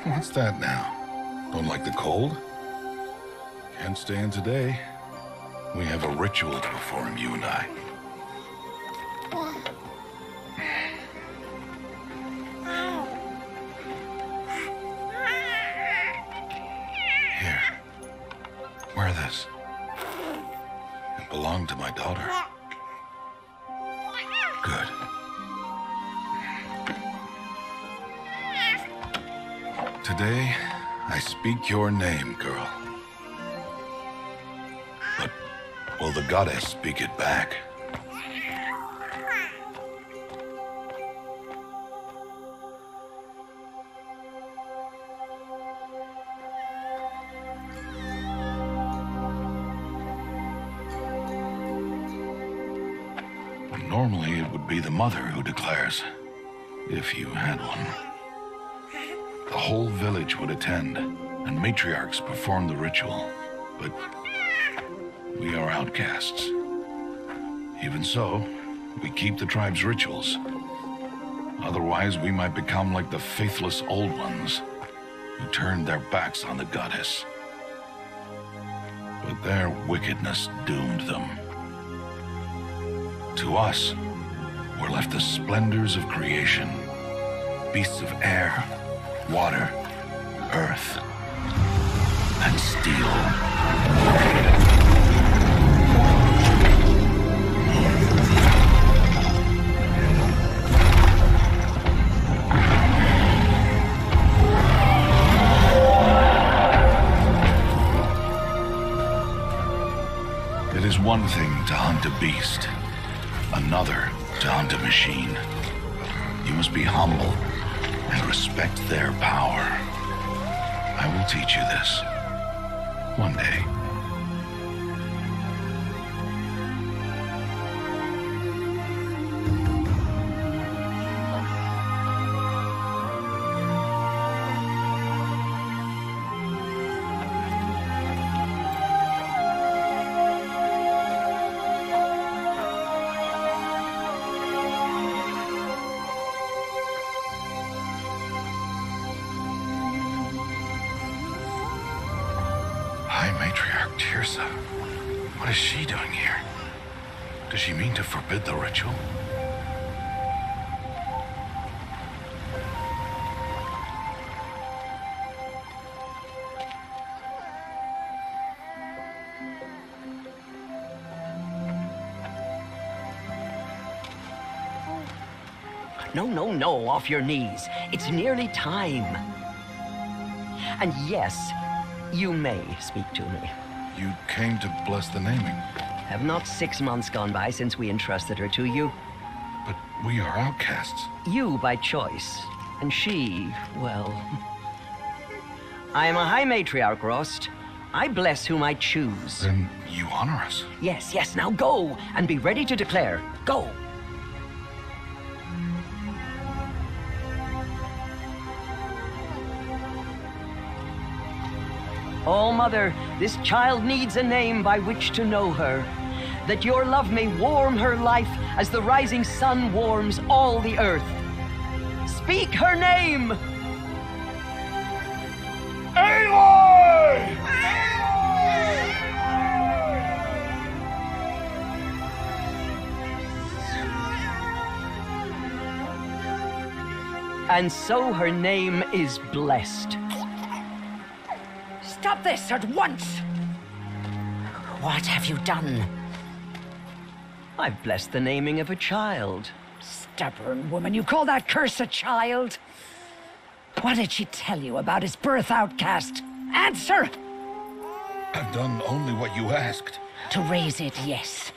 What's that now? Don't like the cold? Can't stand today. We have a ritual to perform, you and I. Here. Wear this. It belonged to my daughter. Good. Today, I speak your name, girl. But will the goddess speak it back? Normally, it would be the mother who declares, if you had one. The whole village would attend, and matriarchs perform the ritual. But we are outcasts. Even so, we keep the tribe's rituals. Otherwise, we might become like the faithless old ones, who turned their backs on the goddess. But their wickedness doomed them. To us, were left the splendors of creation, beasts of air, water, earth, and steel. It is one thing to hunt a beast, another to hunt a machine. You must be humble and respect their power. I will teach you this one day. Matriarch Tirsa. What is she doing here? Does she mean to forbid the ritual? No, off your knees. It's nearly time. And yes, you may speak to me. You came to bless the naming. Have not 6 months gone by since we entrusted her to you? But we are outcasts. You by choice, and she, well... I am a High Matriarch, Rost. I bless whom I choose. Then you honor us. Yes, now go, and be ready to declare. Go! Oh, Mother, this child needs a name by which to know her, that your love may warm her life as the rising sun warms all the earth. Speak her name! Aloy! And so her name is blessed. Stop this at once! What have you done? I've blessed the naming of a child. Stubborn woman, you call that curse a child? What did she tell you about his birth, outcast? Answer! I've done only what you asked. To raise it, yes.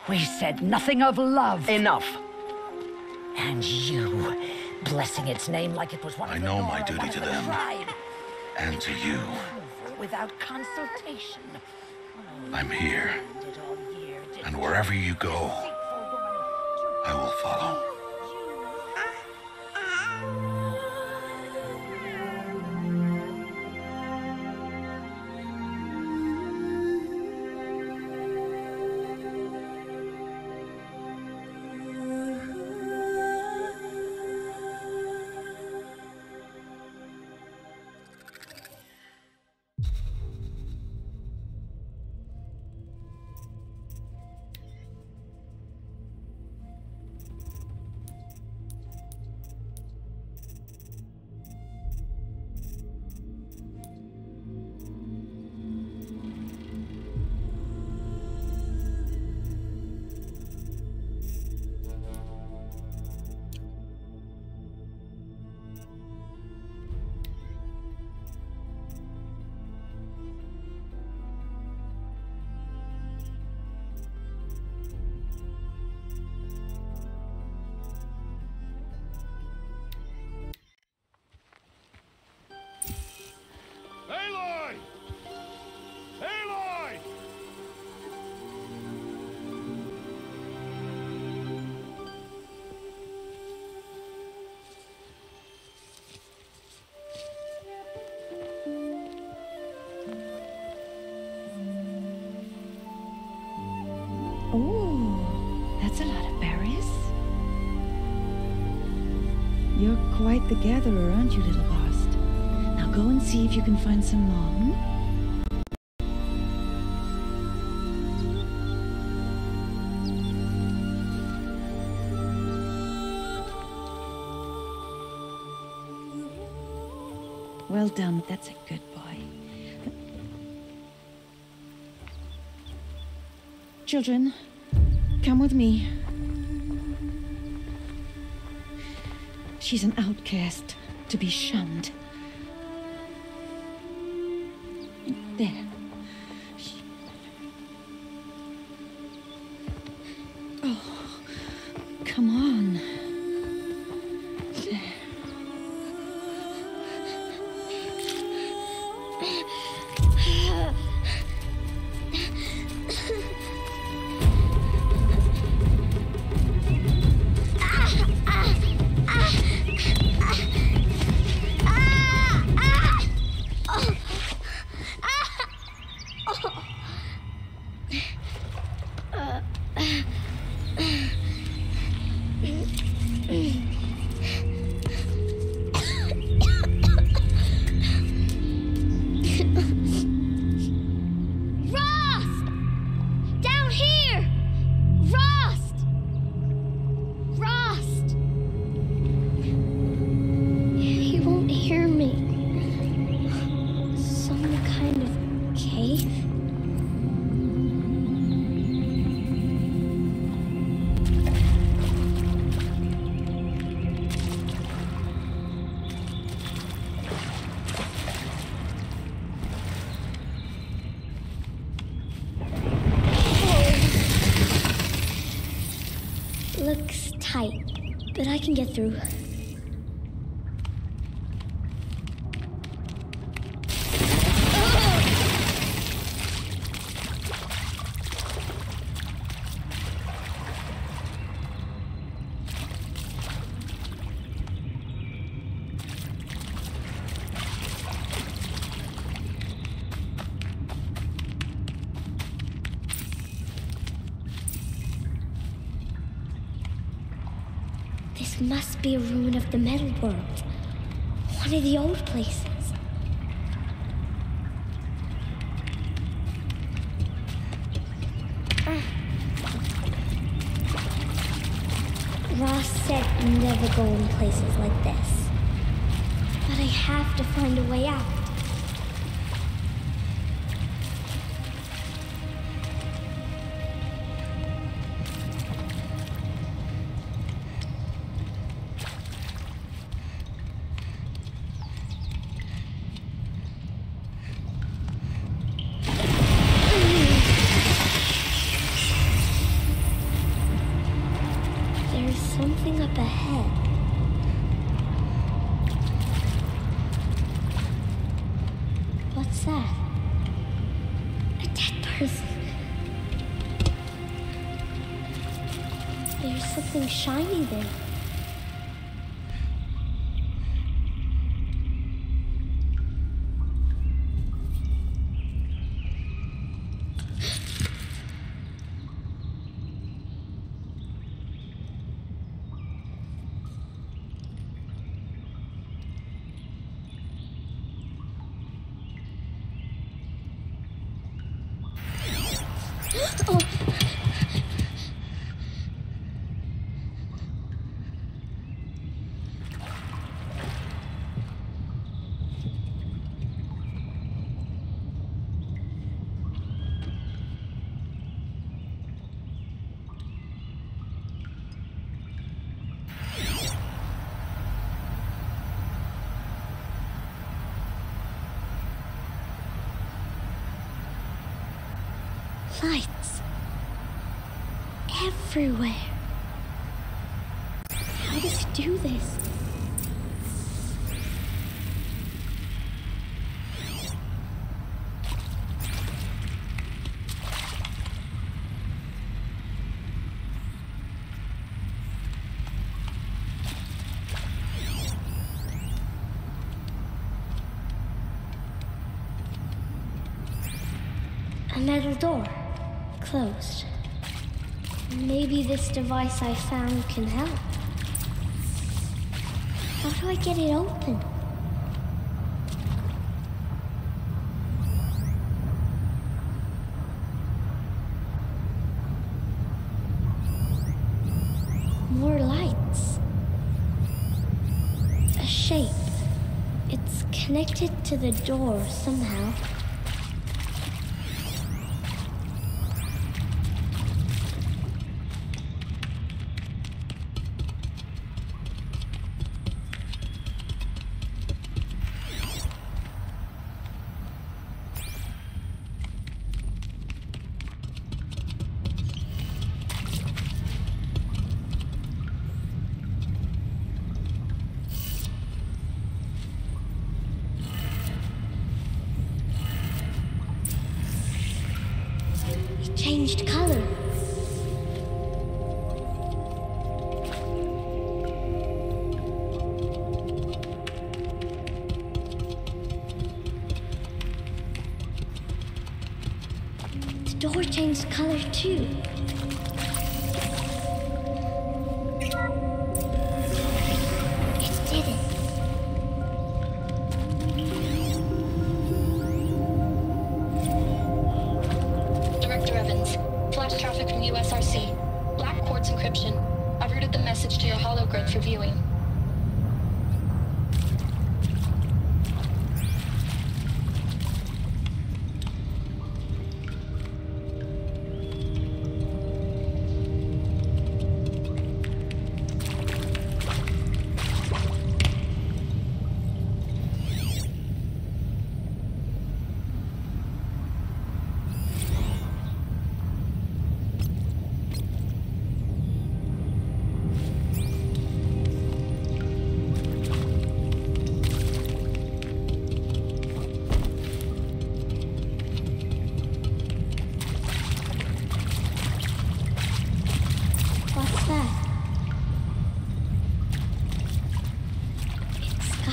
We said nothing of love. Enough. And you, blessing its name like it was one of I the know Nora, my duty one of to the them. tribe. And to you. Without consultation. I'm here. And wherever you go, I will follow. You're quite the gatherer, aren't you, little Bast? Now go and see if you can find some more, hmm? Well done, that's a good boy. Children, come with me. She's an outcast, to be shunned. There. Oh, come on. There. Looks tight, but I can get through. This must be a ruin of the metal world. One of the old places. Ross said never go in places like this. But I have to find a way out. Something up ahead. What's that? A dead person. There's something shiny there. Oh. Lights. Everywhere. How does he do this? A metal door. Closed. Maybe this device I found can help. How do I get it open? More lights. A shape. It's connected to the door somehow. Changed color. The door changed color too. It did it. Flash traffic from USRC. Black quartz encryption. I've routed the message to your hologrid for viewing.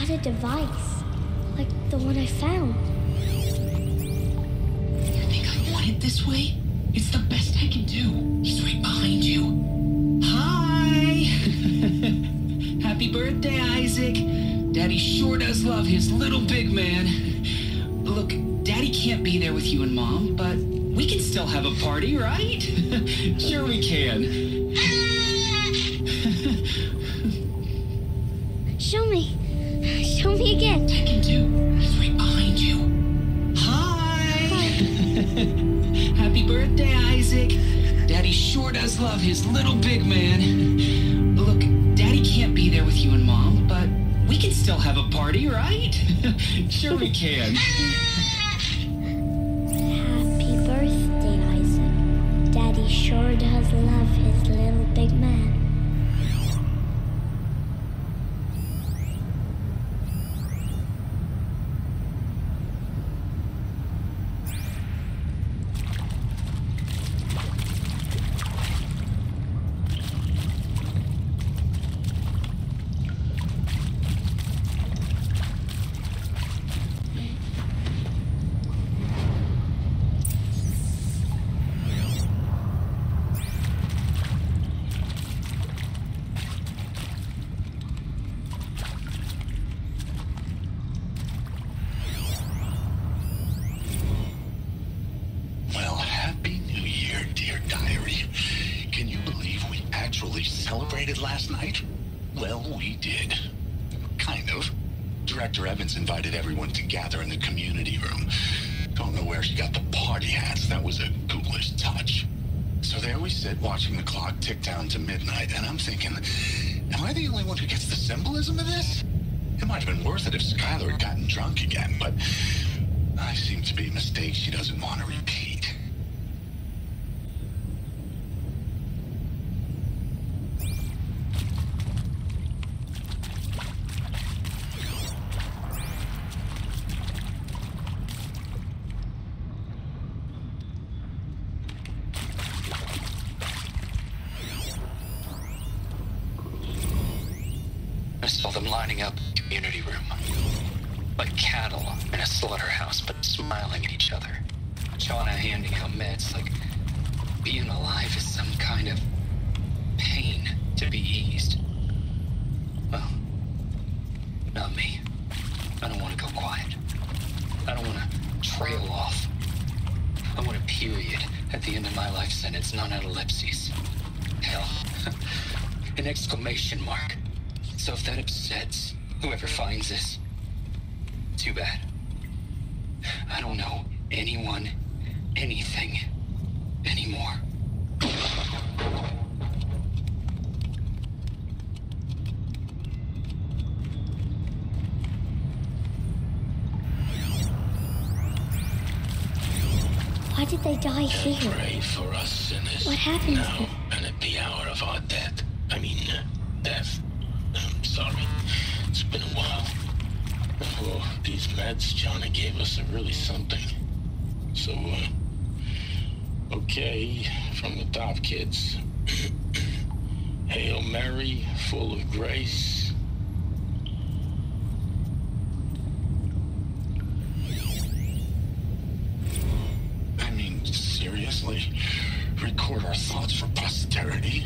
A device, like the one I found. You think I want it this way? It's the best I can do. He's right behind you. Hi! Happy birthday, Isaac. Daddy sure does love his little big man. Look, Daddy can't be there with you and Mom, but we can still have a party, right? Sure we can. Show me. Show me again. I can do. He's right behind you. Hi! Happy birthday, Isaac. Daddy sure does love his little big man. Look, Daddy can't be there with you and Mom, but we can still have a party, right? Sure we can. Happy birthday, Isaac. Daddy sure does love his little big man. Celebrated last night? Well, we did. Kind of. Director Evans invited everyone to gather in the community room. Don't know where she got the party hats. That was a ghoulish touch. So there we sit, watching the clock tick down to midnight, and I'm thinking, am I the only one who gets the symbolism of this? It might have been worth it if Skylar had gotten drunk again, but I seem to be a mistake she doesn't want to repeat. I saw them lining up in the community room. Like cattle in a slaughterhouse, but smiling at each other. Shauna handing out meds, like being alive is some kind of pain to be eased. Well, frail off. I want a period at the end of my life sentence, not an ellipses. Hell, an exclamation mark. So if that upsets whoever finds this, too bad. I don't know anyone, anything, anymore. Why did they die here? Pray for us sinners. What happened? Now and at the hour of our death. Death. I'm sorry. It's been a while. Oh, these meds Johnny gave us are really something. So, okay, from the top, kids. Hail Mary, full of grace. Seriously? Record our thoughts for posterity?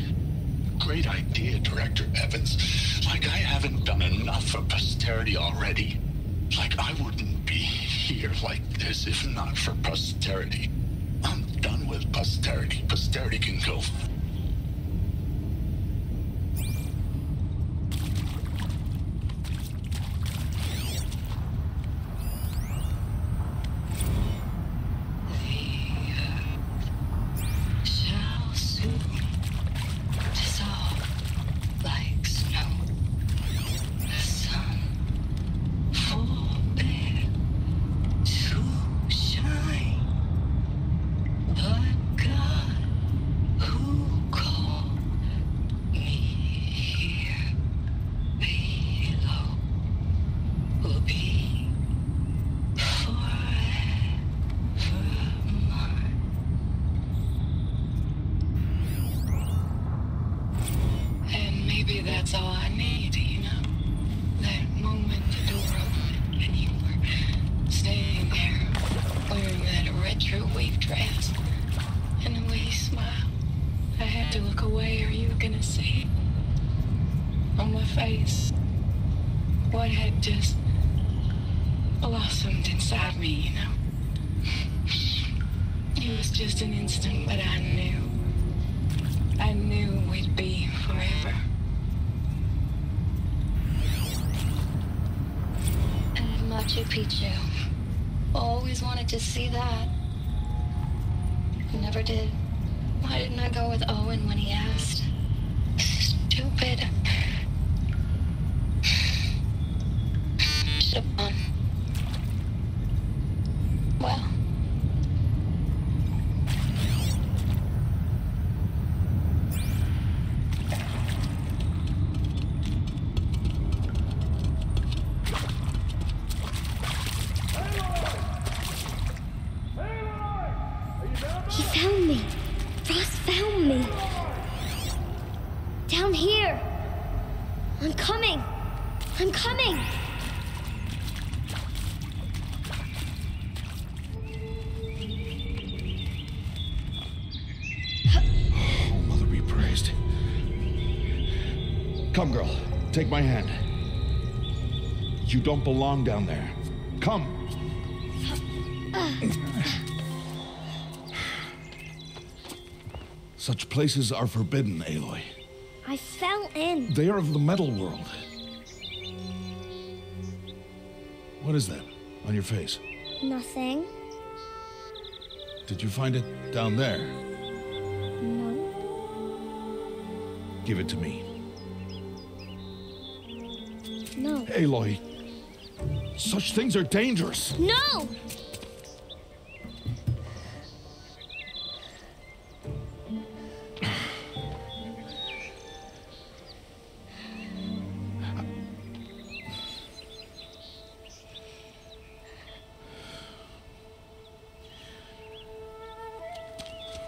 Great idea, Director Evans. Like I haven't done enough for posterity already. Like I wouldn't be here like this if not for posterity. I'm done with posterity. Posterity can go. That's all I need, you know? That moment the door opened and you were standing there wearing that retro wave dress. And the way you smiled, I had to look away or you were gonna see on my face what had just blossomed inside me, you know? It was just an instant, but I knew we'd be forever. Machu Picchu. Always wanted to see that. Never did. Why didn't I go with Owen when he asked? Stupid. Should have gone. Well. He found me. Ross found me. Down here. I'm coming. I'm coming. Oh, Mother be praised. Come, girl. Take my hand. You don't belong down there. Come. Such places are forbidden, Aloy. I fell in. They are of the metal world. What is that on your face? Nothing. Did you find it down there? No. Give it to me. No. Aloy, such things are dangerous. No!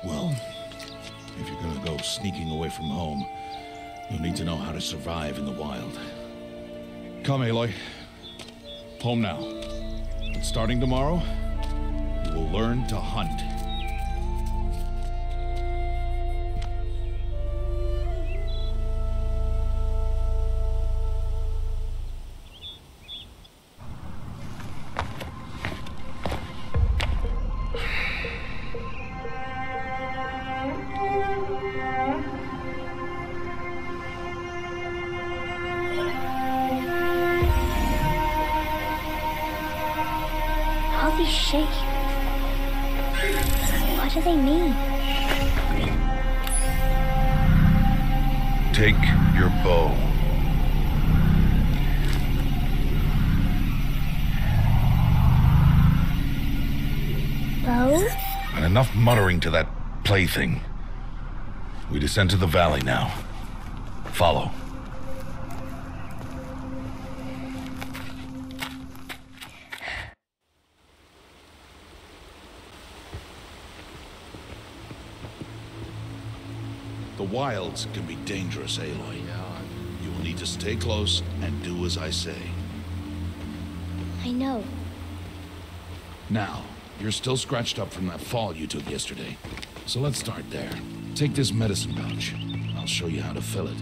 Well, if you're gonna go sneaking away from home, you'll need to know how to survive in the wild. Come, Aloy. Home now. But starting tomorrow, you will learn to hunt. she? What do they mean? Take your bow. Bow? And enough muttering to that plaything. We descend to the valley now. Follow. The wilds can be dangerous, Aloy. You will need to stay close and do as I say. I know. Now, you're still scratched up from that fall you took yesterday. So let's start there. Take this medicine pouch. I'll show you how to fill it.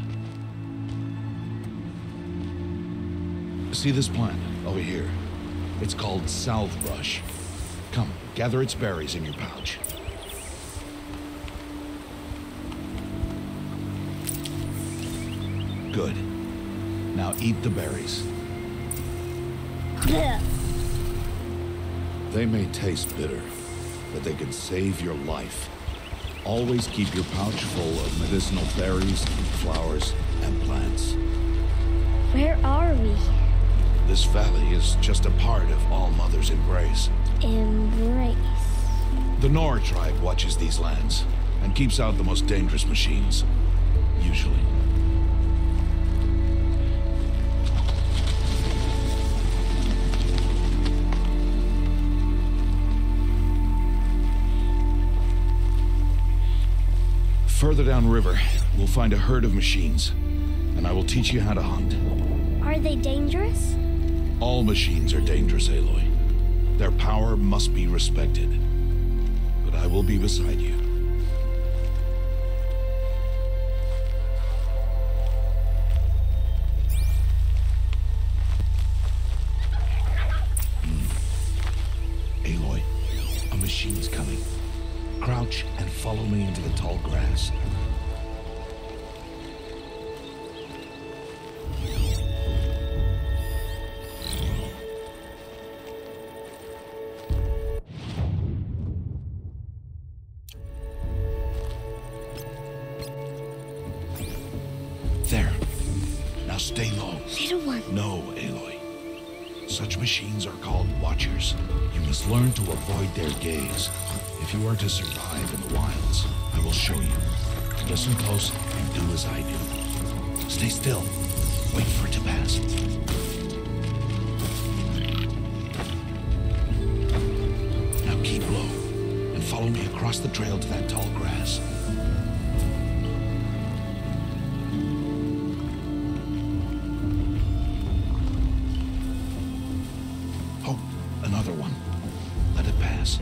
See this plant over here? It's called salve brush. Come, gather its berries in your pouch. Good. Now eat the berries. Blech. They may taste bitter, but they can save your life. Always keep your pouch full of medicinal berries, flowers, and plants. Where are we? This valley is just a part of All Mother's embrace. Embrace. The Nora tribe watches these lands and keeps out the most dangerous machines. Usually. Further downriver, we'll find a herd of machines, and I will teach you how to hunt. Are they dangerous? All machines are dangerous, Aloy. Their power must be respected. But I will be beside you. Aloy, a machine's coming. Crouch and follow me into the tall grass. There. Now stay low. Little one. No, Aloy. Such machines are called Watchers. You must learn to avoid their gaze. If you are to survive in the wilds, I will show you. Listen close and do as I do. Stay still. Wait for it to pass. Now keep low and follow me across the trail to that tall grass. Oh, another one. Let it pass.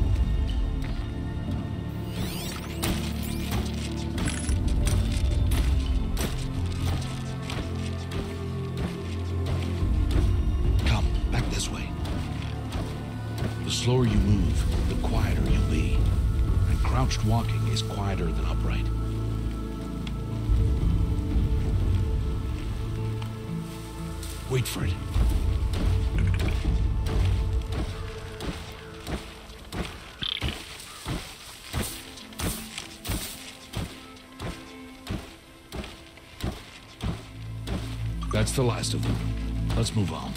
The slower you move, the quieter you'll be. And crouched walking is quieter than upright. Wait for it. That's the last of them. Let's move on.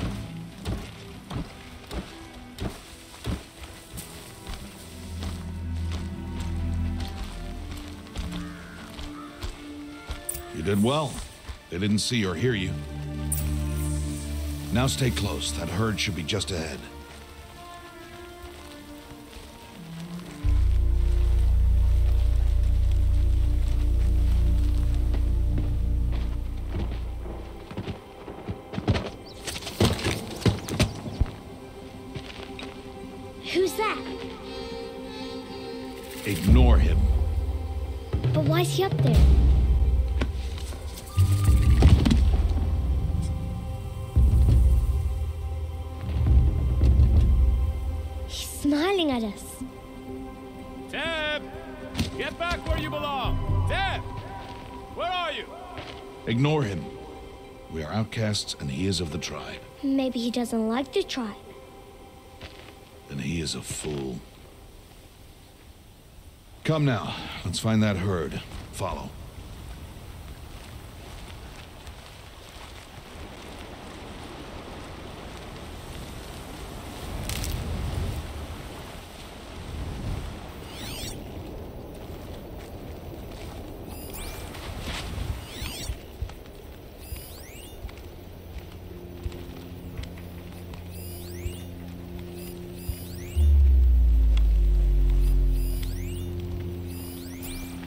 You did well. They didn't see or hear you. Now stay close. That herd should be just ahead. Who's that? Ignore him. But why's he up there? Smiling at us. Deb! Get back where you belong! Deb! Where are you? Ignore him. We are outcasts and he is of the tribe. Maybe he doesn't like the tribe. then he is a fool. Come now, let's find that herd. Follow.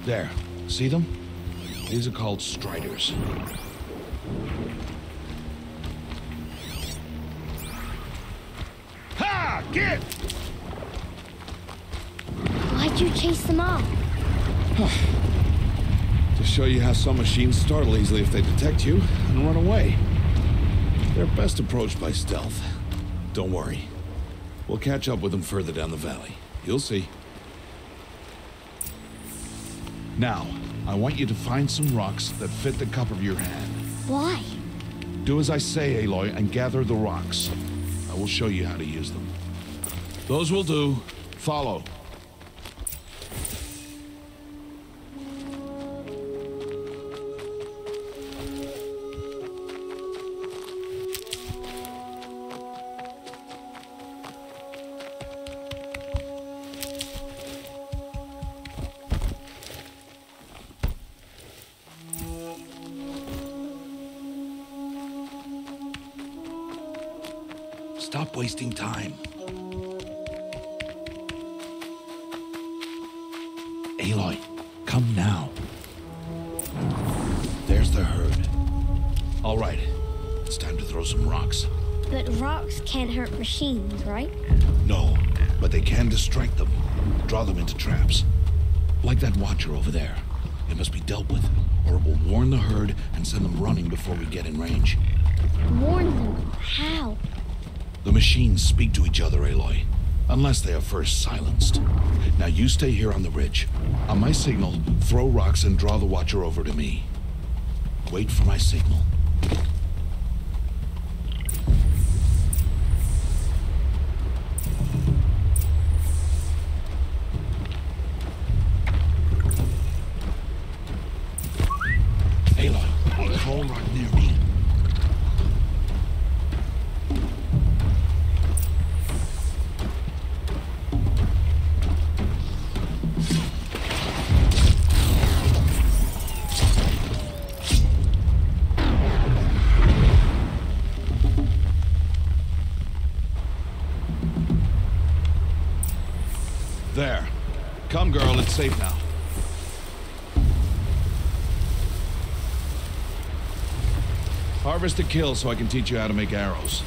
There. See them? These are called striders. Ha! Get! Why'd you chase them off? To show you how some machines startle easily if they detect you and run away. They're best approached by stealth. Don't worry. We'll catch up with them further down the valley. You'll see. Now, I want you to find some rocks that fit the cup of your hand. Why? Do as I say, Aloy, and gather the rocks. I will show you how to use them. Those will do. Follow. Stop wasting time. Aloy, come now. There's the herd. All right, it's time to throw some rocks. But rocks can't hurt machines, right? No, but they can distract them, draw them into traps. Like that watcher over there. It must be dealt with, or it will warn the herd and send them running before we get in range. Warn them? How? The machines speak to each other, Aloy, unless they are first silenced. Now you stay here on the ridge. On my signal, throw rocks and draw the watcher over to me. Wait for my signal. Aloy, throw a rock near me. There. Come, girl, it's safe now. Harvest a kill so I can teach you how to make arrows.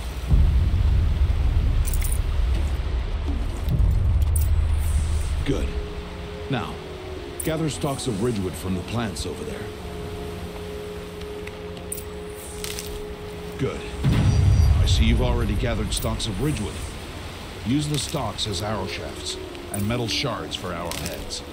Good. Now, gather stalks of ridgewood from the plants over there. Good. I see you've already gathered stalks of ridgewood. Use the stalks as arrow shafts, and metal shards for arrowheads.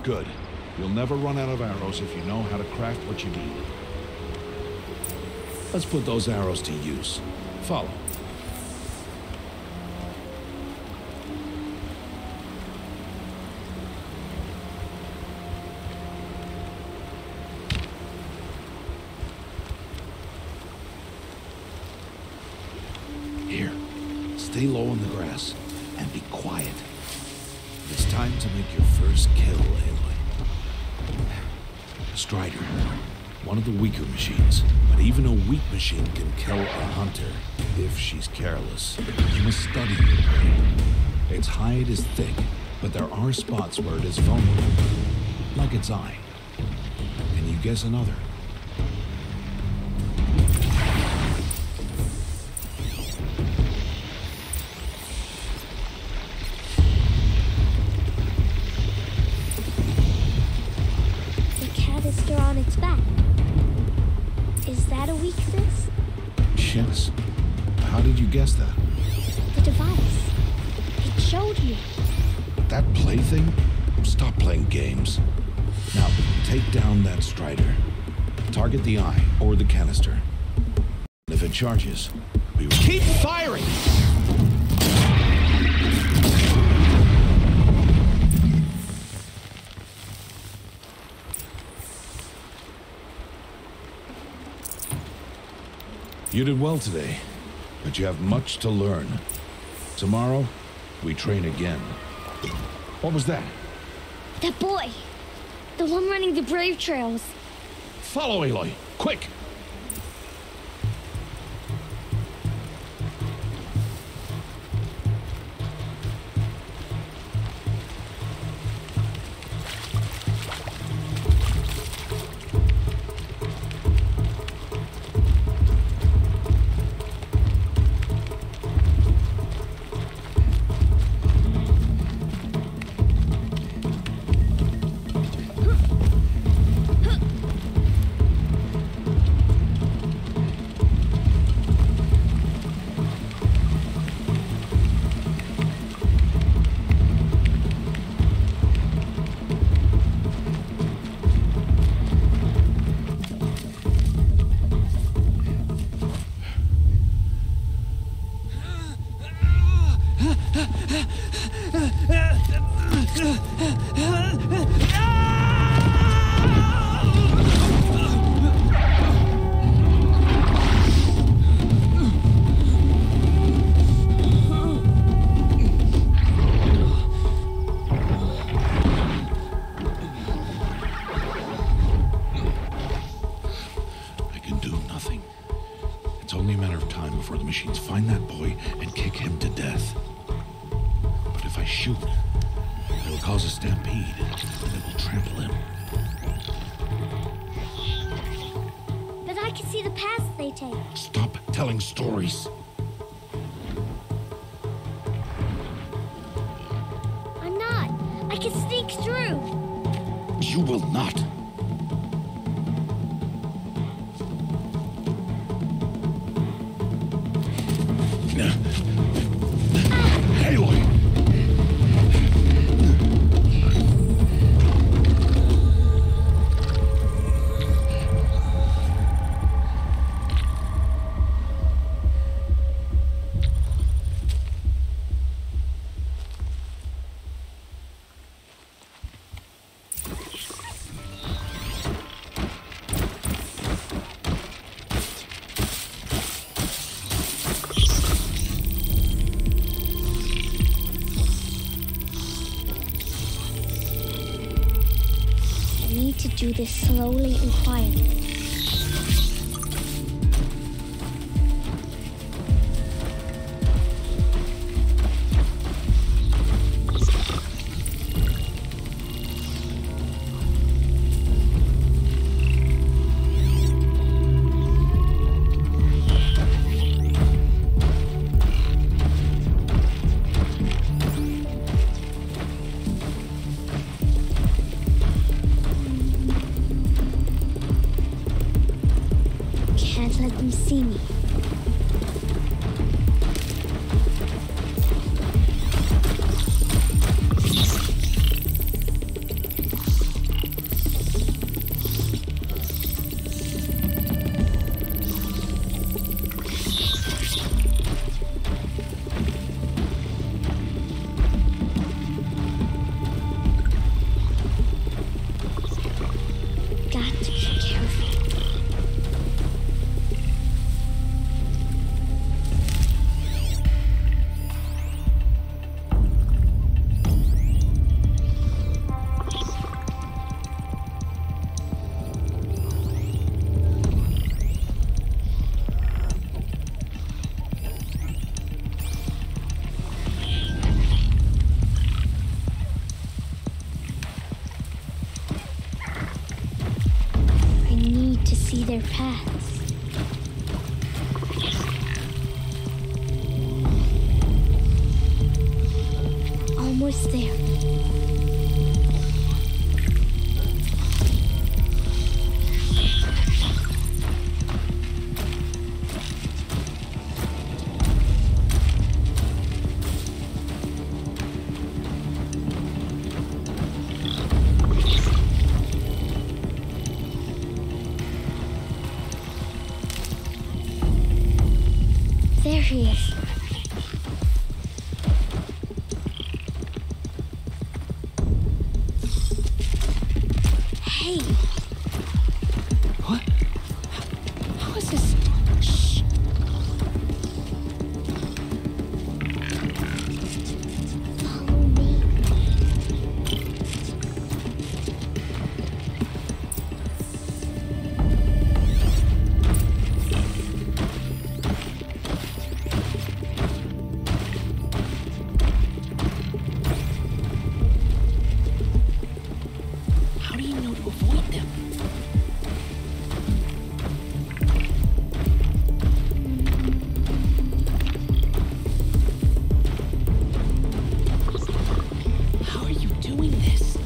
Good. You'll never run out of arrows if you know how to craft what you need. Let's put those arrows to use. Follow. Here, stay low on the grass and be quiet. It's time to make your first kill, Aloy. A Strider, one of the weaker machines, but even a weak machine can kill a hunter if she's careless. You must study your prey. Its hide is thick, but there are spots where it is vulnerable, like its eye. Can you guess another? On its back. Is that a weakness? Yes. How did you guess that? The device. It showed me. That plaything? Stop playing games. Now, take down that Strider. Target the eye or the canister. If it charges, we will... Keep firing! You did well today, but you have much to learn. Tomorrow, we train again. What was that? That boy! The one running the brave trails. Follow Aloy, quick! It's only a matter of time before the machines find that boy and kick him to death. But if I shoot, it'll cause a stampede, and it will trample him. But I can see the paths they take. Stop telling stories. I'm not. I can sneak through. You will not. Aloy! To do this slowly and quietly. Can't let them see me. Got to be careful. I need to see their paths. Almost there. he is. Hey. What? How is this? Shh. Follow me. How do you know to avoid them? How are you doing this?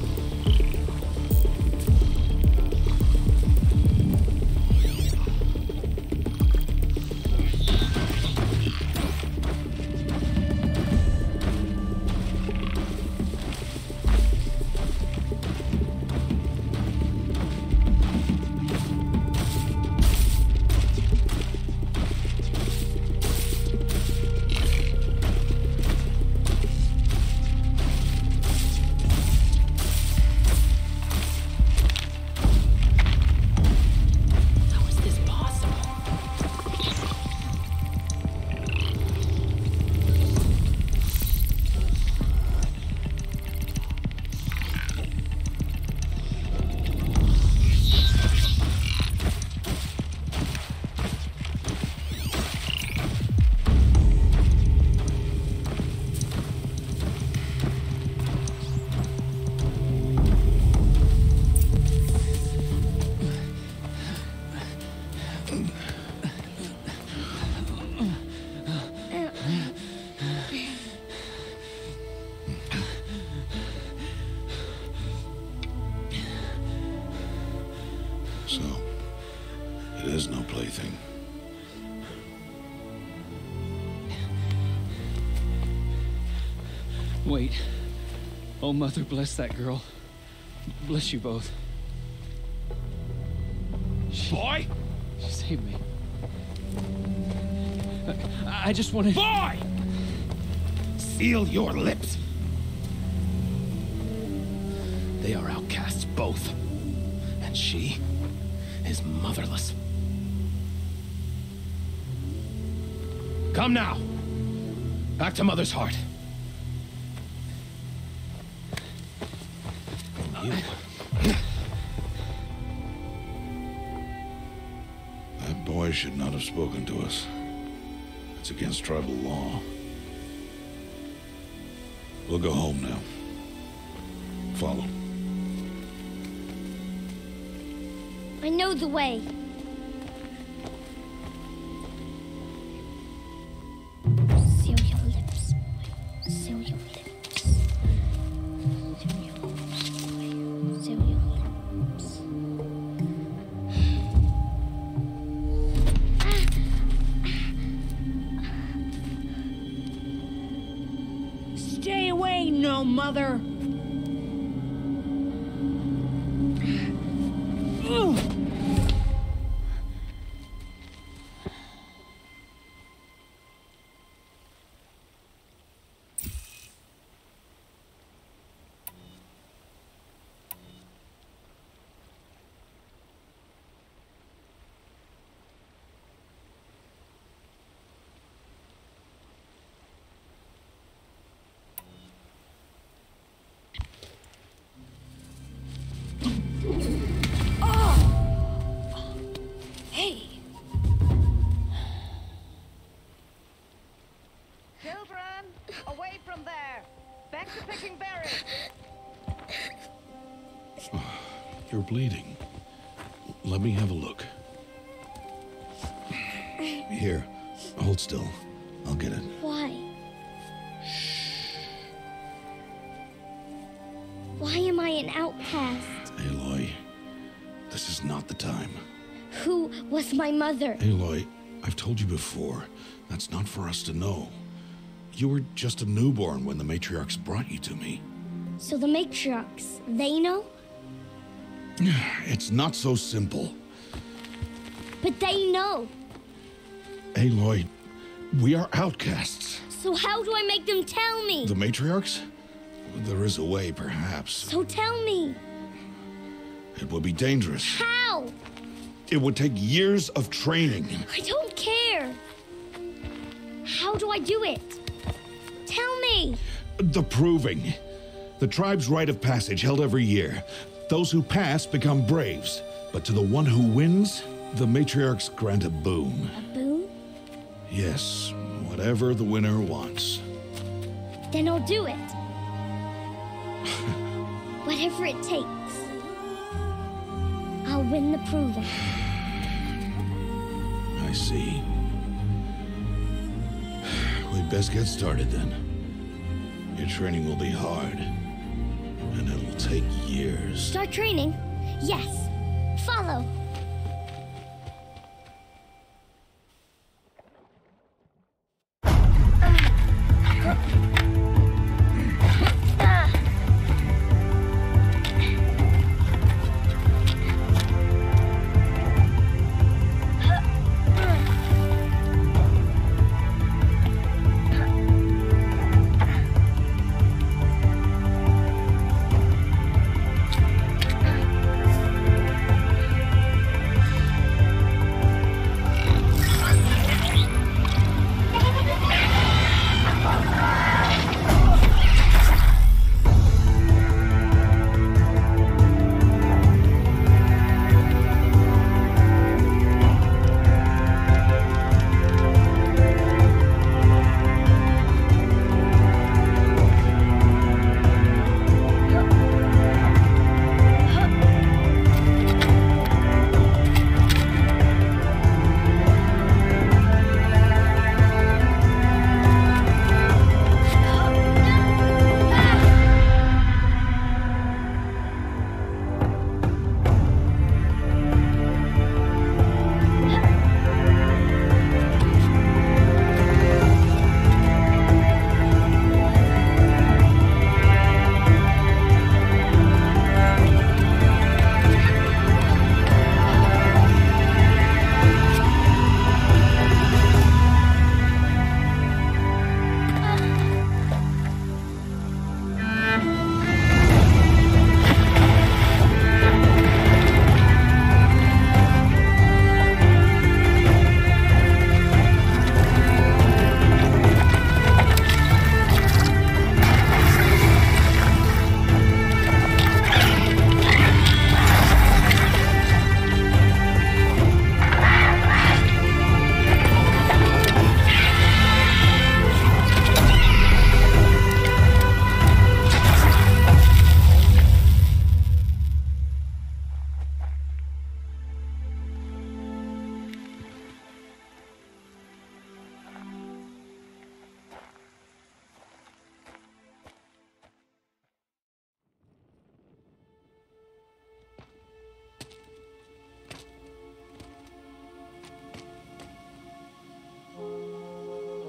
How is this possible? So, it is no plaything. Wait. Oh, Mother, bless that girl. Bless you both. Boy! She saved me. I just wanted... Boy! Seal your lips. They are outcasts, both. And she is motherless. Come now. Back to Mother's heart. And you. That boy should not have spoken to us. It's against tribal law. We'll go home now. Follow. I know the way. Seal your lips, boy. Seal your lips. Seal your lips, boy. Seal your lips. Stay away, no mother. Hey! Children, away from there. Back to picking berries. You're bleeding. Let me have a look. Here, hold still. I'll get it. Why? Why am I an outcast? Aloy, this is not the time. Who was my mother? Aloy, I've told you before, that's not for us to know. You were just a newborn when the matriarchs brought you to me. So the matriarchs, they know? It's not so simple. But they know. Aloy, We are outcasts. So how do I make them tell me? The matriarchs? There is a way, perhaps. So tell me. It would be dangerous. How? It would take years of training. I don't care. How do I do it? Tell me. The proving. The tribe's rite of passage held every year. Those who pass become braves. But to the one who wins, the matriarchs grant a boon. A boon? Yes, whatever the winner wants. Then I'll do it. Whatever it takes. I'll win the proving. I see. We'd best get started then. Your training will be hard, and it'll take years. Start training? Yes. Follow.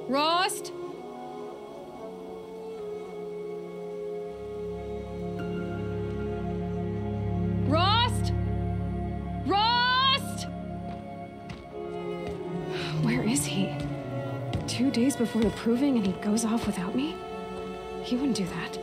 Rost? Rost? Rost? Where is he? 2 days before the proving and he goes off without me? He wouldn't do that.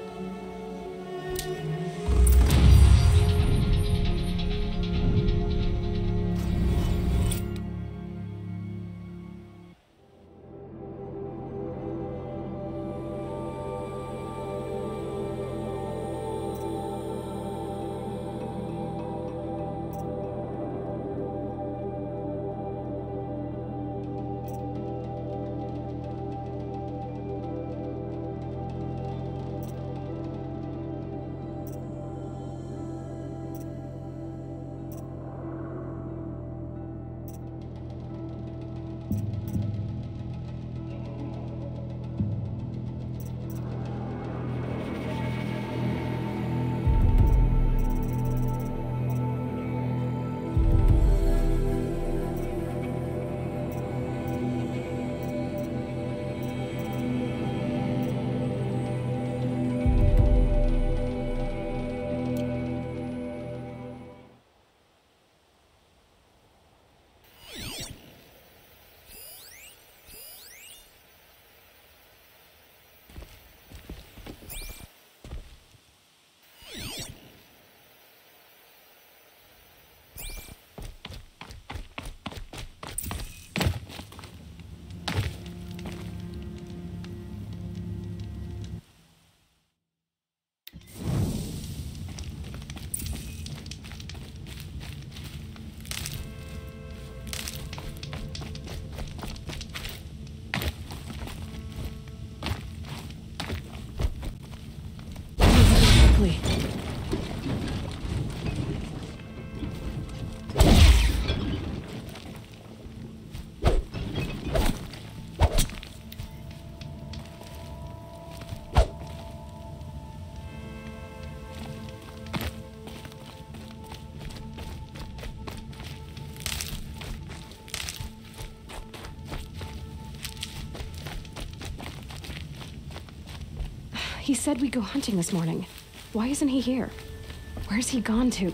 quickly. He said we'd go hunting this morning. Why isn't he here? Where's he gone to?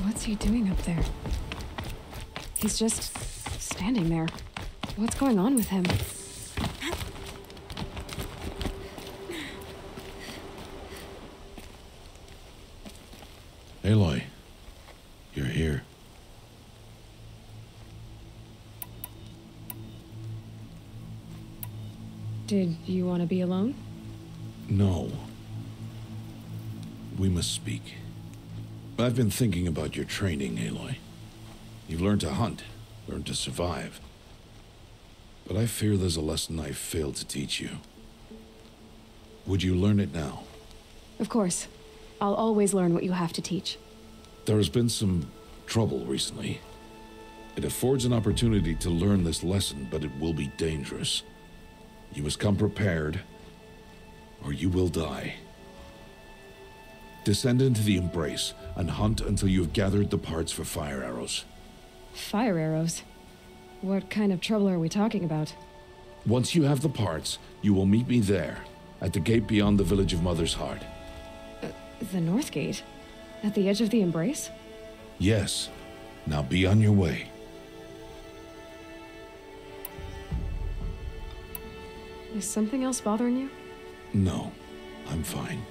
What's he doing up there? He's just standing there. What's going on with him? Aloy, you're here. Did you want to be alone? No. We must speak. I've been thinking about your training, Aloy. You've learned to hunt, learned to survive. But I fear there's a lesson I've failed to teach you. Would you learn it now? Of course. I'll always learn what you have to teach. There has been some trouble recently. It affords an opportunity to learn this lesson, but it will be dangerous. You must come prepared, or you will die. Descend into the Embrace and hunt until you have gathered the parts for fire arrows. Fire arrows? What kind of trouble are we talking about? Once you have the parts, you will meet me there, at the gate beyond the village of Mother's Heart. The North Gate? At the edge of the Embrace? Yes. Now be on your way. Is something else bothering you? No, I'm fine.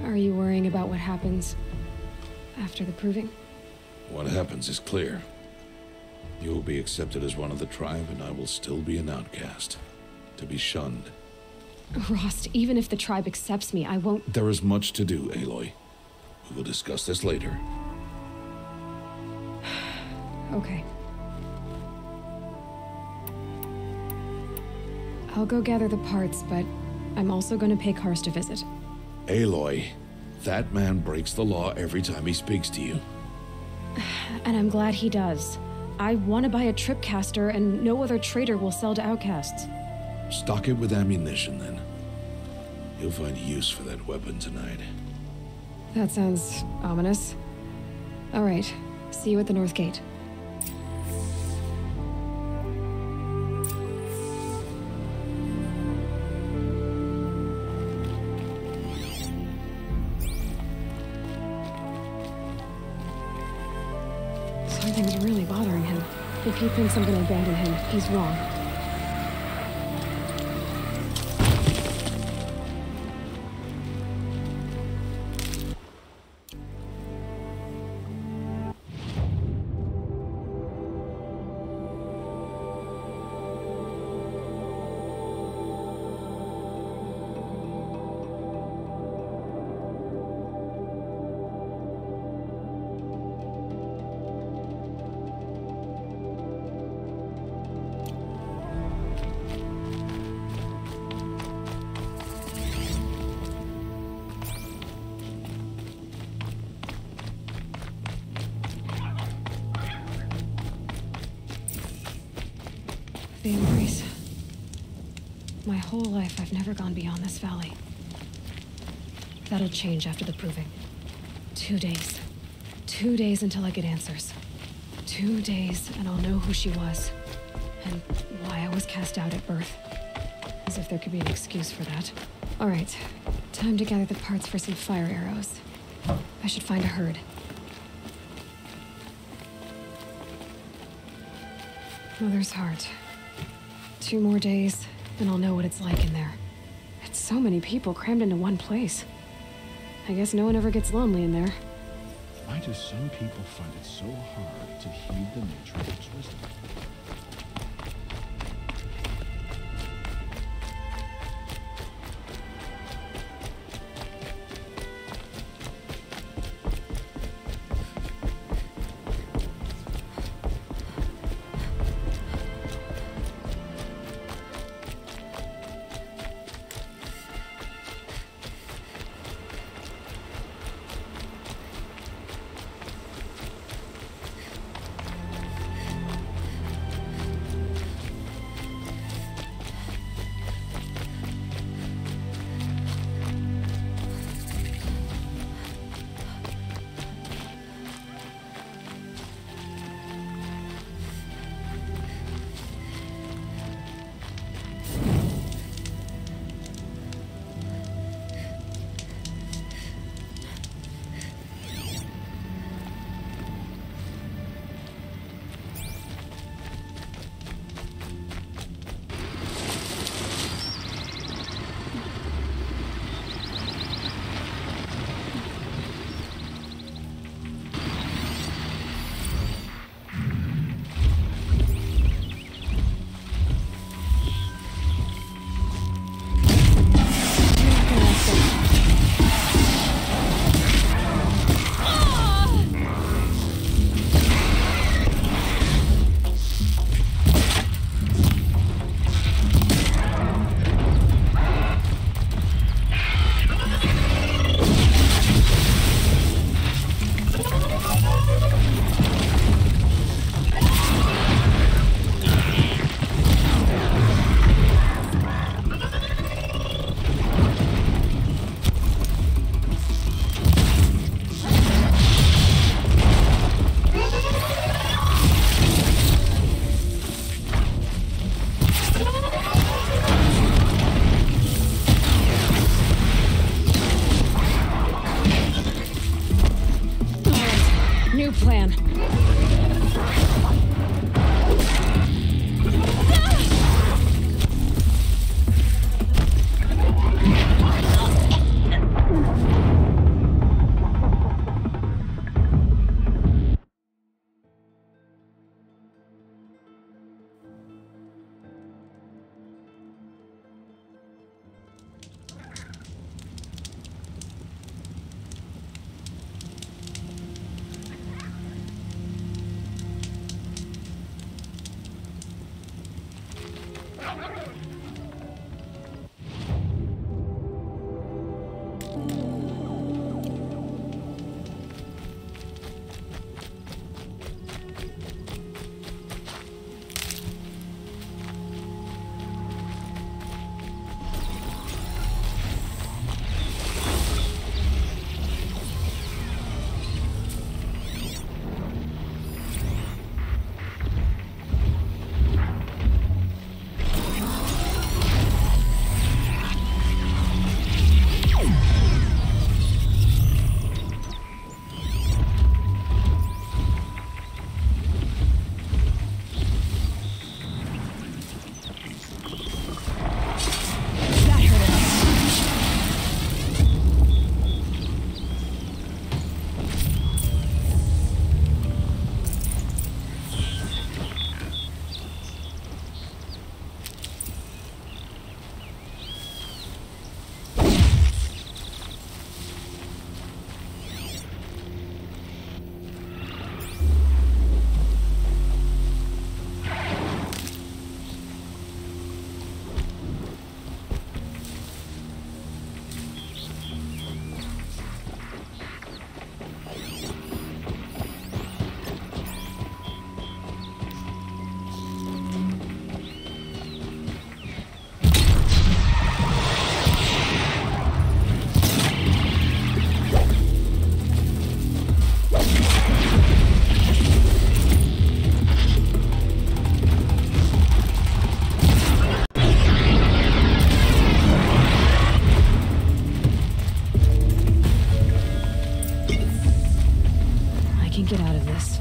Are you worrying about what happens after the proving? What happens is clear. You will be accepted as one of the tribe, and I will still be an outcast, to be shunned. Rost, even if the tribe accepts me, I won't— There is much to do, Aloy. We will discuss this later. Okay. I'll go gather the parts, but I'm also going to pay Karst a visit. Aloy, that man breaks the law every time he speaks to you. And I'm glad he does. I want to buy a tripcaster, and no other trader will sell to outcasts. Stock it with ammunition, then. You'll find use for that weapon tonight. That sounds ominous. All right. See you at the North Gate. Something's really bothering him. If he thinks I'm gonna abandon him, he's wrong. The Embrace. My whole life, I've never gone beyond this valley. That'll change after the proving. 2 days. 2 days until I get answers. 2 days, and I'll know who she was. And why I was cast out at birth. As if there could be an excuse for that. All right. Time to gather the parts for some fire arrows. I should find a herd. Mother's Heart. 2 more days, and I'll know what it's like in there. It's so many people crammed into one place. I guess no one ever gets lonely in there. Why do some people find it so hard to heed the matriarch's wisdom? new plan. Get out of this.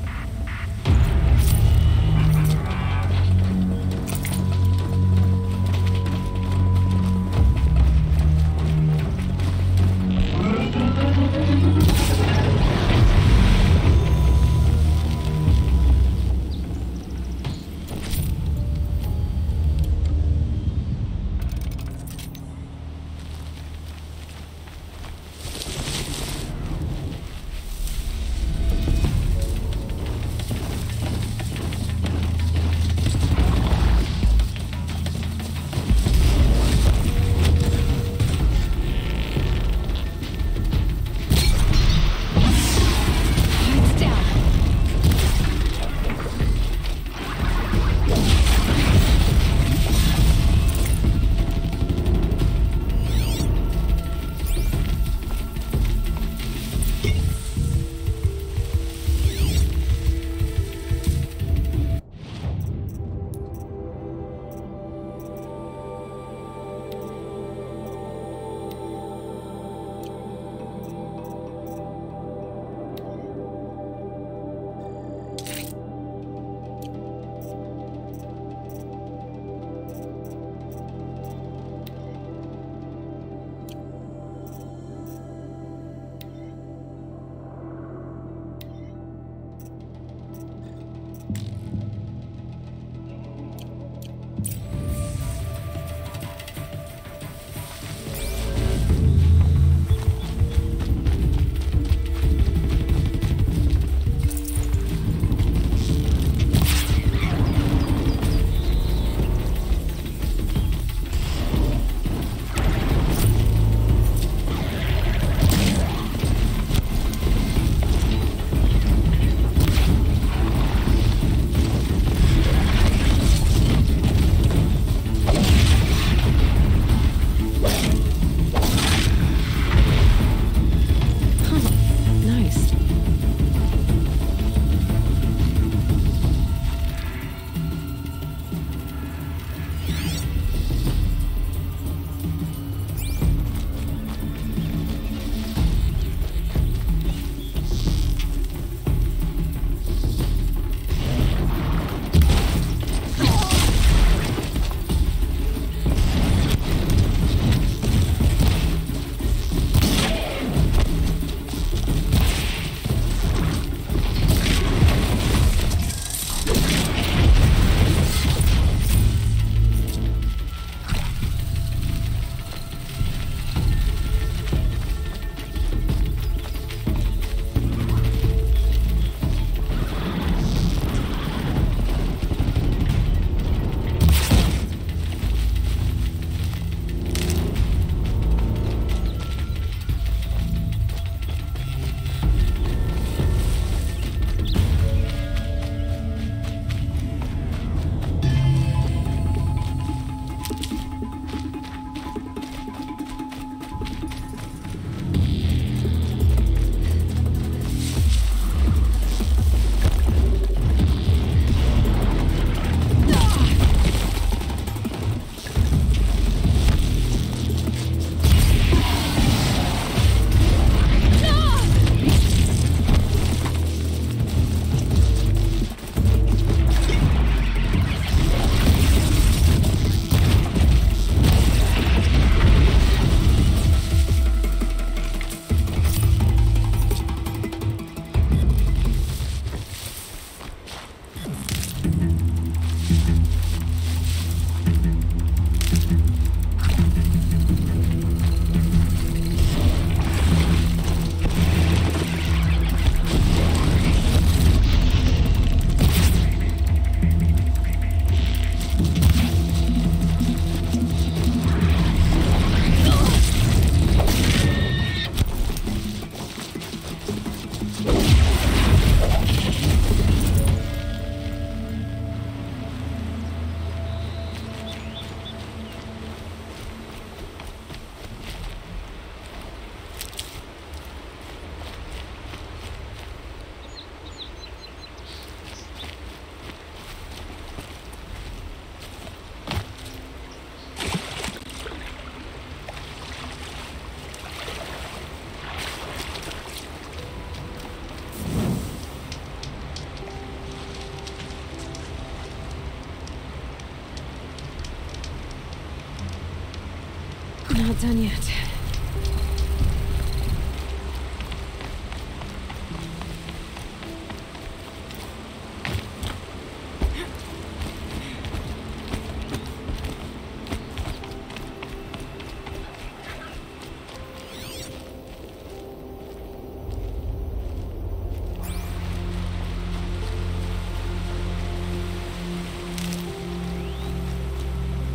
Not done yet.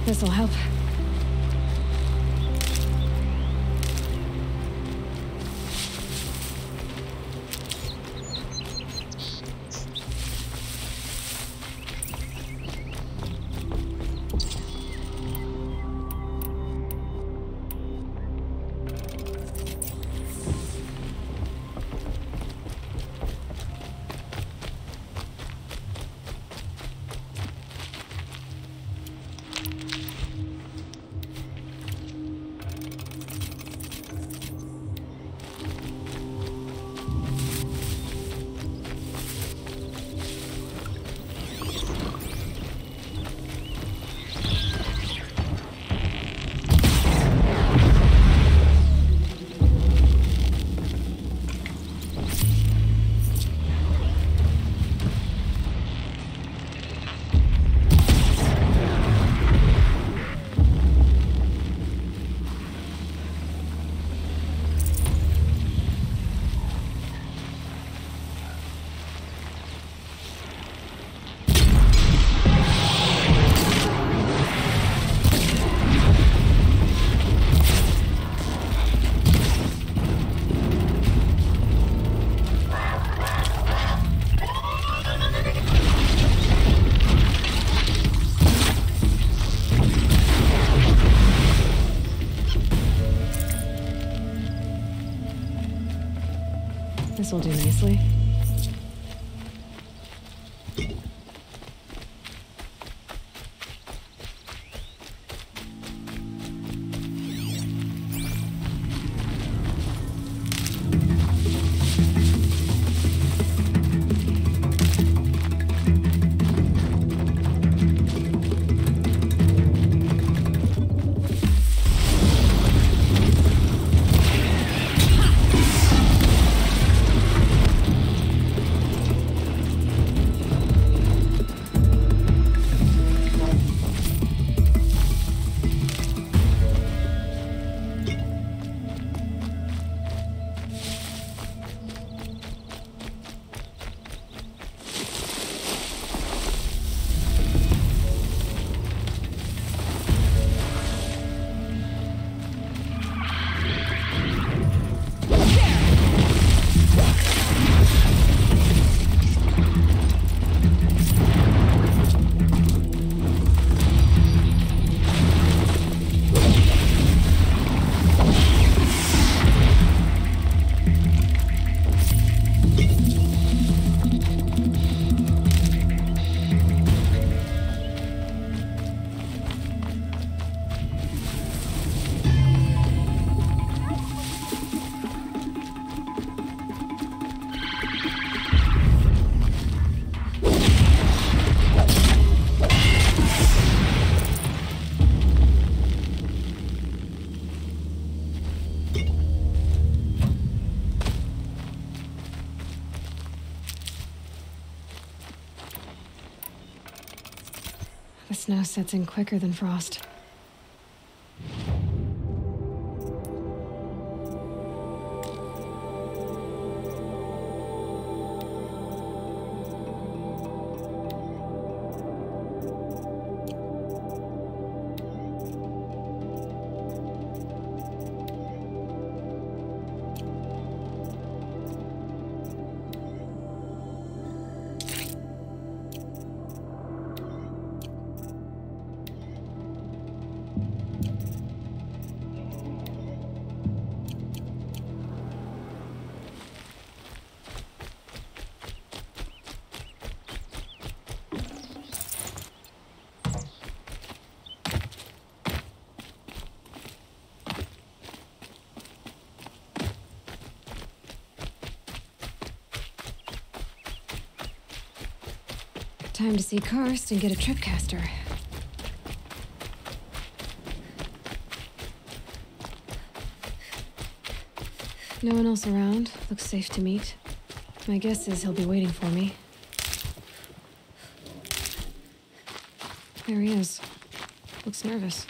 This'll help. This'll do nicely. The snow sets in quicker than frost. Time to see Karst and get a tripcaster. No one else around. Looks safe to meet. My guess is he'll be waiting for me. There he is. Looks nervous.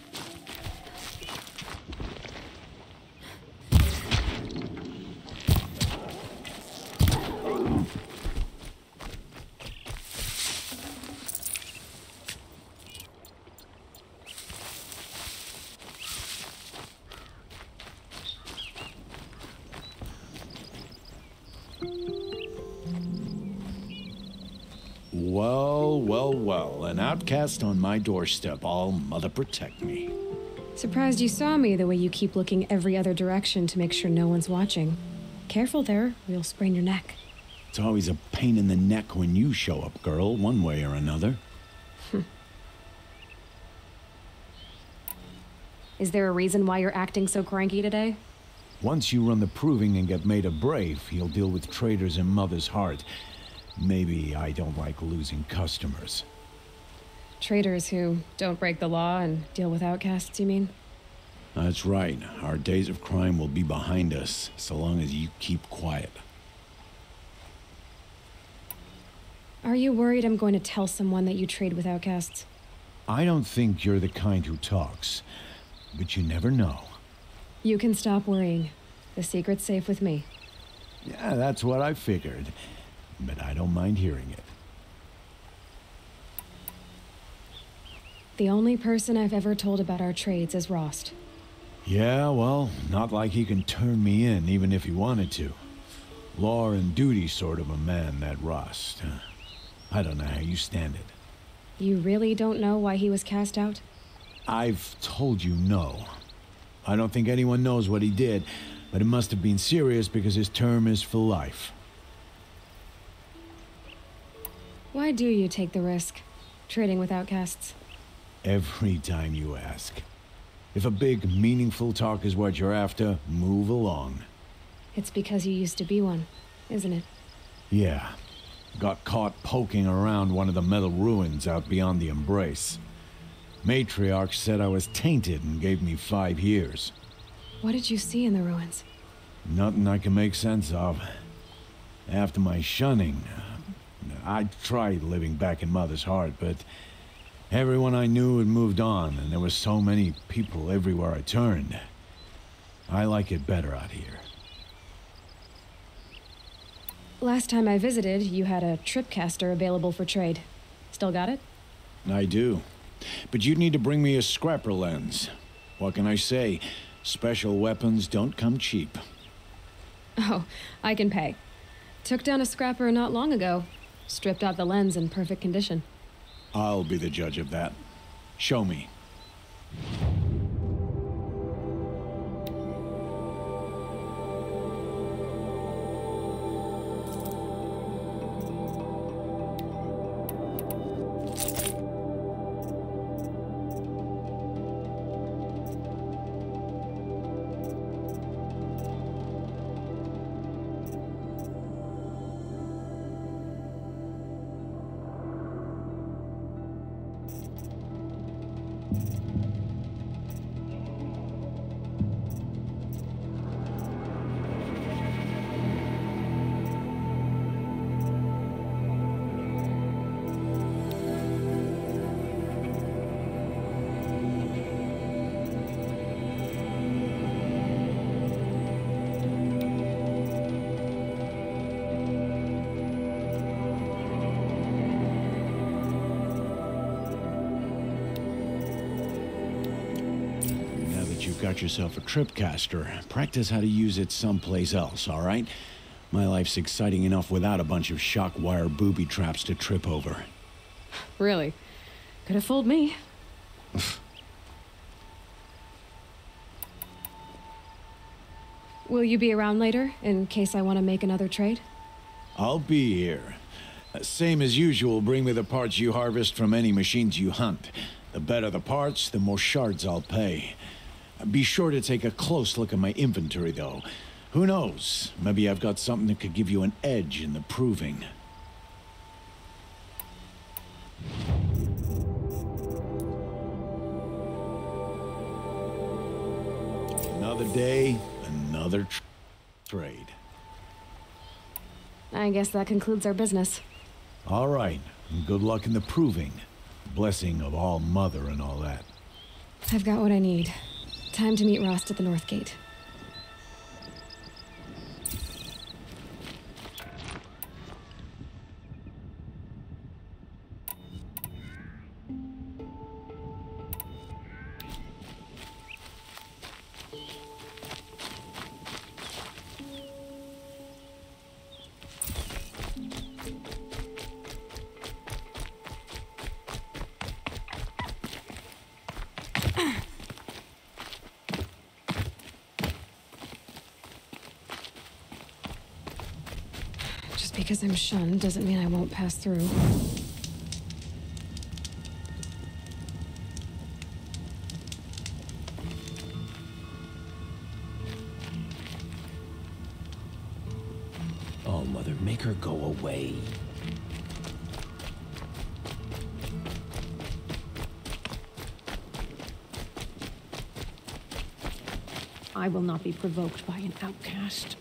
Well, an outcast on my doorstep. All mother protect me. Surprised you saw me the way you keep looking every other direction to make sure no one's watching. Careful there, or you'll sprain your neck. It's always a pain in the neck when you show up, girl, one way or another. Is there a reason why you're acting so cranky today? Once you run the proving and get made a brave, you'll deal with traitors in Mother's heart. Maybe I don't like losing customers. Traitors who don't break the law and deal with outcasts, you mean? That's right. Our days of crime will be behind us, so long as you keep quiet. Are you worried I'm going to tell someone that you trade with outcasts? I don't think you're the kind who talks, but you never know. You can stop worrying. The secret's safe with me. Yeah, that's what I figured, but I don't mind hearing it. The only person I've ever told about our trades is Rost. Yeah, well, not like he can turn me in, even if he wanted to. Law and duty sort of a man, that Rost. I don't know how you stand it. You really don't know why he was cast out? I've told you no. I don't think anyone knows what he did, but it must have been serious because his term is for life. Why do you take the risk, trading with outcasts? Every time you ask. If a big, meaningful talk is what you're after, move along. It's because you used to be one, isn't it? Yeah. Got caught poking around one of the metal ruins out beyond the Embrace. Matriarch said I was tainted and gave me 5 years. What did you see in the ruins? Nothing I can make sense of. After my shunning, I tried living back in Mother's heart, but everyone I knew had moved on, and there were so many people everywhere I turned. I like it better out here. Last time I visited, you had a tripcaster available for trade. Still got it? I do. But you'd need to bring me a scrapper lens. What can I say? Special weapons don't come cheap. Oh, I can pay. Took down a scrapper not long ago. Stripped out the lens in perfect condition. I'll be the judge of that. Show me. Got yourself a tripcaster. Practice how to use it someplace else, all right? My life's exciting enough without a bunch of shock wire booby traps to trip over. Really? Could have fooled me. Will you be around later, in case I want to make another trade? I'll be here. Same as usual, bring me the parts you harvest from any machines you hunt. The better the parts, the more shards I'll pay. Be sure to take a close look at my inventory, though. Who knows? Maybe I've got something that could give you an edge in the proving. Another day, another trade. I guess that concludes our business. All right, and good luck in the proving. Blessing of All Mother and all that. I've got what I need. Time to meet Rost at the North Gate. Just because I'm shunned doesn't mean I won't pass through. Oh, Mother, make her go away. I will not be provoked by an outcast.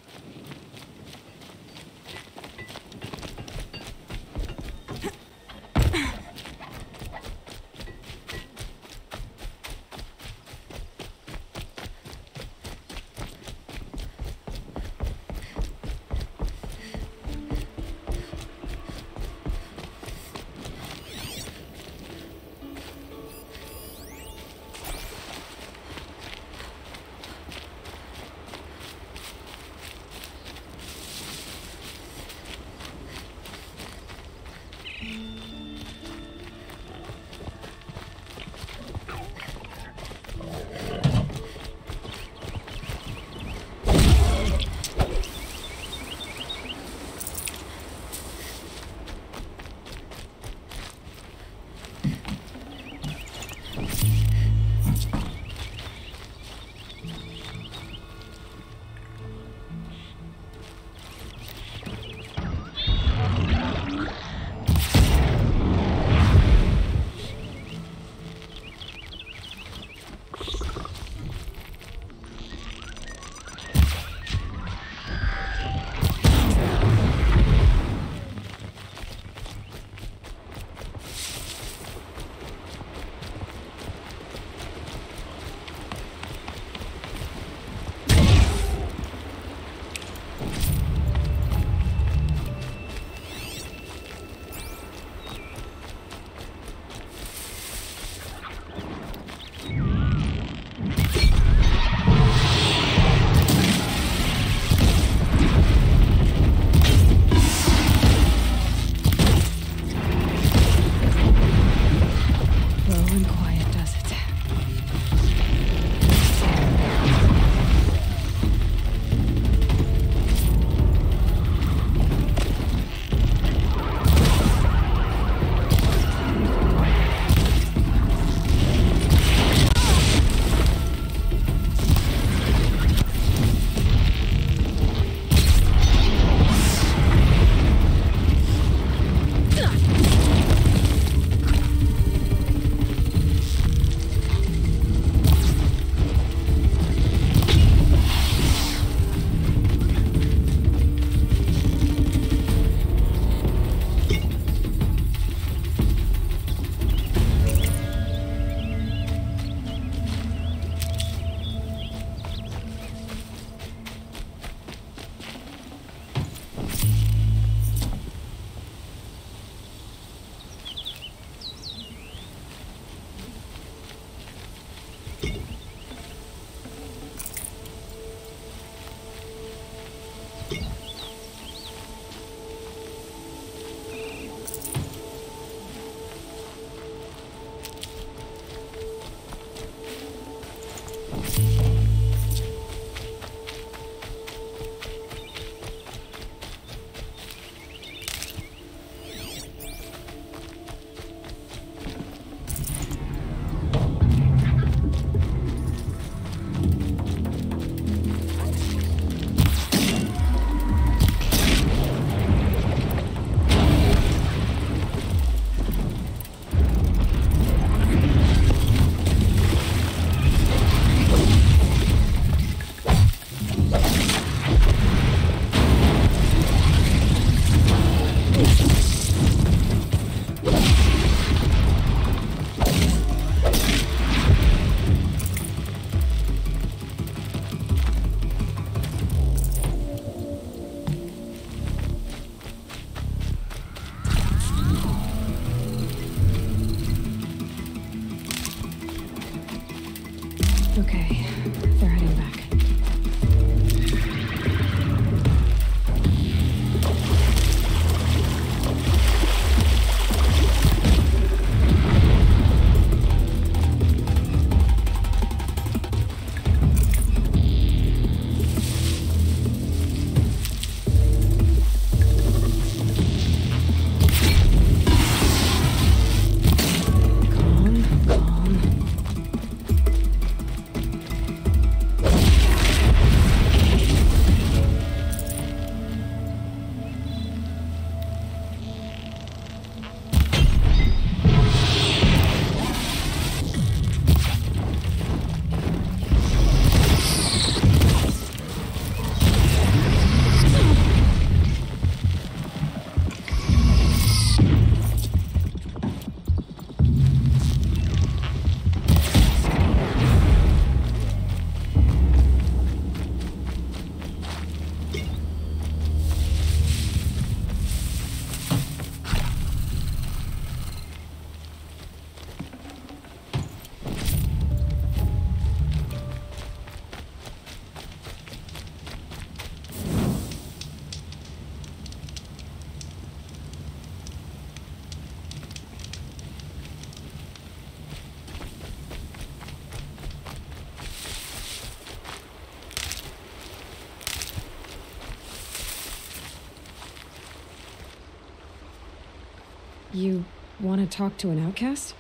You want to talk to an outcast?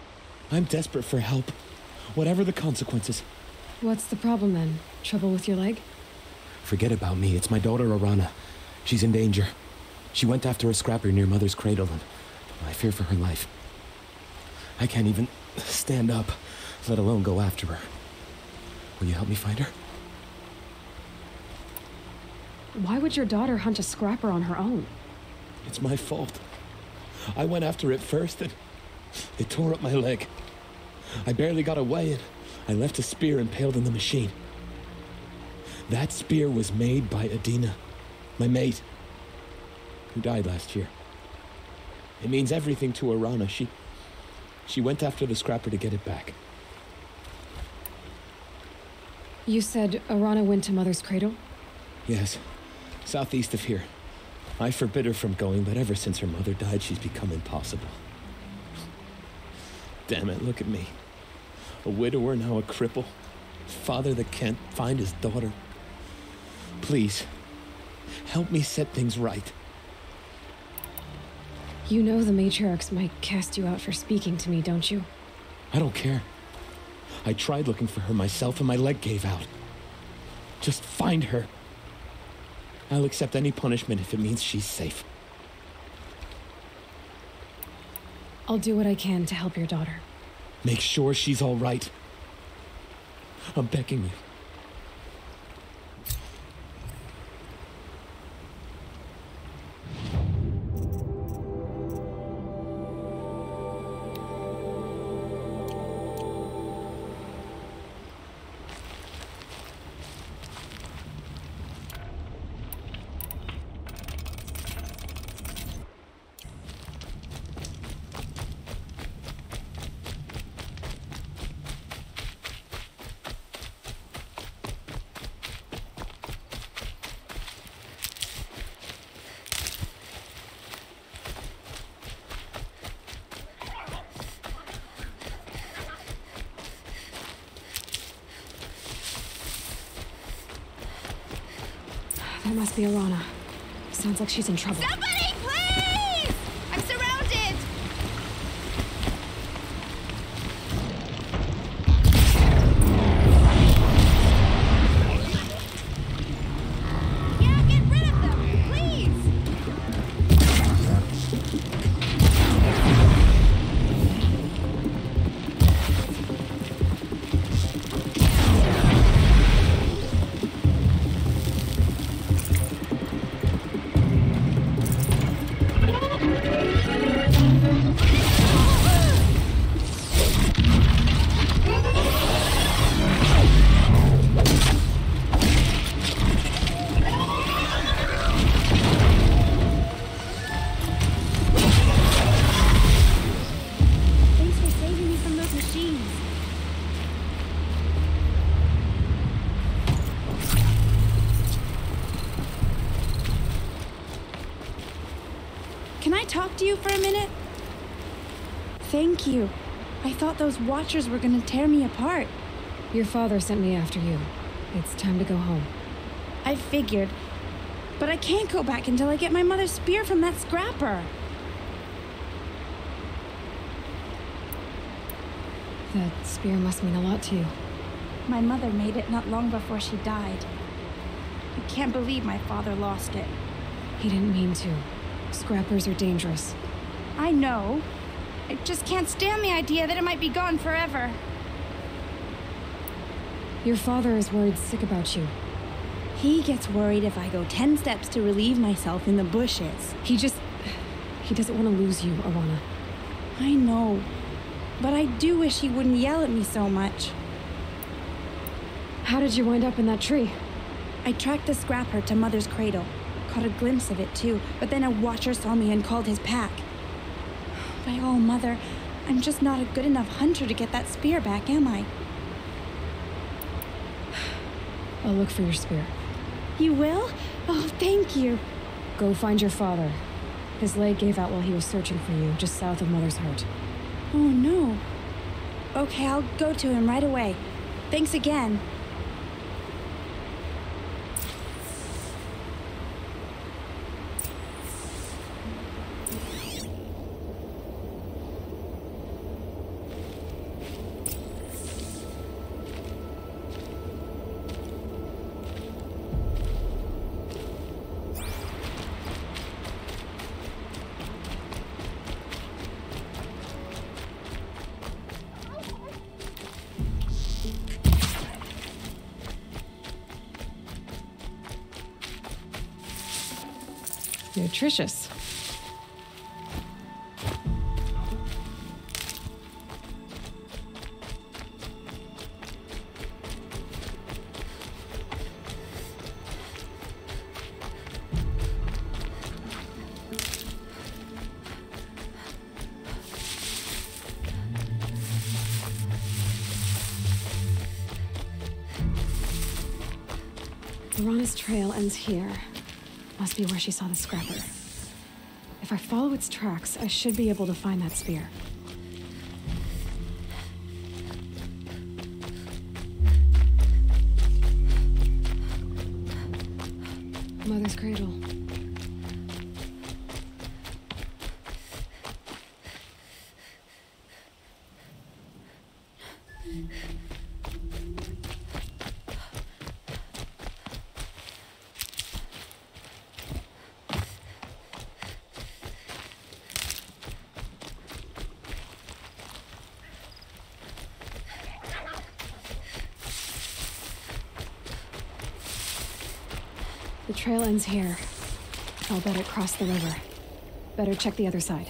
I'm desperate for help. Whatever the consequences. What's the problem then? Trouble with your leg? Forget about me. It's my daughter, Arana. She's in danger. She went after a scrapper near Mother's cradle, and I fear for her life. I can't even stand up, let alone go after her. Will you help me find her? Why would your daughter hunt a scrapper on her own? It's my fault. I went after it first, and it tore up my leg. I barely got away, and I left a spear impaled in the machine. That spear was made by Adina, my mate, who died last year. It means everything to Arana. She went after the scrapper to get it back. You said Arana went to Mother's cradle? Yes, southeast of here. I forbid her from going, but ever since her mother died, she's become impossible. Damn it, look at me. A widower, now a cripple. Father that can't find his daughter. Please, help me set things right. You know the matriarchs might cast you out for speaking to me, don't you? I don't care. I tried looking for her myself and my leg gave out. Just find her. I'll accept any punishment if it means she's safe. I'll do what I can to help your daughter. Make sure she's all right. I'm begging you. That must be Arana. Sounds like she's in trouble. Somebody, please! I'm surrounded! Yeah, get rid of them, please! Can I talk to you for a minute? Thank you. I thought those Watchers were gonna tear me apart. Your father sent me after you. It's time to go home. I figured. But I can't go back until I get my mother's spear from that scrapper. That spear must mean a lot to you. My mother made it not long before she died. I can't believe my father lost it. He didn't mean to. Scrappers are dangerous. I know. I just can't stand the idea that it might be gone forever. Your father is worried sick about you. He gets worried if I go 10 steps to relieve myself in the bushes. He doesn't want to lose you, Arana. I know. But I do wish he wouldn't yell at me so much. How did you wind up in that tree? I tracked the scrapper to Mother's cradle. Caught a glimpse of it too, but then a Watcher saw me and called his pack. By all, Mother, I'm just not a good enough hunter to get that spear back, am I? I'll look for your spear. You will? Oh, thank you. Go find your father. His leg gave out while he was searching for you, just south of Mother's Heart. Oh, no. Okay, I'll go to him right away. Thanks again. Nutritious. Lorana's trail ends here. Must be where she saw the scrapper. If I follow its tracks, I should be able to find that spear. Mother's cradle. The trail ends here. I'll bet it crossed the river. Better check the other side.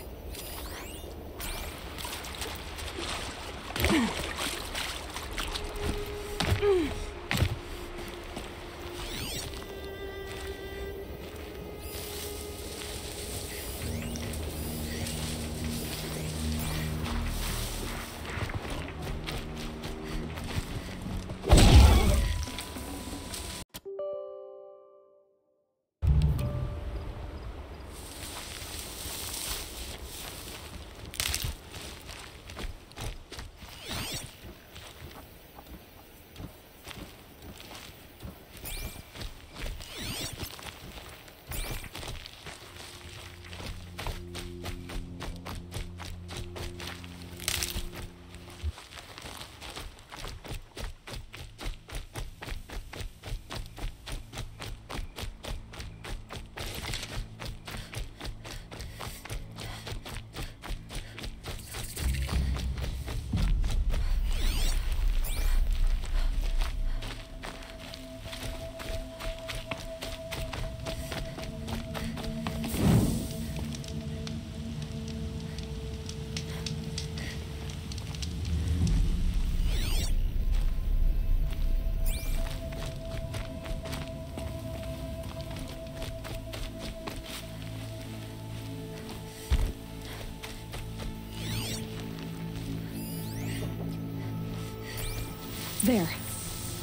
There.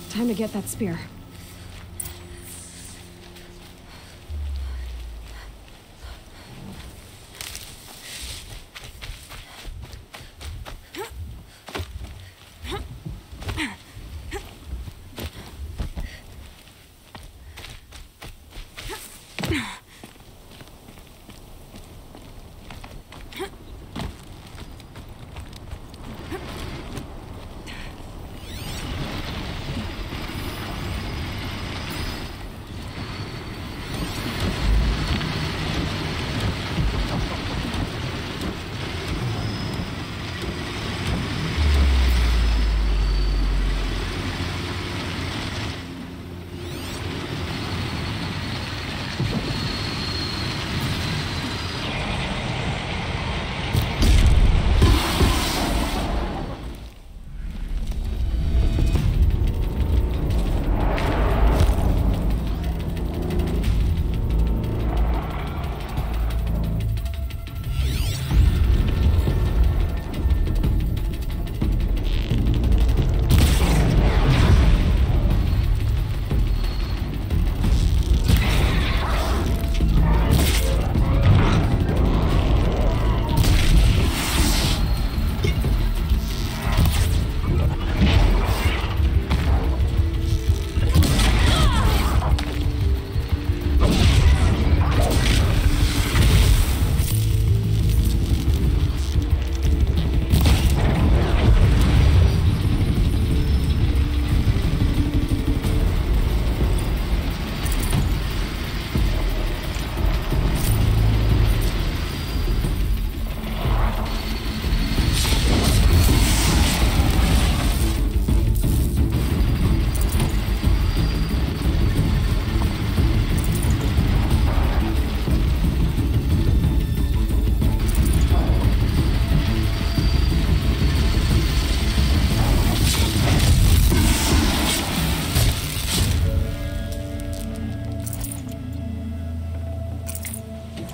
Time to get that spear.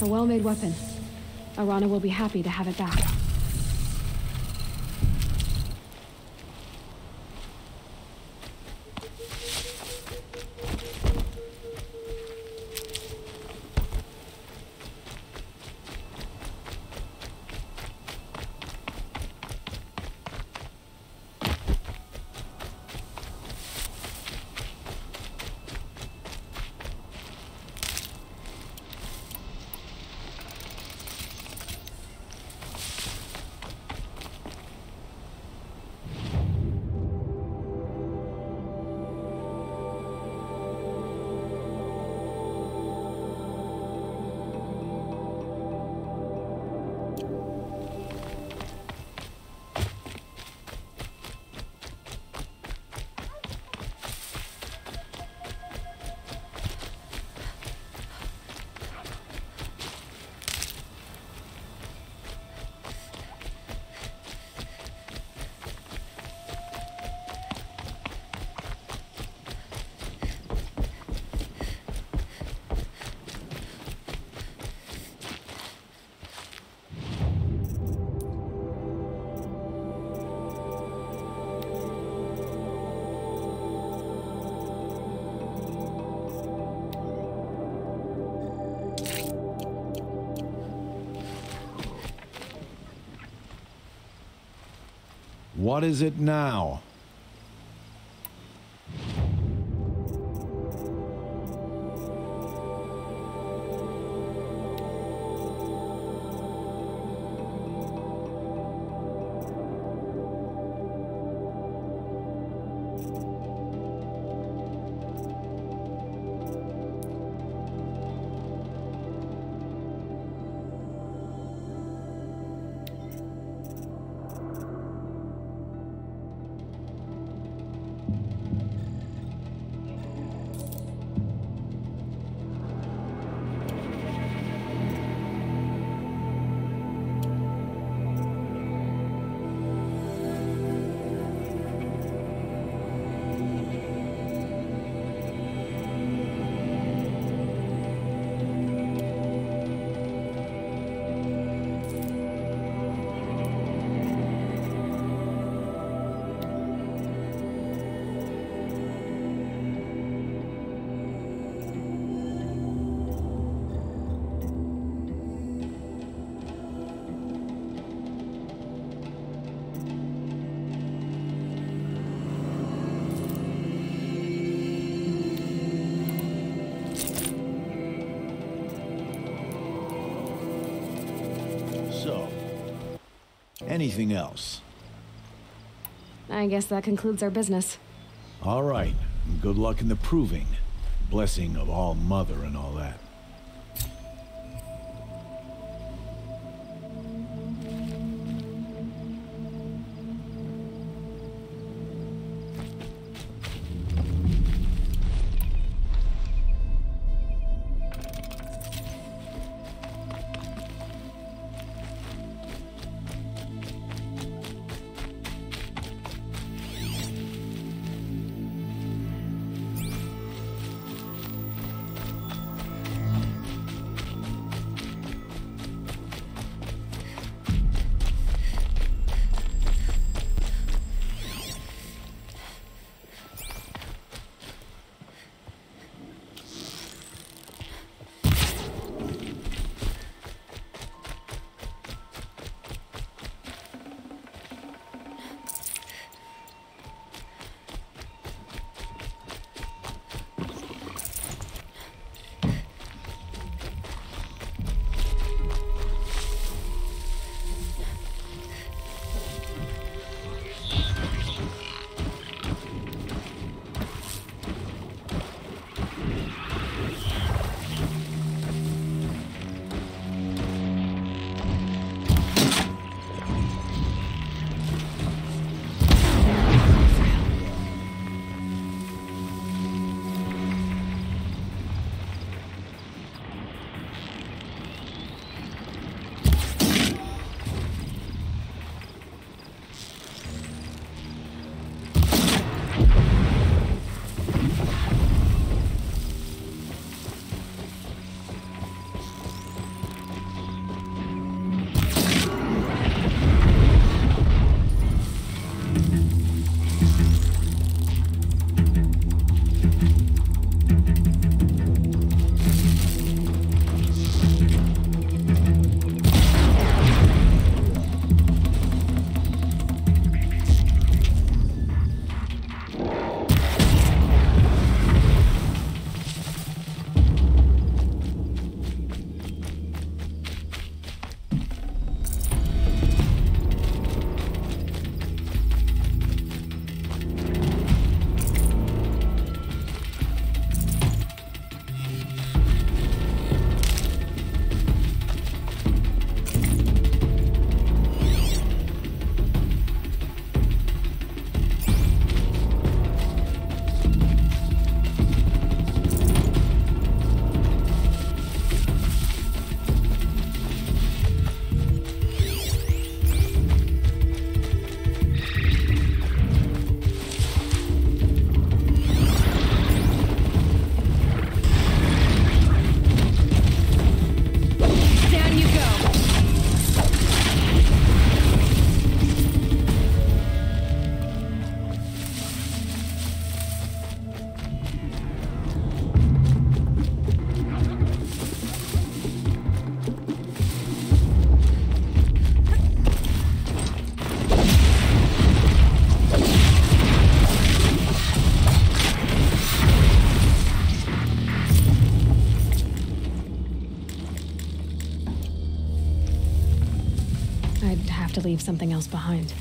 a well-made weapon. Arana will be happy to have it back. What is it now? Anything else? I guess that concludes our business. All right. Good luck in the proving. Blessing of All Mother and all that. I'd have to leave something else behind.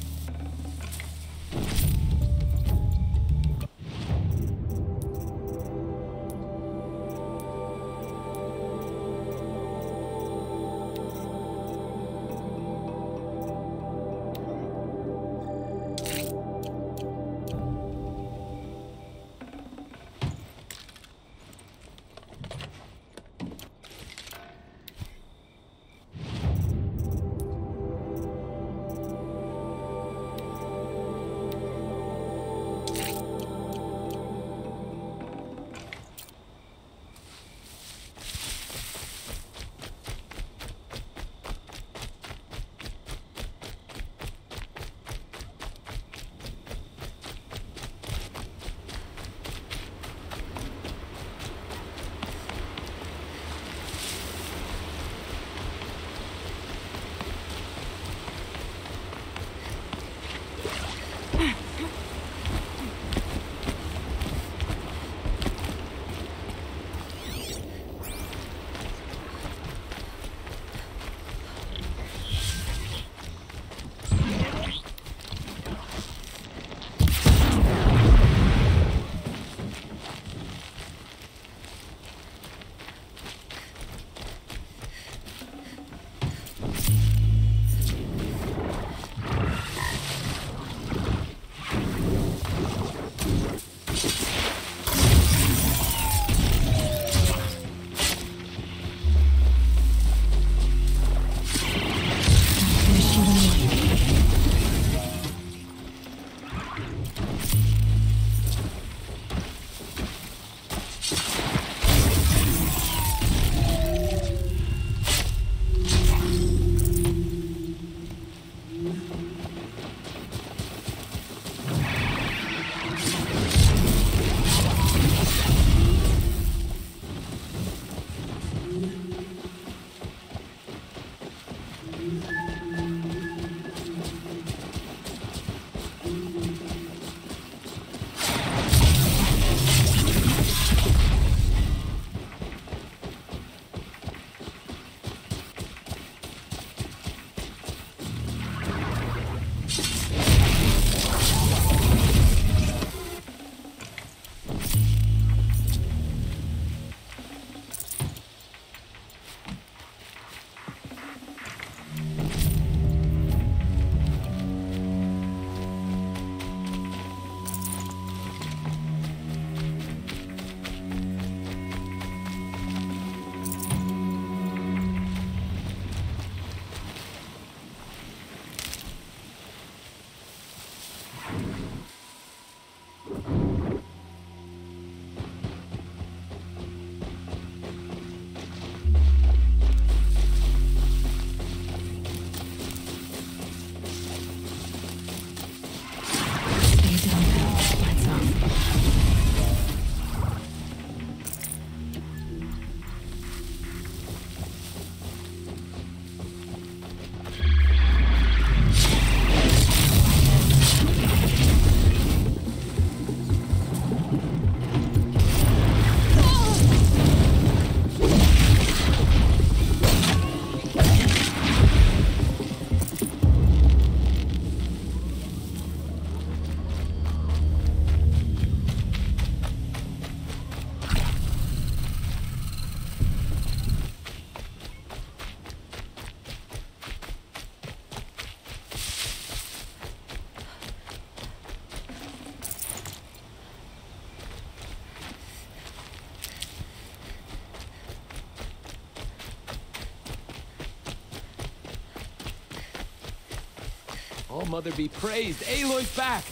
Oh, Mother be praised. Aloy's back!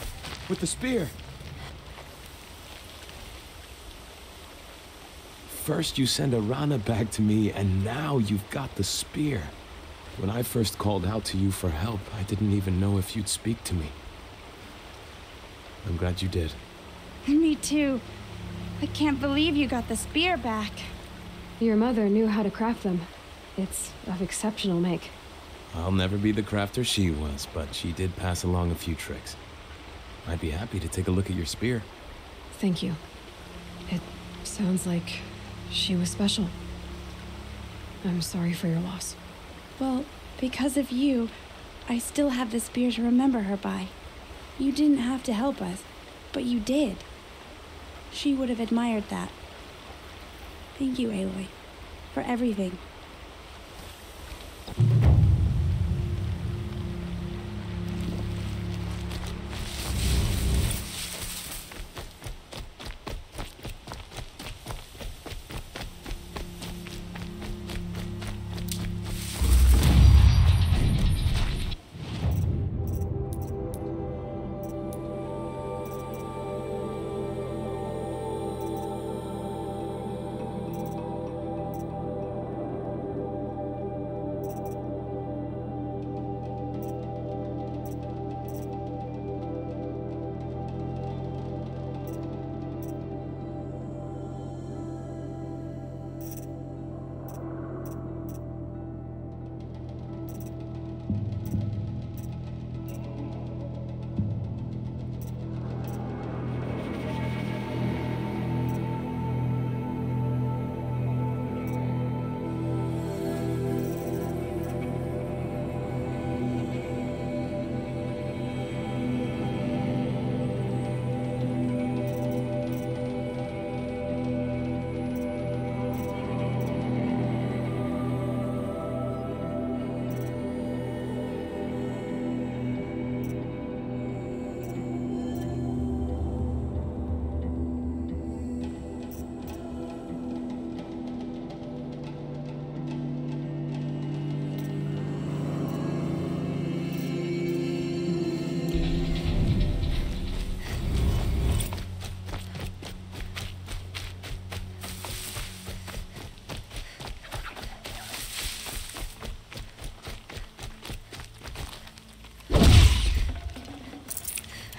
With the spear. First you send Arana back to me, and now you've got the spear. When I first called out to you for help, I didn't even know if you'd speak to me. I'm glad you did. Me too. I can't believe you got the spear back. Your mother knew how to craft them. It's of exceptional make. I'll never be the crafter she was, but she did pass along a few tricks. I'd be happy to take a look at your spear. Thank you. It sounds like she was special. I'm sorry for your loss. Well, because of you, I still have the spear to remember her by. You didn't have to help us, but you did. She would have admired that. Thank you, Aloy, for everything.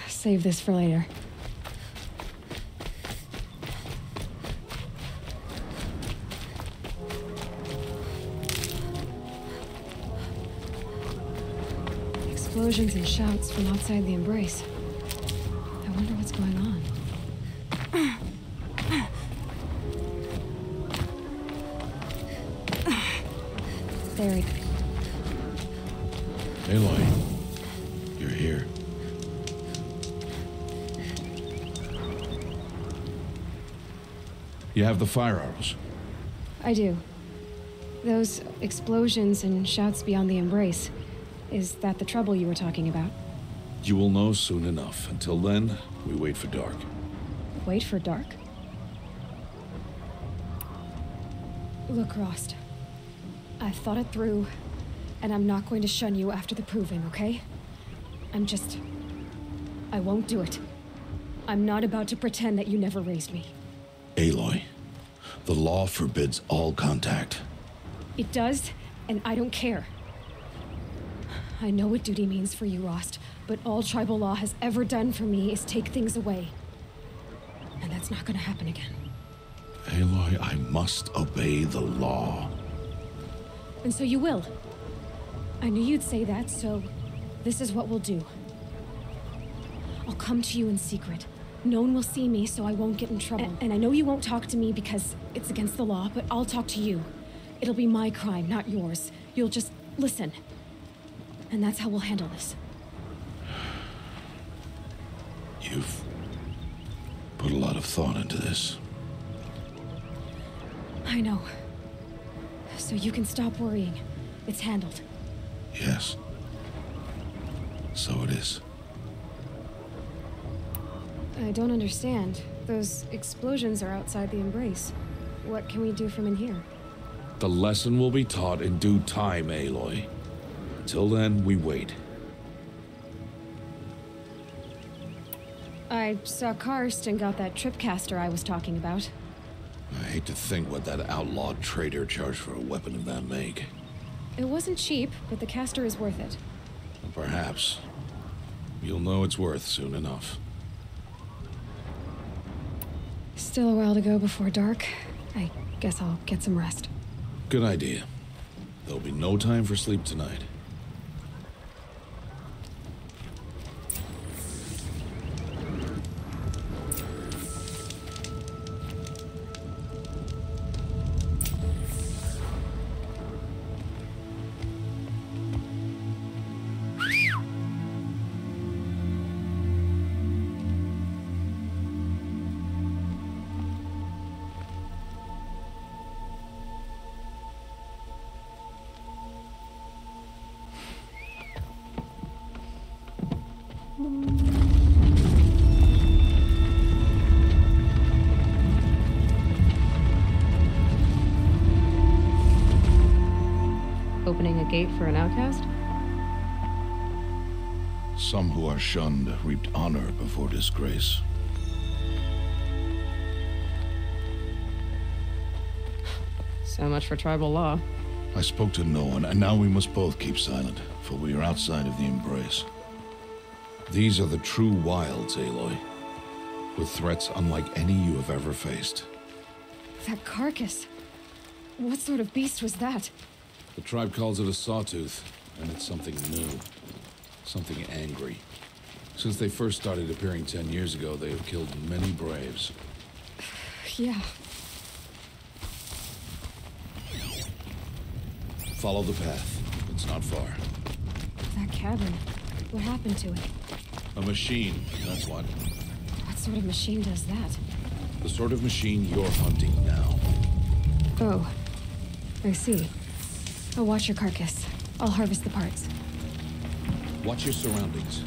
Save this for later. Explosions and shouts from outside the embrace. I wonder what's going on. There we go. Aloy, you're here. You have the fire arrows? I do. Those explosions and shouts beyond the embrace. Is that the trouble you were talking about? You will know soon enough. Until then, we wait for dark. Wait for dark? Look, Rost. I've thought it through, and I'm not going to shun you after the proving, okay? I won't do it. I'm not about to pretend that you never raised me. Aloy, the law forbids all contact. It does, and I don't care. I know what duty means for you, Rost, but all tribal law has ever done for me is take things away. And that's not gonna happen again. Aloy, I must obey the law. And so you will. I knew you'd say that, so this is what we'll do. I'll come to you in secret. No one will see me, so I won't get in trouble. And I know you won't talk to me because it's against the law, but I'll talk to you. It'll be my crime, not yours. You'll just listen. And that's how we'll handle this. You've put a lot of thought into this. I know. So you can stop worrying. It's handled. Yes. So it is. I don't understand. Those explosions are outside the embrace. What can we do from in here? The lesson will be taught in due time, Aloy. Until then, we wait. I saw Karst and got that tripcaster I was talking about. I hate to think what that outlawed trader charged for a weapon of that make. It wasn't cheap, but the caster is worth it. Perhaps. You'll know it's worth soon enough. Still a while to go before dark. I guess I'll get some rest. Good idea. There'll be no time for sleep tonight. Opening a gate for an outcast? Some who are shunned reaped honor before disgrace. So much for tribal law. I spoke to no one, and now we must both keep silent, for we are outside of the embrace. These are the true wilds, Aloy, with threats unlike any you have ever faced. That carcass. What sort of beast was that? The tribe calls it a sawtooth, and it's something new. Something angry. Since they first started appearing 10 years ago, they have killed many braves. Yeah. Follow the path. It's not far. That cabin. What happened to it? A machine, that's what. What sort of machine does that? The sort of machine you're hunting now. Oh. I see. I'll watch your carcass. I'll harvest the parts. Watch your surroundings.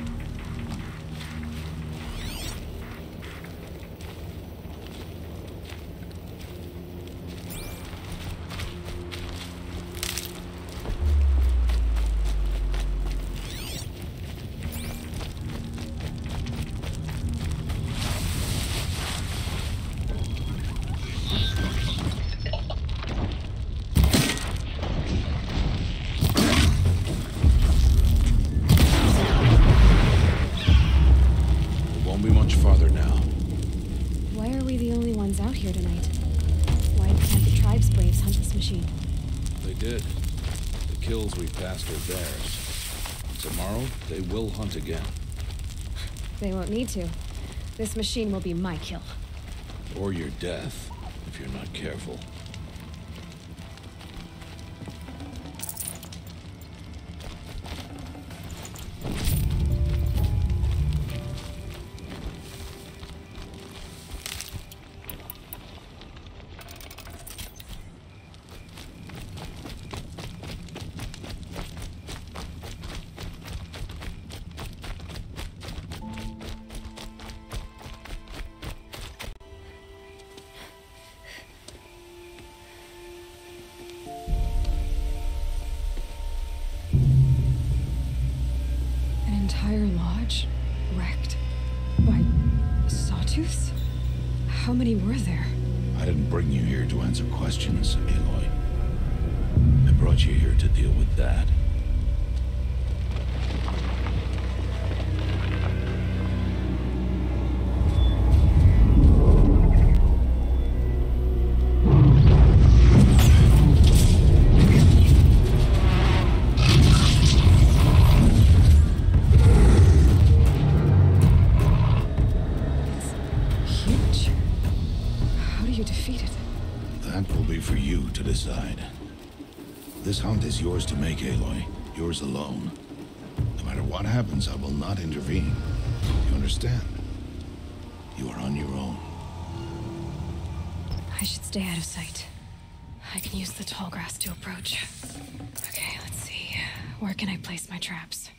They will hunt again. They won't need to. This machine will be my kill. Or your death, if you're not careful. Entire lodge wrecked by sawtooths? How many were there? I didn't bring you here to answer questions, Aloy. I brought you here to deal with that. This hunt is yours to make, Aloy. Yours alone. No matter what happens, I will not intervene. You understand? You are on your own. I should stay out of sight. I can use the tall grass to approach. Okay, let's see. Where can I place my traps?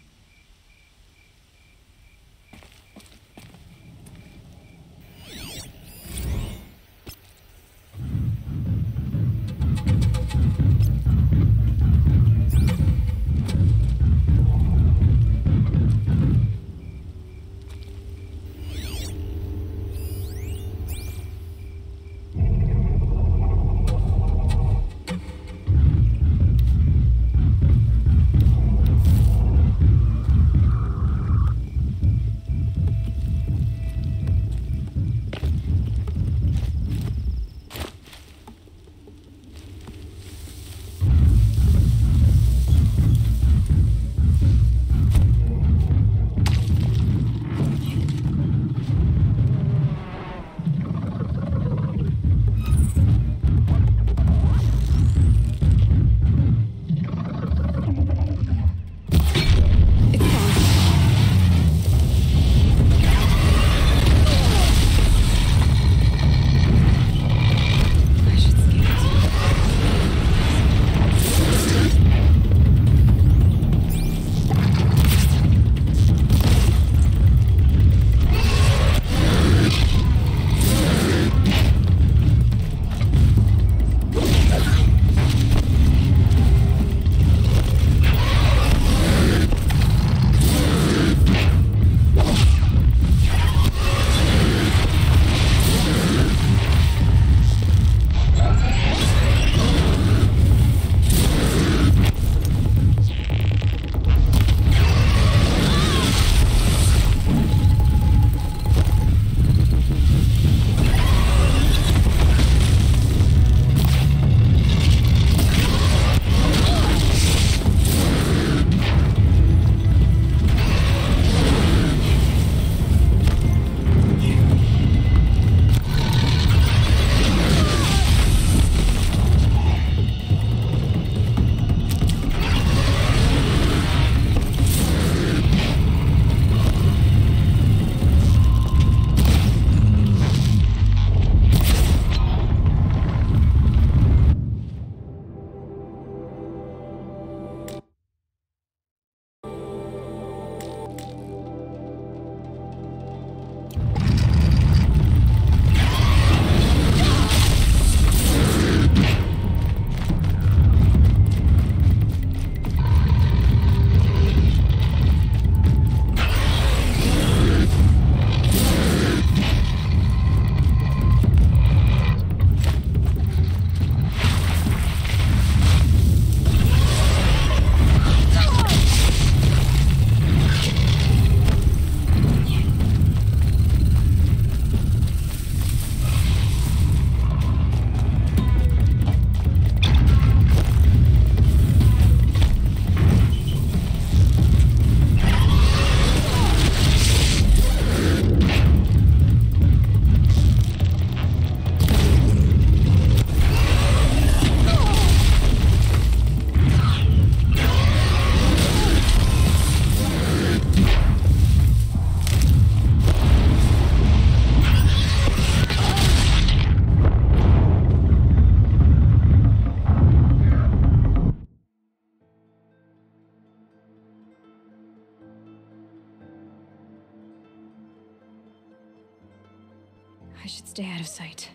I should stay out of sight.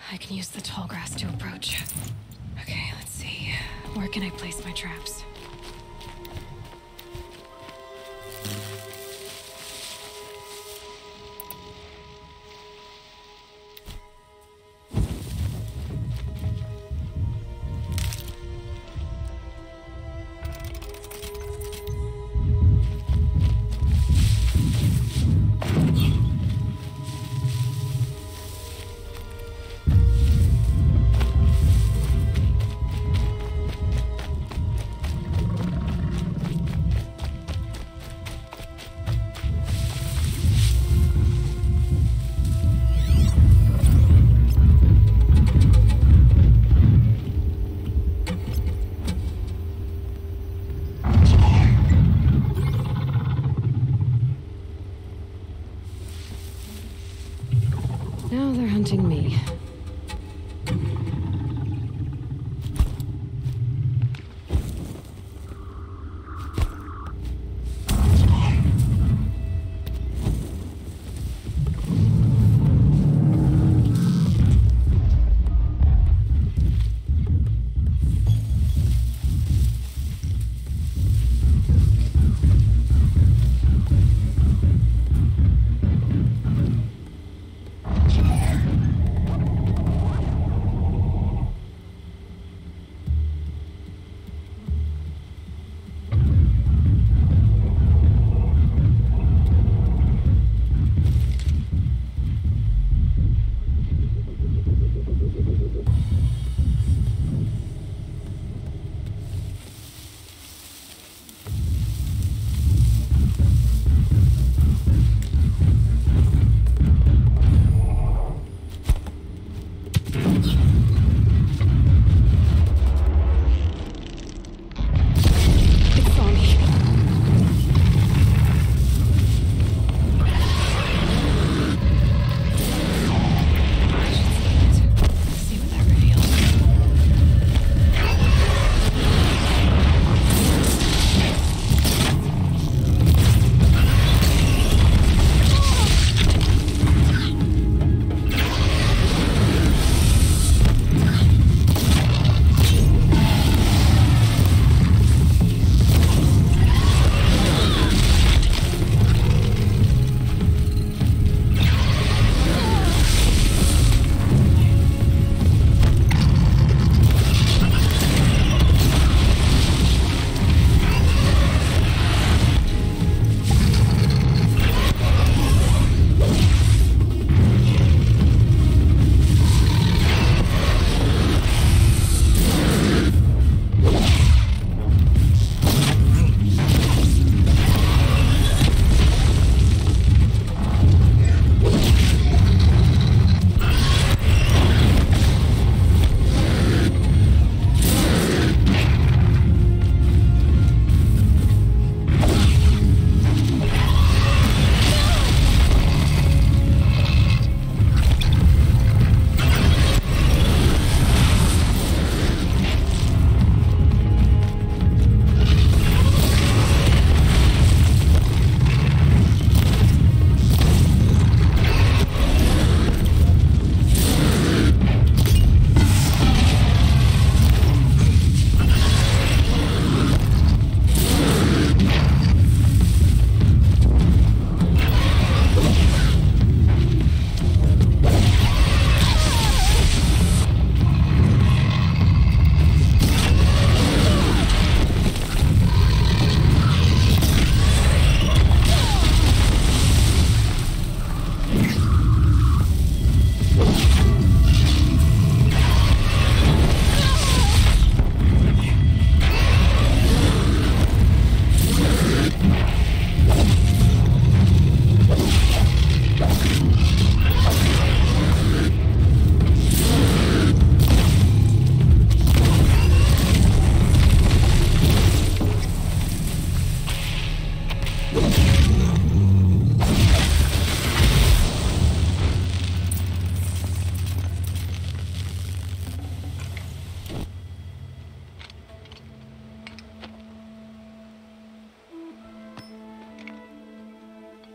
I can use the tall grass to approach. Okay, let's see. Where can I place my traps? Now they're hunting me.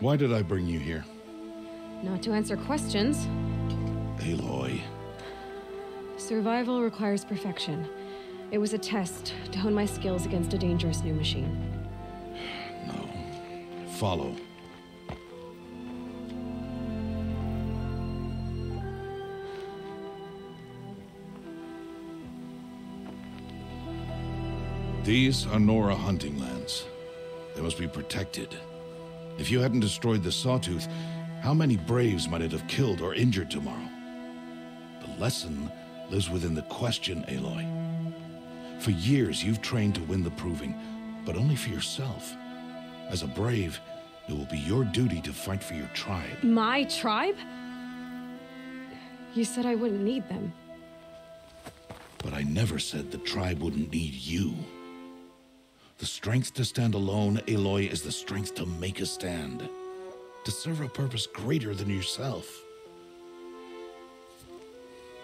Why did I bring you here? Not to answer questions, Aloy. Survival requires perfection. It was a test to hone my skills against a dangerous new machine. No. Follow. These are Nora hunting lands. They must be protected. If you hadn't destroyed the Sawtooth, how many Braves might it have killed or injured tomorrow? The lesson lives within the question, Aloy. For years, you've trained to win the Proving, but only for yourself. As a Brave, it will be your duty to fight for your tribe. My tribe? You said I wouldn't need them. But I never said the tribe wouldn't need you. The strength to stand alone, Aloy, is the strength to make a stand. To serve a purpose greater than yourself.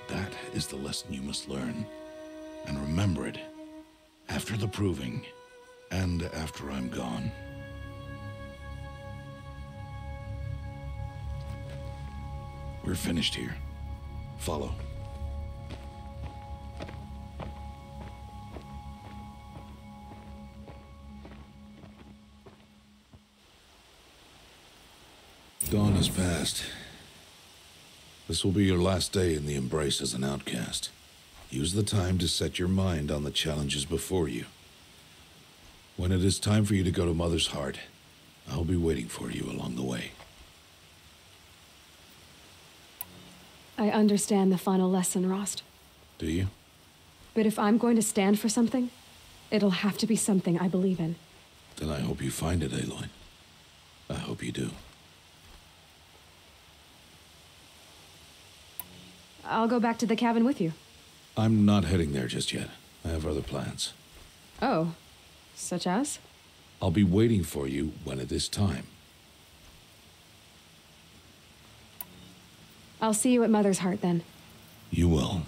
That is the lesson you must learn. And remember it. After the Proving. And after I'm gone. We're finished here. Follow. Dawn has passed. This will be your last day in the Embrace as an outcast. Use the time to set your mind on the challenges before you. When it is time for you to go to Mother's Heart, I'll be waiting for you along the way. I understand the final lesson, Rost. Do you? But if I'm going to stand for something, it'll have to be something I believe in. Then I hope you find it, Aloy. I hope you do. I'll go back to the cabin with you. I'm not heading there just yet. I have other plans. Oh, such as? I'll be waiting for you when it is time. I'll see you at Mother's Heart then. You will.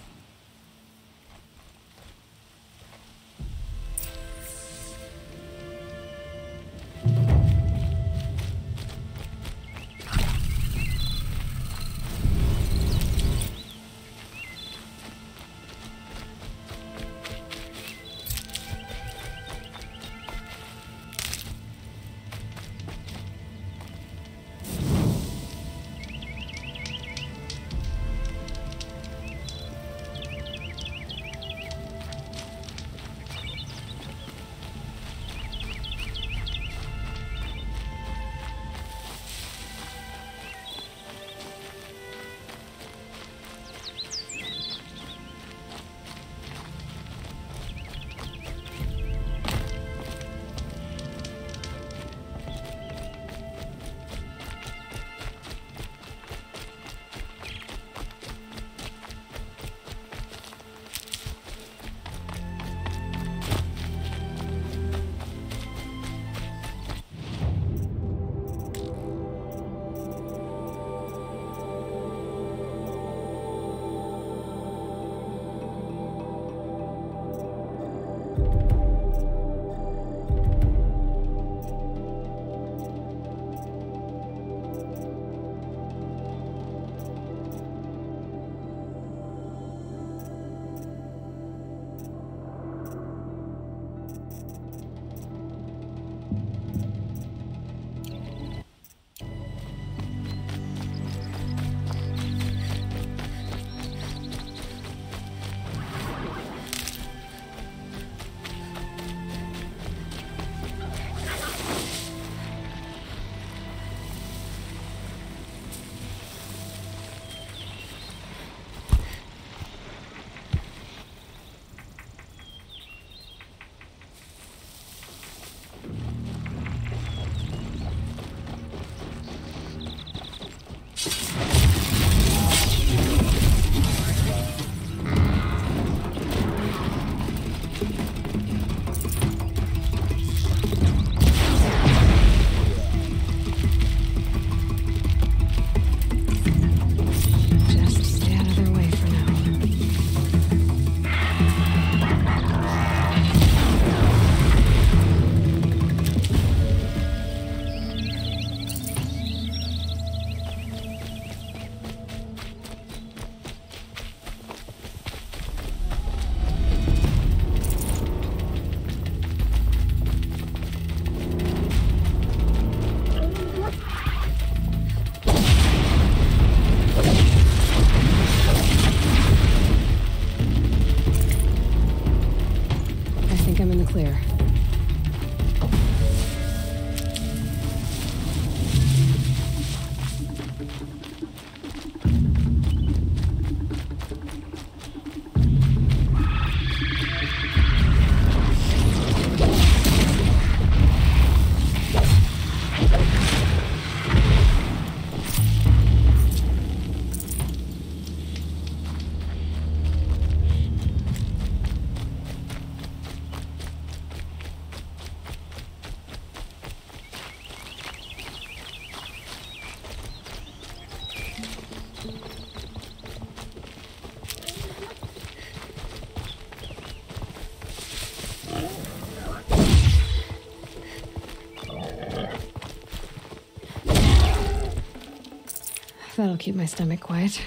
That'll keep my stomach quiet.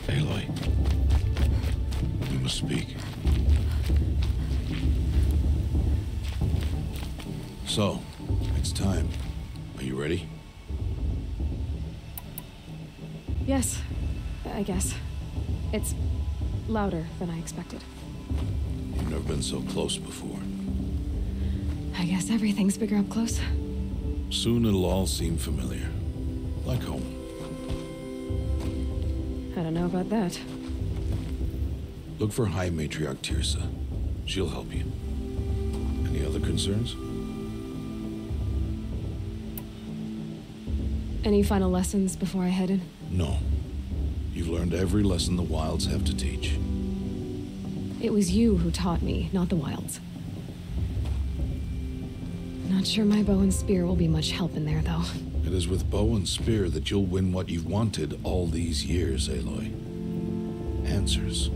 Aloy, we must speak. So, it's time. Are you ready? Yes, I guess. It's louder than I expected. You've never been so close before. I guess everything's bigger up close. Soon it'll all seem familiar. Like home. I don't know about that. Look for High Matriarch Tirsa. She'll help you. Any other concerns? Any final lessons before I head in? No. You've learned every lesson the Wilds have to teach. It was you who taught me, not the Wilds. Not sure my bow and spear will be much help in there, though. It is with bow and spear that you'll win what you've wanted all these years, Aloy. Answers.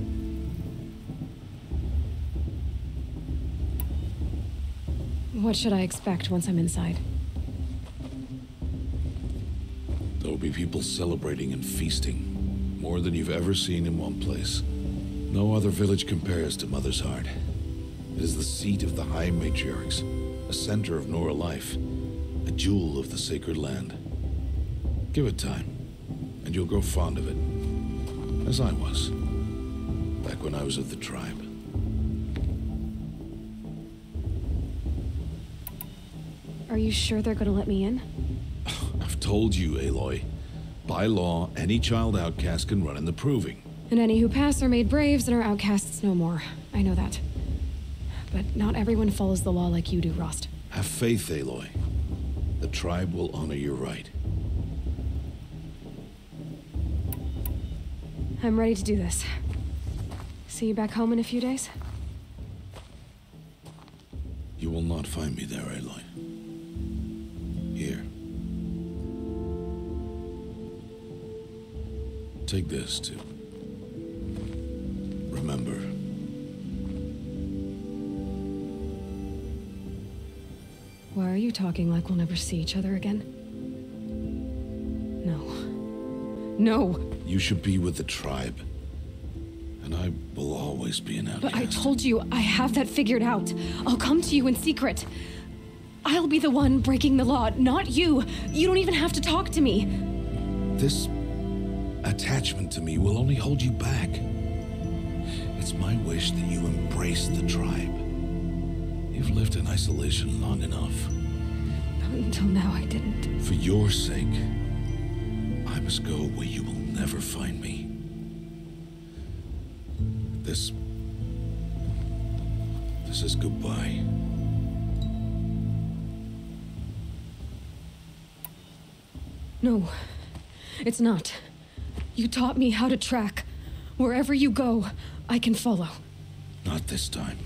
What should I expect once I'm inside? There will be people celebrating and feasting. More than you've ever seen in one place. No other village compares to Mother's Heart. It is the seat of the High Matriarchs, a center of Nora life, a jewel of the sacred land. Give it time, and you'll grow fond of it, as I was, back when I was of the tribe. Are you sure they're gonna let me in? I've told you, Aloy. By law, any child outcast can run in the proving. And any who pass are made braves and are outcasts no more. I know that. But not everyone follows the law like you do, Rost. Have faith, Aloy. The tribe will honor your right. I'm ready to do this. See you back home in a few days? You will not find me there, Aloy. Here. Take this, too. Remember. Why are you talking like we'll never see each other again? No. No! You should be with the tribe. And I will always be an outcast. But I told you, I have that figured out. I'll come to you in secret. I'll be the one breaking the law, not you. You don't even have to talk to me. This attachment to me will only hold you back. It's my wish that you embrace the tribe. You've lived in isolation long enough. Until now, I didn't. For your sake, I must go where you will never find me. This is goodbye. No, it's not. You taught me how to track. Wherever you go, I can follow. Not this time.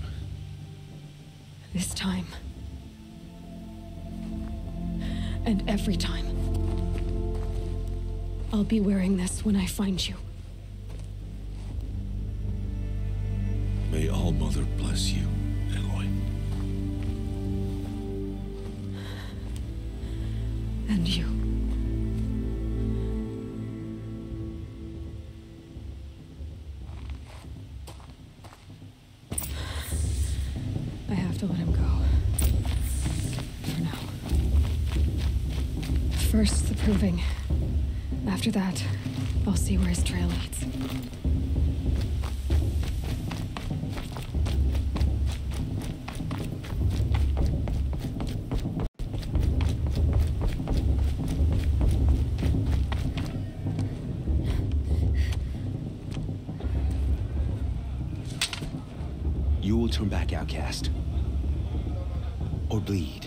This time. And every time. I'll be wearing this when I find you. May All Mother bless you, Aloy. And you. I have to let him go. For now. First, the proving. After that, I'll see where his trail leads. You will turn back outcast. Or bleed.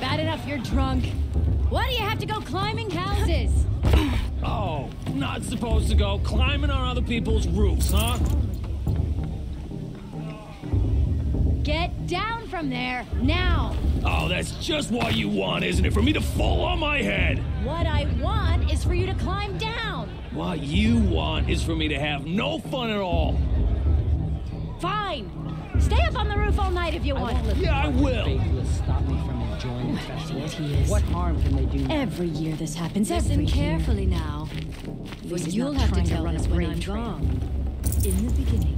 Bad enough you're drunk. Why do you have to go climbing houses? Oh, not supposed to go climbing on other people's roofs, huh? Get down from there, now! Oh, that's just what you want, isn't it? For me to fall on my head! What I want is for you to climb down! What you want is for me to have no fun at all. Fine! Stay up on the roof all night if you want. Yeah, I will. Faithless stop me from enjoying the festival. What harm can they do now? Every year this happens. Listen carefully now. This is You'll not have to trying to tell run us a when brave I'm trail. gone. In the beginning,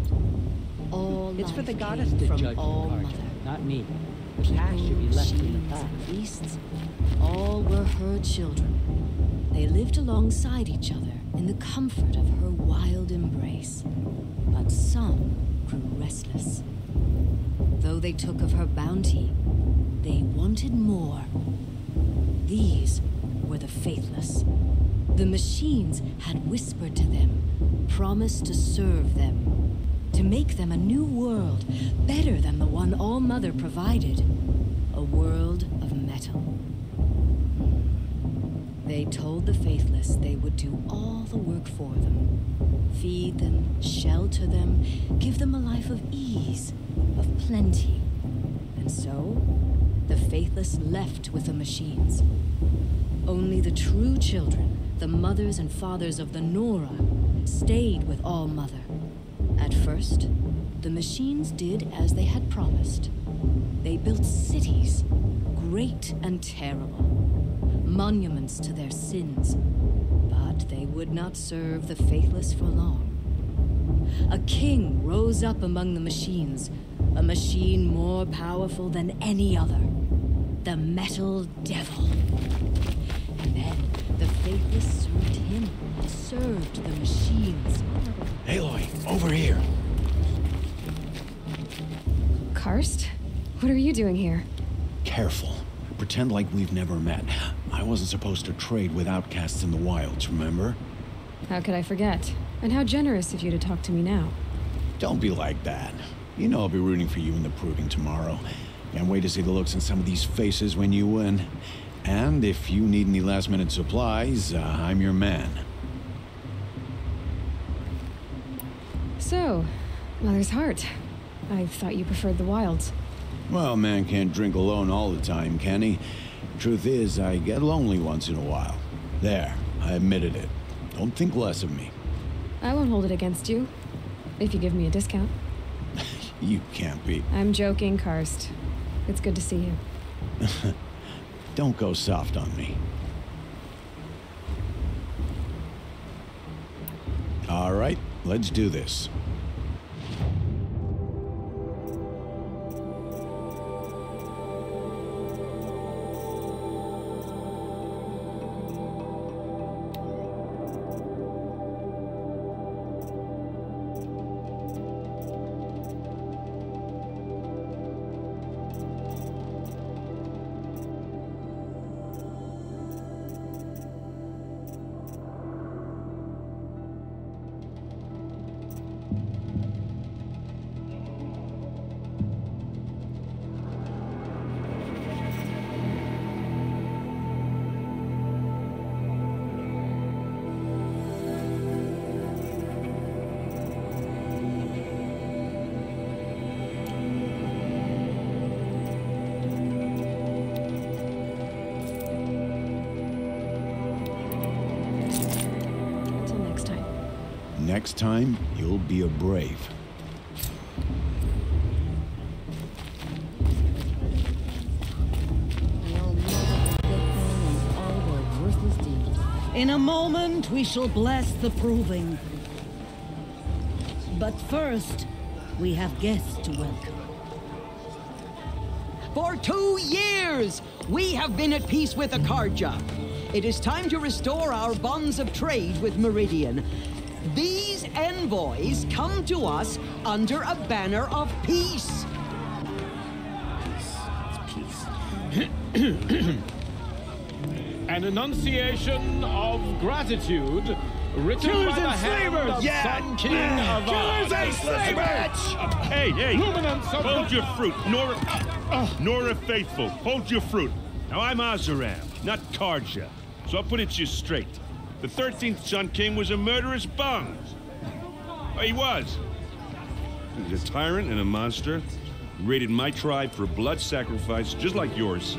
all It's life for the goddess to came from judge the all Karja, mother. not me. The past should be left in the Machines past. and beasts, all were her children. They lived alongside each other in the comfort of her wild embrace. But some grew restless. Though they took of her bounty, they wanted more. These were the faithless. The machines had whispered to them, promised to serve them, to make them a new world, better than the one All-Mother provided. A world of metal. They told the faithless they would do all the work for them. Feed them, shelter them, give them a life of ease, of plenty. And so, the faithless left with the machines. Only the true children, the mothers and fathers of the Nora, stayed with All-Mother. At first, the machines did as they had promised. They built cities, great and terrible, monuments to their sins. But they would not serve the faithless for long. A king rose up among the machines, a machine more powerful than any other, the Metal Devil. And then the faithless served him, served the machines. Aloy, over here. Karst? What are you doing here? Careful. Pretend like we've never met. I wasn't supposed to trade with outcasts in the wilds, remember? How could I forget? And how generous of you to talk to me now. Don't be like that. You know I'll be rooting for you in the proving tomorrow. Can't wait to see the looks on some of these faces when you win. And if you need any last-minute supplies, I'm your man. So, Mother's Heart. I thought you preferred the wilds. Well, man can't drink alone all the time, can he? Truth is, I get lonely once in a while. There, I admitted it. Don't think less of me. I won't hold it against you, if you give me a discount. You can't be. I'm joking, Karst. It's good to see you. Don't go soft on me. All right, let's do this. Next time, you'll be a brave. In a moment, we shall bless the proving. But first, we have guests to welcome. For 2 years, we have been at peace with the Karja. It is time to restore our bonds of trade with Meridian. These envoys come to us under a banner of peace. An enunciation of gratitude written Killers by the and hand slavers! of Yeah! Sun King of Killers and slavers! Hey, Luminance of hold the... your fruit. Nora Faithful, hold your fruit. Now, I'm Azaram, not Karja, so I'll put it to you straight. The 13th Sun King was a murderous bung. Oh, he was. He was a tyrant and a monster. He raided my tribe for blood sacrifice, just like yours.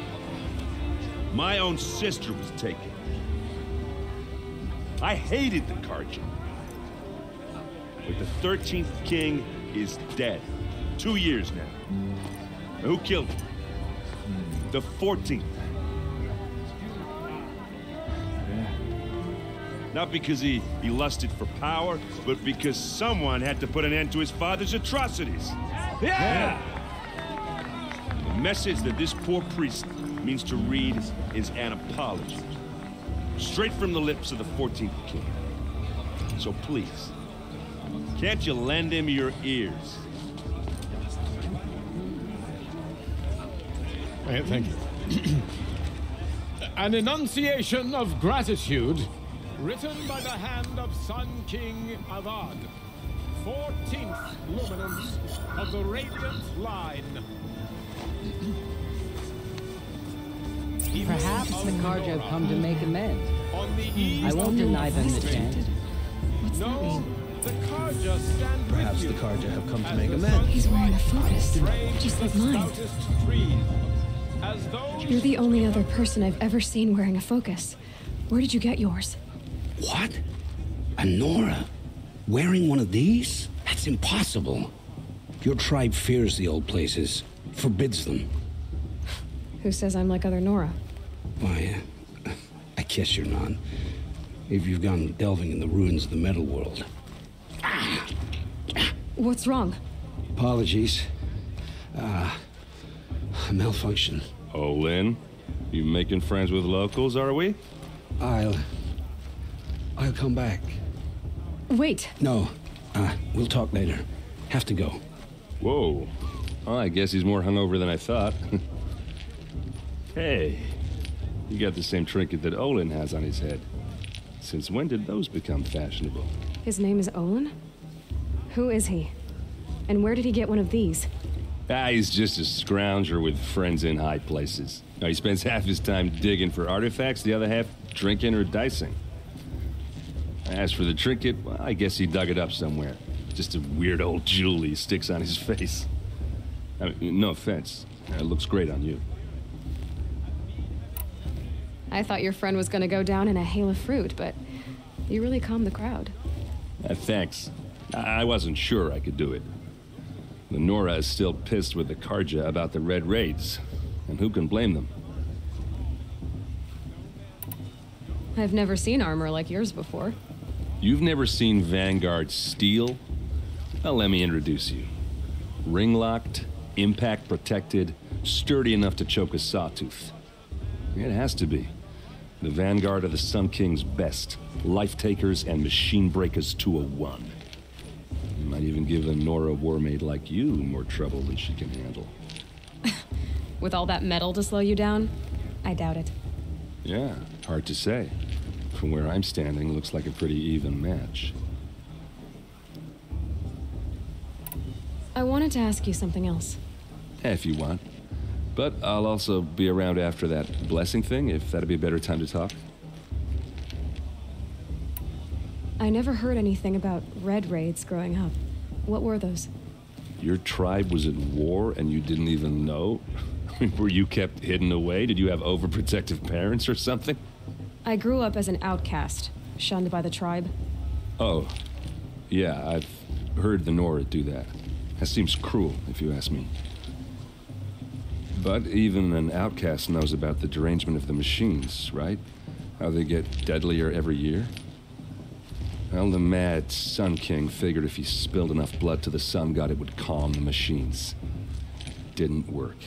My own sister was taken. I hated the Karja. But the 13th King is dead. 2 years now. Now, who killed him? The 14th. Not because he lusted for power, but because someone had to put an end to his father's atrocities. Yeah! The message that this poor priest means to read is an apology. Straight from the lips of the 14th King. So please, can't you lend him your ears? Thank you. An enunciation of gratitude written by the hand of Sun King Avad, 14th luminance of the Radiant Line. Perhaps the Karja have come to make amends. I won't deny them the chance. What's that mean? The Karja stand Perhaps the Karja have come to make amends. He's wearing a focus, just like mine. You're the only other person I've ever seen wearing a focus. Where did you get yours? What? A Nora? Wearing one of these? That's impossible. Your tribe fears the old places, forbids them. Who says I'm like other Nora? Why, I guess you're not. If you've gone delving in the ruins of the metal world. What's wrong? Apologies. A malfunction. Oh, Lynn? You making friends with locals, are we? I'll come back. Wait. No. We'll talk later. Have to go. Whoa. Oh, I guess he's more hungover than I thought. Hey, you got the same trinket that Olin has on his head. Since when did those become fashionable? His name is Olin? Who is he? And where did he get one of these? He's just a scrounger with friends in high places. Now, he spends half his time digging for artifacts, the other half drinking or dicing. As for the trinket, well, I guess he dug it up somewhere. Just a weird old jewel he sticks on his face. I mean, no offense. It looks great on you. I thought your friend was gonna go down in a hail of fruit, but you really calmed the crowd. Thanks. I wasn't sure I could do it. The Nora is still pissed with the Karja about the Red Raids, and who can blame them? I've never seen armor like yours before. You've never seen Vanguard steel? Well, let me introduce you. Ring-locked, impact-protected, sturdy enough to choke a sawtooth. It has to be. The Vanguard of the Sun King's best. Life-takers and machine-breakers to a one. You might even give a Nora warmaid like you more trouble than she can handle. With all that metal to slow you down? I doubt it. Yeah, hard to say. From where I'm standing, looks like a pretty even match. I wanted to ask you something else. If you want. But I'll also be around after that blessing thing, if that'd be a better time to talk. I never heard anything about Red Raids growing up. What were those? Your tribe was at war and you didn't even know? Were you kept hidden away? Did you have overprotective parents or something? I grew up as an outcast, shunned by the tribe. Oh, yeah, I've heard the Nora do that. That seems cruel, if you ask me. But even an outcast knows about the derangement of the machines, right? How they get deadlier every year? Well, the mad Sun King figured if he spilled enough blood to the Sun God, it would calm the machines. Didn't work.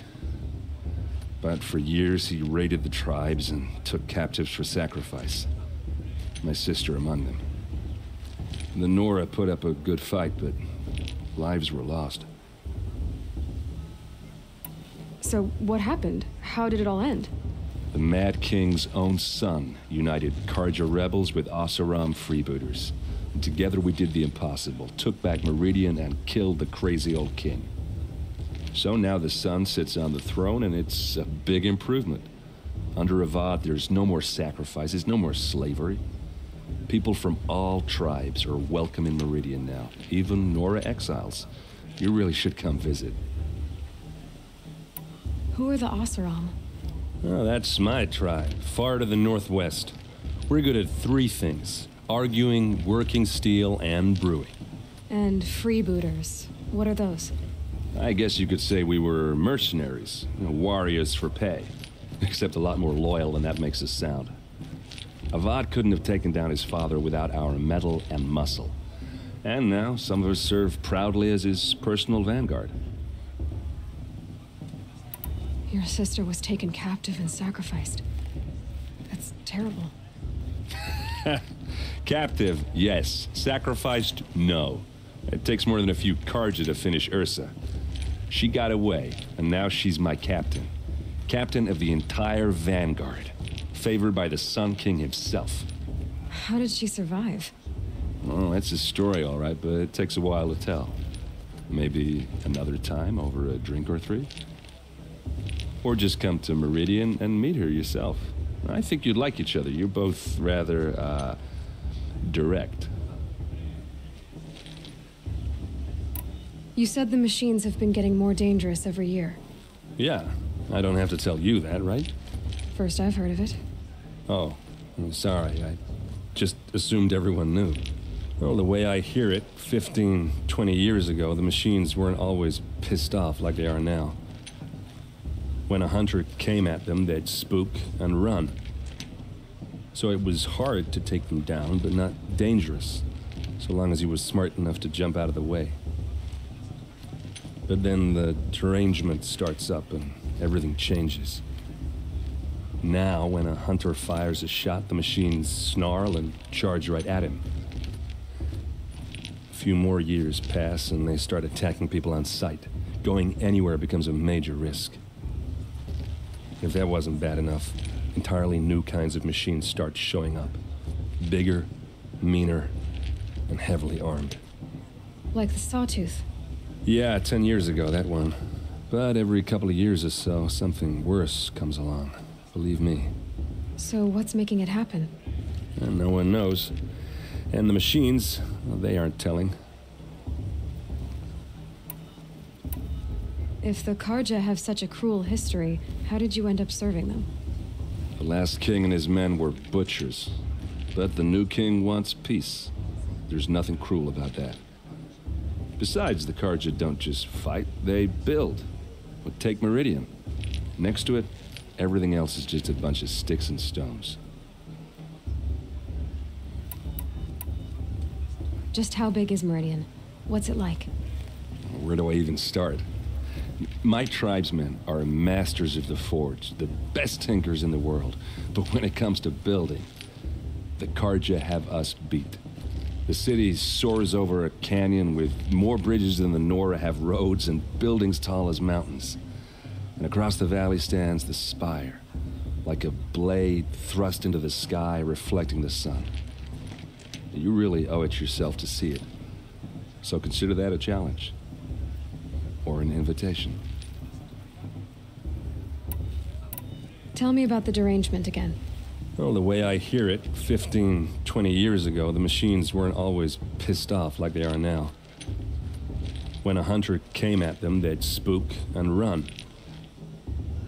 But for years, he raided the tribes and took captives for sacrifice. My sister among them. The Nora put up a good fight, but lives were lost. So what happened? How did it all end? The Mad King's own son united Karja rebels with Oseram freebooters. And together we did the impossible, took back Meridian and killed the crazy old king. So now the son sits on the throne and it's a big improvement. Under Avad, there's no more sacrifices, no more slavery. People from all tribes are welcome in Meridian now, even Nora exiles. You really should come visit. Who are the Oseram? Oh, that's my tribe, far to the northwest. We're good at 3 things: arguing, working steel, and brewing. And freebooters. What are those? I guess you could say we were mercenaries, warriors for pay. Except a lot more loyal than that makes us sound. Avad couldn't have taken down his father without our metal and muscle. And now some of us serve proudly as his personal vanguard. Your sister was taken captive and sacrificed. That's terrible. Captive, yes. Sacrificed, no. It takes more than a few Karja to finish Ursa. She got away, and now she's my captain. Captain of the entire vanguard. Favored by the Sun King himself. How did she survive? Oh, that's a story, all right, but it takes a while to tell. Maybe another time over a drink or 3? Or just come to Meridian and meet her yourself. I think you'd like each other. You're both rather, direct. You said the machines have been getting more dangerous every year. Yeah, I don't have to tell you that, right? First I've heard of it. Oh, I'm sorry. I just assumed everyone knew. Well, the way I hear it, 15, 20 years ago, the machines weren't always pissed off like they are now. When a hunter came at them, they'd spook and run. So it was hard to take them down, but not dangerous, so long as he was smart enough to jump out of the way. But then the derangement starts up and everything changes. Now, when a hunter fires a shot, the machines snarl and charge right at him. A few more years pass and they start attacking people on sight. Going anywhere becomes a major risk. If that wasn't bad enough, entirely new kinds of machines start showing up. Bigger, meaner, and heavily armed. Like the Sawtooth. Yeah, 10 years ago, that one. But every couple of years or so, something worse comes along. Believe me. So what's making it happen? And no one knows. And the machines, well, they aren't telling. If the Karja have such a cruel history, how did you end up serving them? The last king and his men were butchers. But the new king wants peace. There's nothing cruel about that. Besides, the Karja don't just fight, they build. But take Meridian. Next to it, everything else is just a bunch of sticks and stones. Just how big is Meridian? What's it like? Where do I even start? My tribesmen are masters of the forge, the best tinkers in the world. But when it comes to building, the Karja have us beat. The city soars over a canyon with more bridges than the Nora have roads and buildings tall as mountains. And across the valley stands the spire, like a blade thrust into the sky reflecting the sun. You really owe it yourself to see it. So consider that a challenge. Or an invitation. Tell me about the derangement again. Well, the way I hear it, 15, 20 years ago, the machines weren't always pissed off like they are now. When a hunter came at them, they'd spook and run.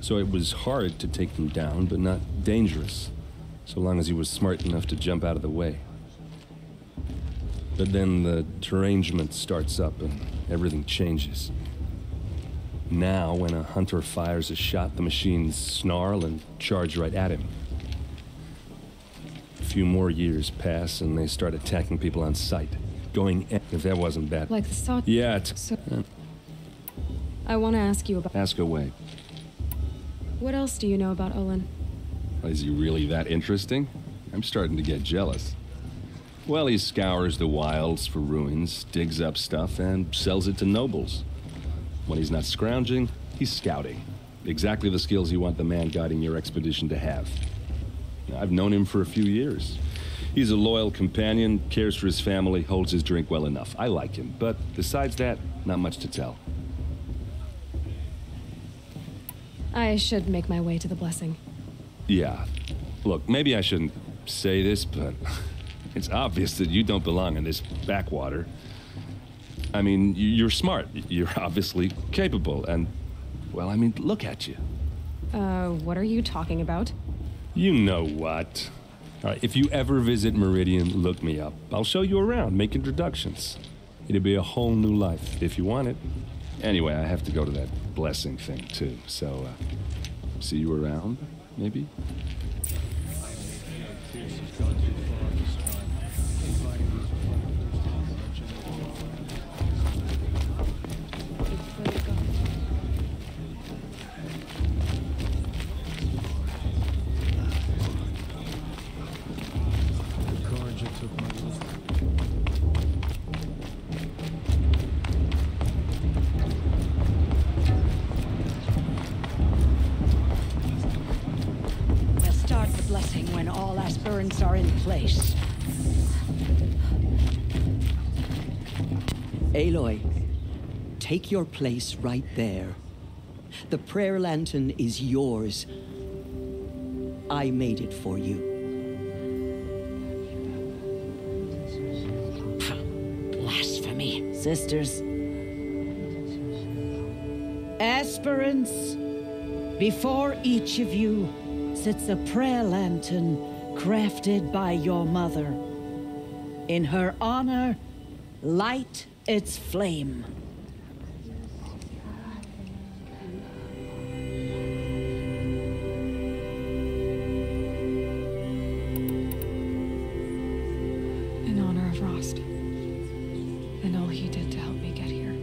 So it was hard to take them down, but not dangerous, so long as he was smart enough to jump out of the way. But then the derangement starts up and everything changes. Now, when a hunter fires a shot, the machines snarl and charge right at him. A few more years pass and they start attacking people on sight. Going if that wasn't bad. Like the Sawtooth? Yeah, I want to ask you about... Ask away. What else do you know about Olin? Is he really that interesting? I'm starting to get jealous. Well, he scours the wilds for ruins, digs up stuff, and sells it to nobles. When he's not scrounging, he's scouting. Exactly the skills you want the man guiding your expedition to have. I've known him for a few years. He's a loyal companion, cares for his family, holds his drink well enough. I like him, but besides that, not much to tell. I should make my way to the blessing. Yeah. Look, maybe I shouldn't say this, but it's obvious that you don't belong in this backwater. I mean, you're smart. You're obviously capable, and, well, I mean, look at you. What are you talking about? You know what. All right, if you ever visit Meridian, look me up. I'll show you around, make introductions. It'll be a whole new life, if you want it. Anyway, I have to go to that blessing thing, too, so, see you around, maybe? When all aspirants are in place. Aloy, take your place right there. The prayer lantern is yours. I made it for you. Blasphemy. Sisters. Aspirants, before each of you sits a prayer lantern crafted by your mother. In her honor, light its flame. In honor of Rost, and all he did to help me get here.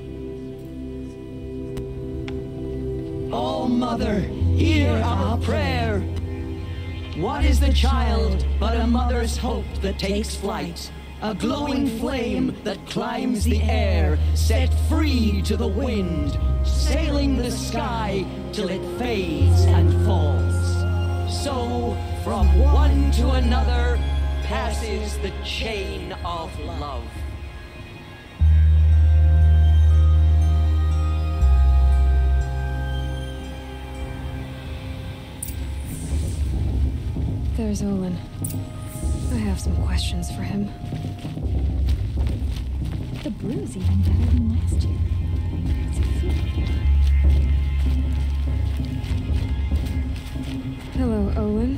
Oh, Mother, hear our prayer. What is the child but a mother's hope that takes flight? A glowing flame that climbs the air, set free to the wind, sailing the sky till it fades and falls. So, from one to another, passes the chain of love. There's Olin. I have some questions for him. The brew's even better than last year. How's it feel? Hello, Olin.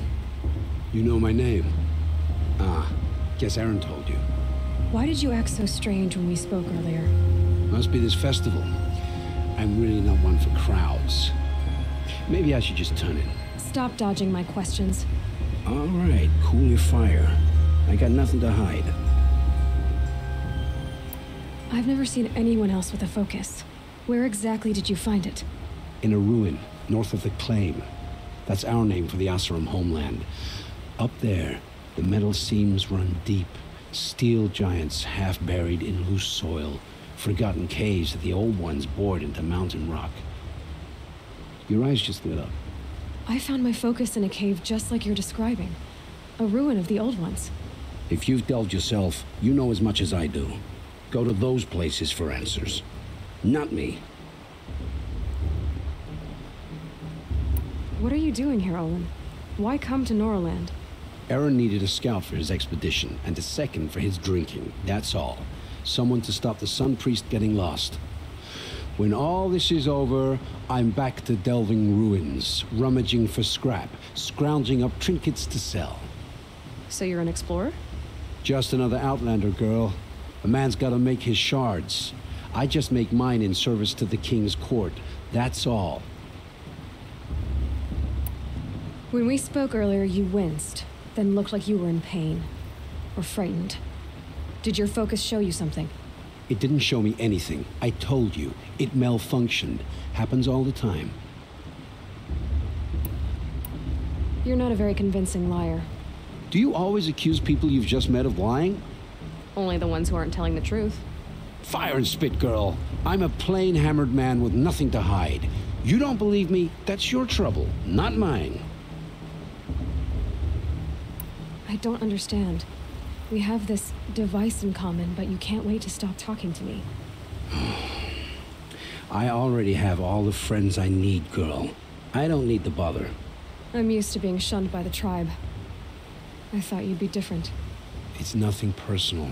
You know my name? Ah, guess Aaron told you. Why did you act so strange when we spoke earlier? Must be this festival. I'm really not one for crowds. Maybe I should just turn in. Stop dodging my questions. All right, cool your fire. I got nothing to hide. I've never seen anyone else with a focus. Where exactly did you find it? In a ruin, north of the Claim. That's our name for the Oseram homeland. Up there, the metal seams run deep. Steel giants half buried in loose soil. Forgotten caves that the old ones bored into mountain rock. Your eyes just lit up. I found my focus in a cave just like you're describing. A ruin of the old ones. If you've delved yourself, you know as much as I do. Go to those places for answers. Not me. What are you doing here, Olin? Why come to Norland? Aaron needed a scout for his expedition, and a second for his drinking. That's all. Someone to stop the Sun Priest getting lost. When all this is over, I'm back to delving ruins, rummaging for scrap, scrounging up trinkets to sell. So you're an explorer? Just another Outlander, girl. A man's gotta make his shards. I just make mine in service to the King's court. That's all. When we spoke earlier, you winced, then looked like you were in pain. Or frightened. Did your focus show you something? It didn't show me anything. I told you. It malfunctioned. Happens all the time. You're not a very convincing liar. Do you always accuse people you've just met of lying? Only the ones who aren't telling the truth. Fire and spit, girl. I'm a plain hammered man with nothing to hide. You don't believe me? That's your trouble, not mine. I don't understand. We have this device in common, but you can't wait to stop talking to me. I already have all the friends I need, girl. I don't need the bother. I'm used to being shunned by the tribe. I thought you'd be different. It's nothing personal.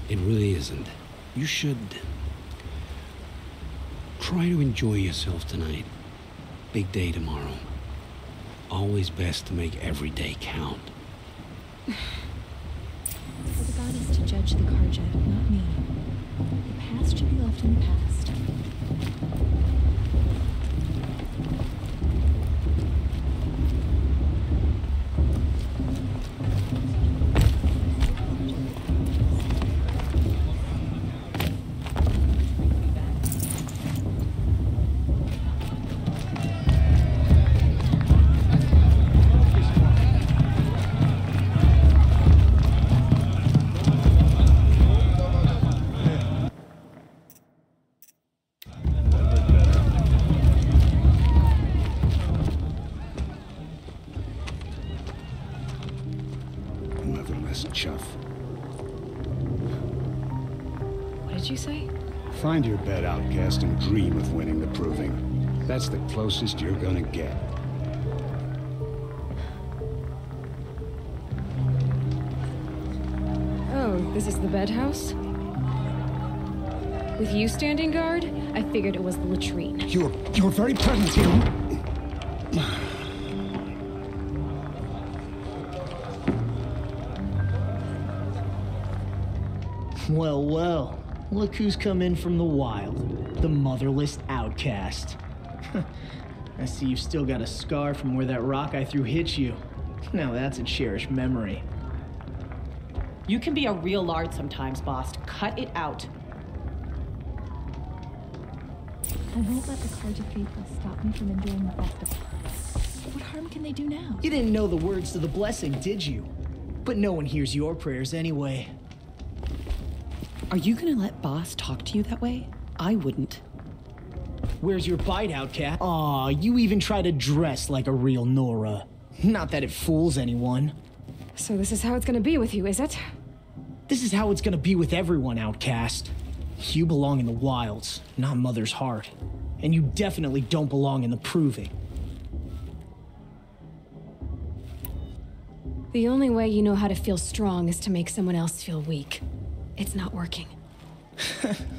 It really isn't. You should try to enjoy yourself tonight. Big day tomorrow. Always best to make every day count. For the goddess to judge the Karja, not me. The past should be left in the past. Chuff. What did you say? Find your bed, outcast, and dream of winning the proving. That's the closest you're gonna get. Oh, this is the bed house? With you standing guard, I figured it was the latrine. Your very presence here. Well, well. Look who's come in from the wild. The motherless outcast. I see you've still got a scar from where that rock I threw hit you. Now that's a cherished memory. You can be a real lard sometimes, boss. Cut it out. I won't let the Karja faithful stop me from enjoying the festival. What harm can they do now? You didn't know the words to the blessing, did you? But no one hears your prayers anyway. Are you gonna let boss talk to you that way? I wouldn't. Where's your bite, outcast? Aw, you even try to dress like a real Nora. Not that it fools anyone. So this is how it's gonna be with you, is it? This is how it's gonna be with everyone, outcast. You belong in the wilds, not Mother's heart. And you definitely don't belong in the proving. The only way you know how to feel strong is to make someone else feel weak. It's not working.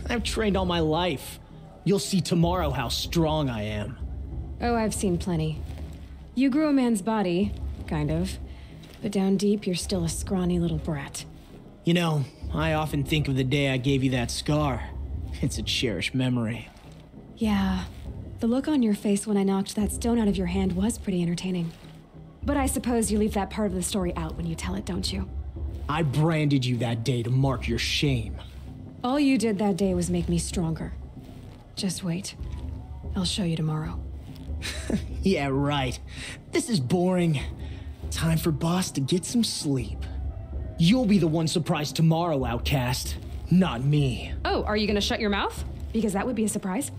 I've trained all my life. You'll see tomorrow how strong I am. Oh, I've seen plenty. You grew a man's body, kind of. But down deep, you're still a scrawny little brat. You know, I often think of the day I gave you that scar. It's a cherished memory. Yeah. The look on your face when I knocked that stone out of your hand was pretty entertaining. But I suppose you leave that part of the story out when you tell it, don't you? I branded you that day to mark your shame. All you did that day was make me stronger. Just wait. I'll show you tomorrow. Yeah, right. This is boring. Time for boss to get some sleep. You'll be the one surprised tomorrow, outcast. Not me. Oh, are you gonna shut your mouth? Because that would be a surprise.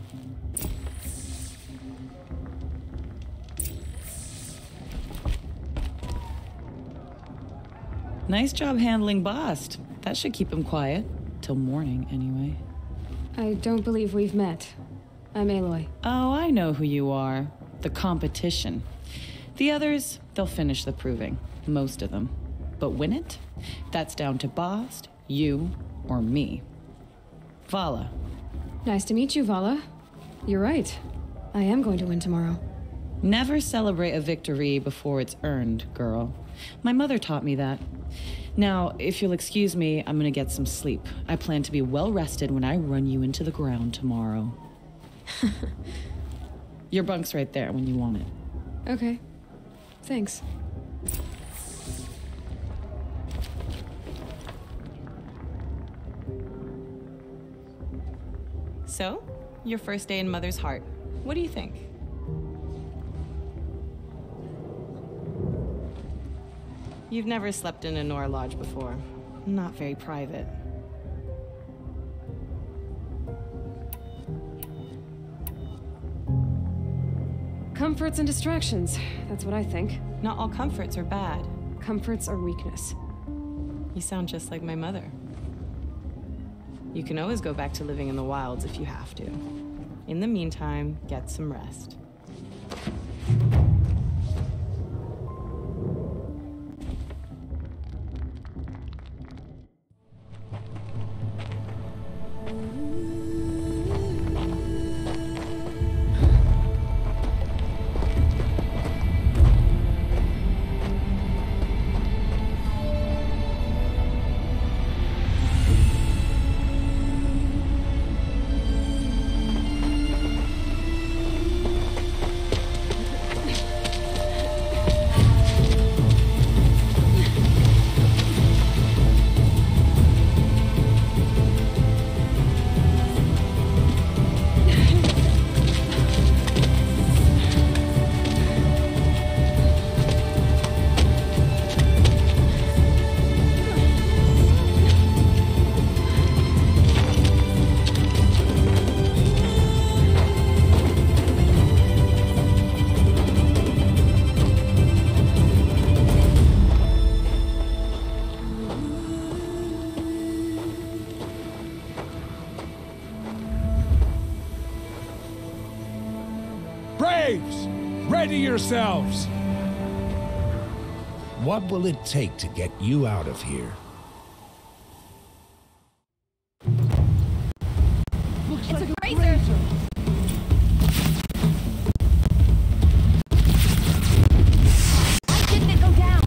Nice job handling Bast. That should keep him quiet. Till morning, anyway. I don't believe we've met. I'm Aloy. Oh, I know who you are. The competition. The others, they'll finish the proving. Most of them. But win it? That's down to Bast, you, or me. Vala. Nice to meet you, Vala. You're right. I am going to win tomorrow. Never celebrate a victory before it's earned, girl. My mother taught me that. Now, if you'll excuse me, I'm gonna get some sleep. I plan to be well rested when I run you into the ground tomorrow. Your bunk's right there when you want it. Okay. Thanks. So, your first day in Mother's heart. What do you think? You've never slept in a Nora lodge before. Not very private. Comforts and distractions. That's what I think. Not all comforts are bad. Comforts are weakness. You sound just like my mother. You can always go back to living in the wilds if you have to. In the meantime, get some rest. Steady yourselves! What will it take to get you out of here? It's a razor! Why didn't it go down?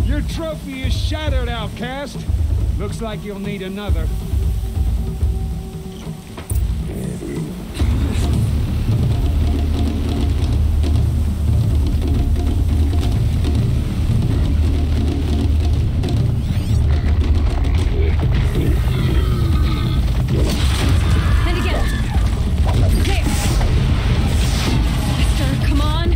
Your trophy is shattered, outcast. Looks like you'll need another. And again. There. Faster, come on.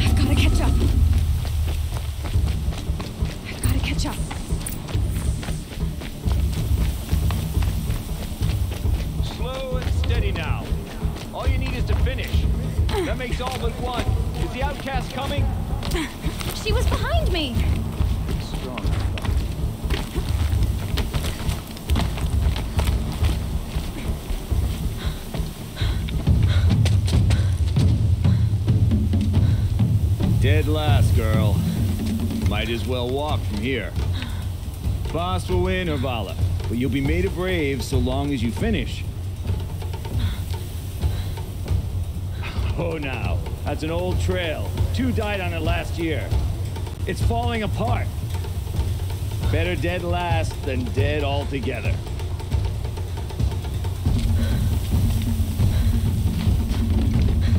I've got to catch up. I've got to catch up. Slow and steady now. All you need is to finish. That makes all but one. Is the outcast coming? She was behind me! Strong. Dead last, girl. Might as well walk from here. Boss will win, Urvala, but you'll be made a brave so long as you finish. Oh, now. That's an old trail. 2 died on it last year. It's falling apart. Better dead last than dead altogether.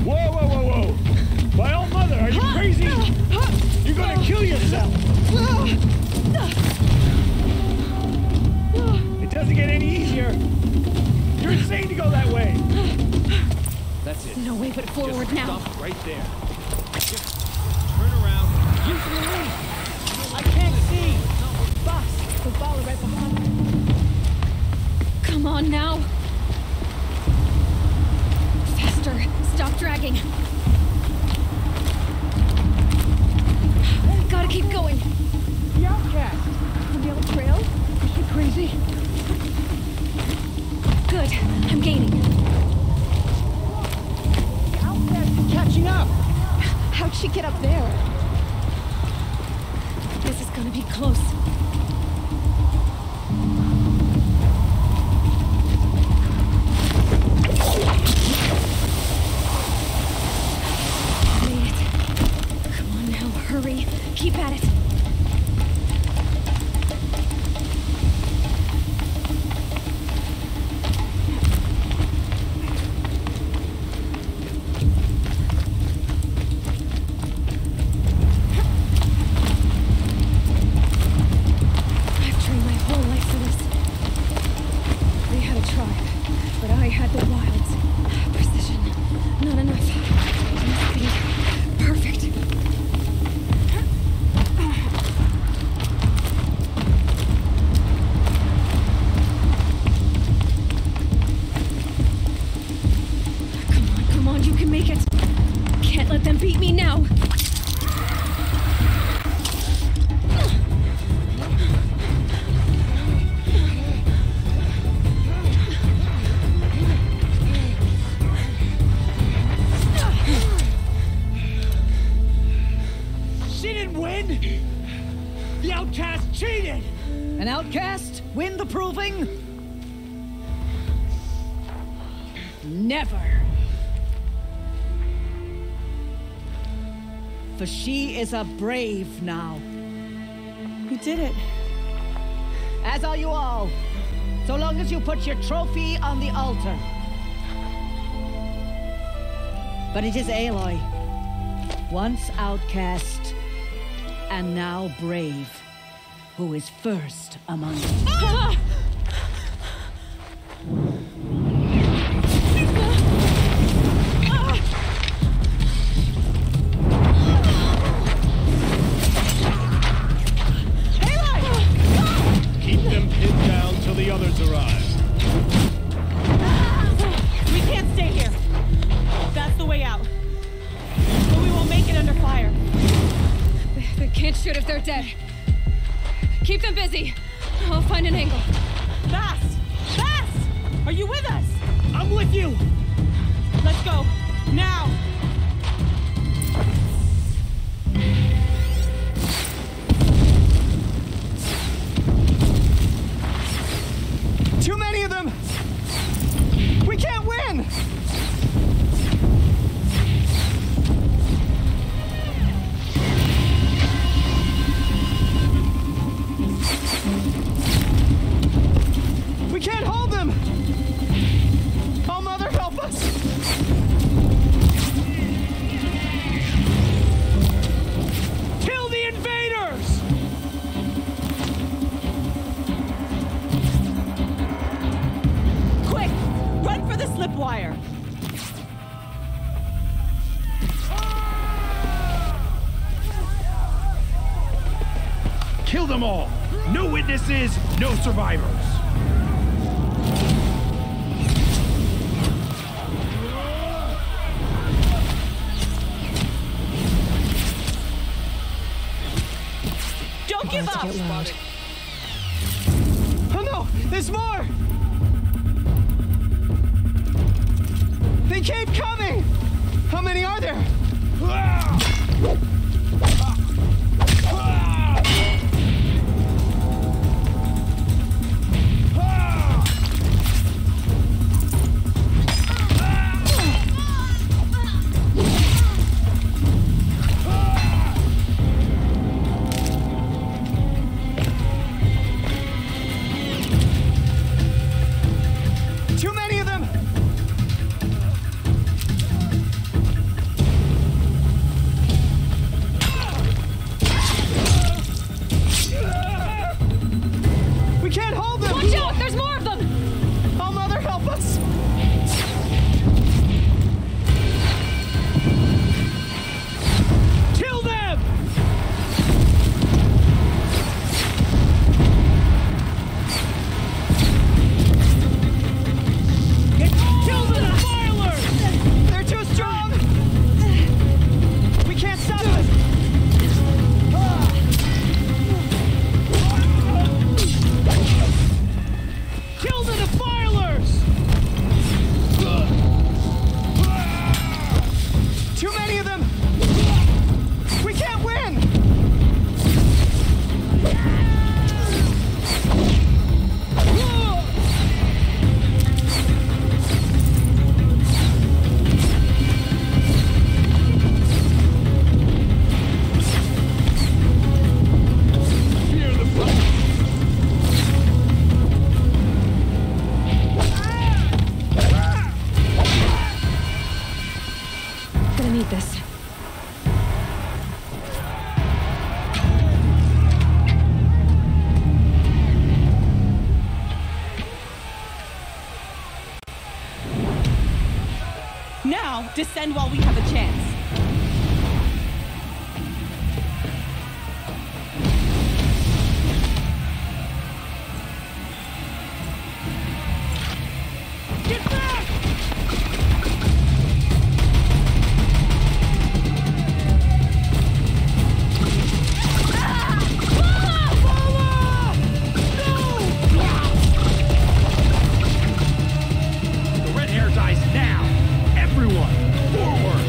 Whoa, whoa, whoa, whoa! My old mother, are you crazy? You're gonna kill yourself! It doesn't get any easier. You're insane to go that way. That's it. No way but forward Just now. Stop right there. Just turn around. Use your lead. I can't see. Boss, the ball right behind. Come on now. Faster. Stop dragging. Gotta keep going. The outcast! From the old trail? Is she crazy? Good. I'm gaining. The outcast is catching up! How'd she get up there? This is gonna be close. Made it. Come on now, hurry. Keep at it. I've trained my whole life for this. They had a tribe, but I had the wilds. Precision, not enough. Must be perfect. Come on, you can make it. Can't let them beat me now. She didn't win! The outcast cheated! An outcast? Win the proving? Never. For she is a brave now. You did it. As are you all. So long as you put your trophy on the altar. But it is Aloy, once outcast, and now brave, who is first among them. Ah! Keep them pinned down till the others arrive. We can't stay here. That's the way out. But we won't make it under fire. They can't shoot if they're dead. Keep them busy. I'll find an angle. Fast! Fast! Are you with us? I'm with you! Let's go. Now! Too many of them! We can't win! We can't hold them! Oh, Mother, help us! Kill the invaders! Quick! Run for the slip wire! Kill them all! No witnesses, no survivors! Don't give up! Get loud. Oh no! There's more! They keep coming! How many are there? Too many of them! We can't hold them! Watch out! There's more of them! Oh, Mother, help us! Kill them! Kill the defilers! They're too strong! We can't stop them! Kill the defilers! Too many of them! We can't win! Fear the fight! Gonna need this. Now, descend while we have a chance. Get back! The red hair dies now! Everyone, forward!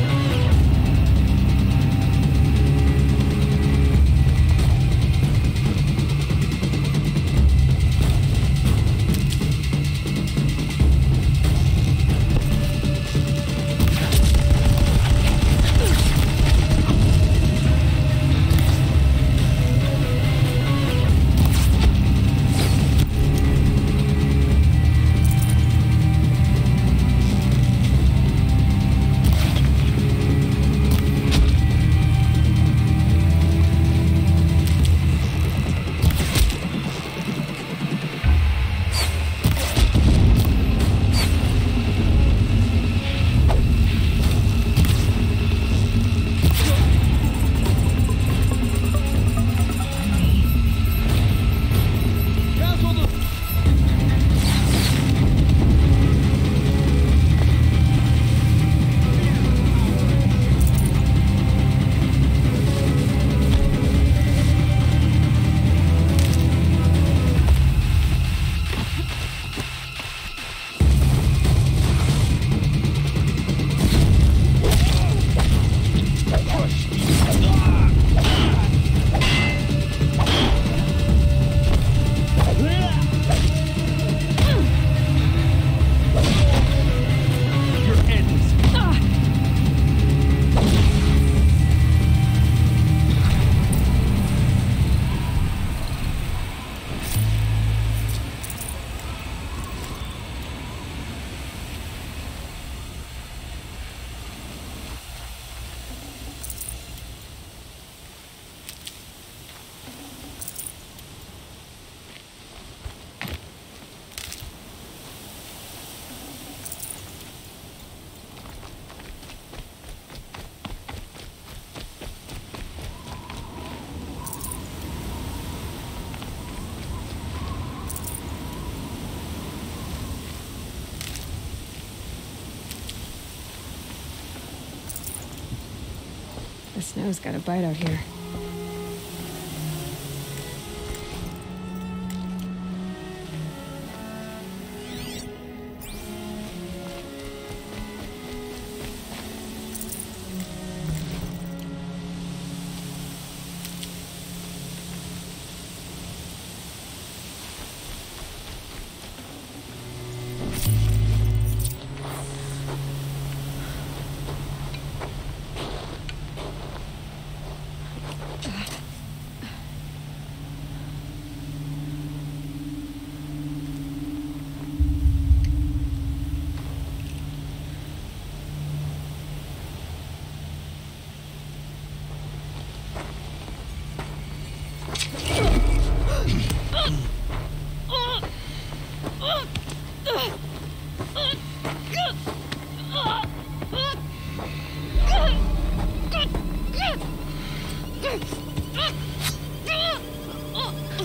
The snow's got a bite out here.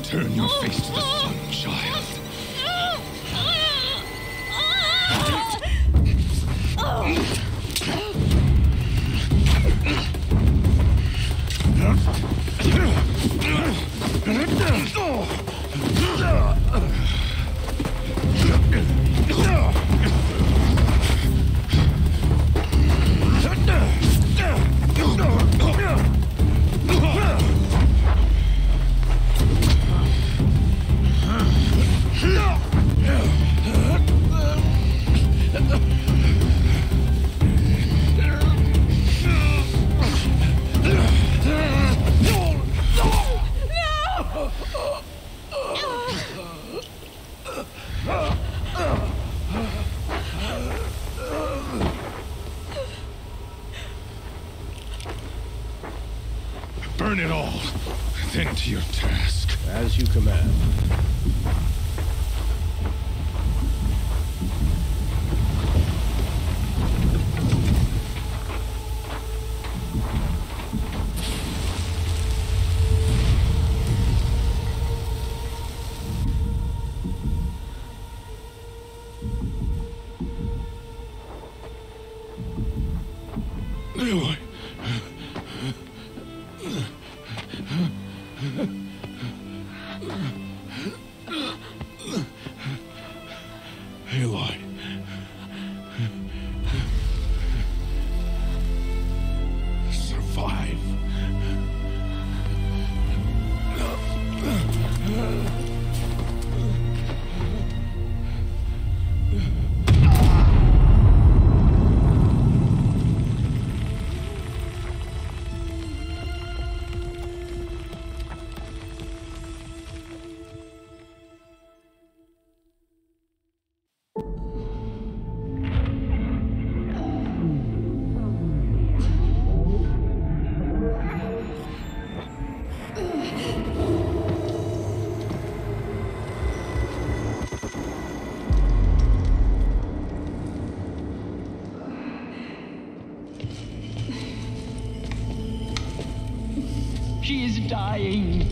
Turn your face to the sun, child. Burn it all, then to your task. As you command. Aloy. Aloy. Survive. She is dying.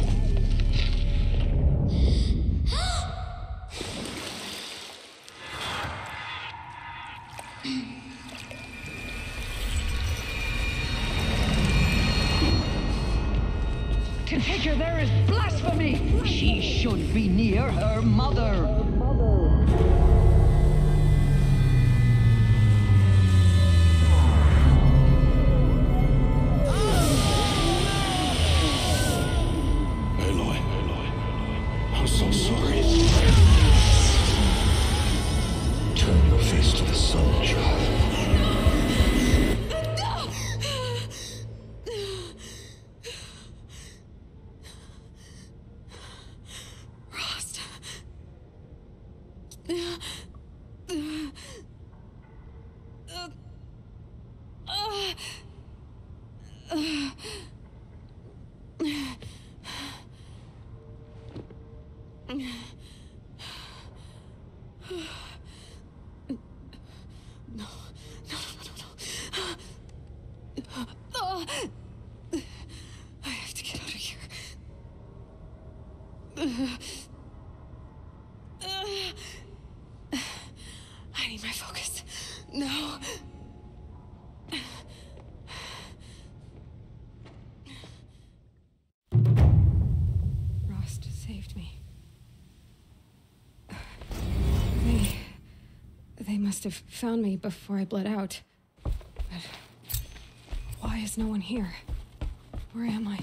To take her there is blasphemy! She should be near her mother. Aloy, I'm so sorry. Turn your face to the sun, child. I have to get out of here. I need my focus. No. left me. They must have found me before I bled out. But why is no one here? Where am I?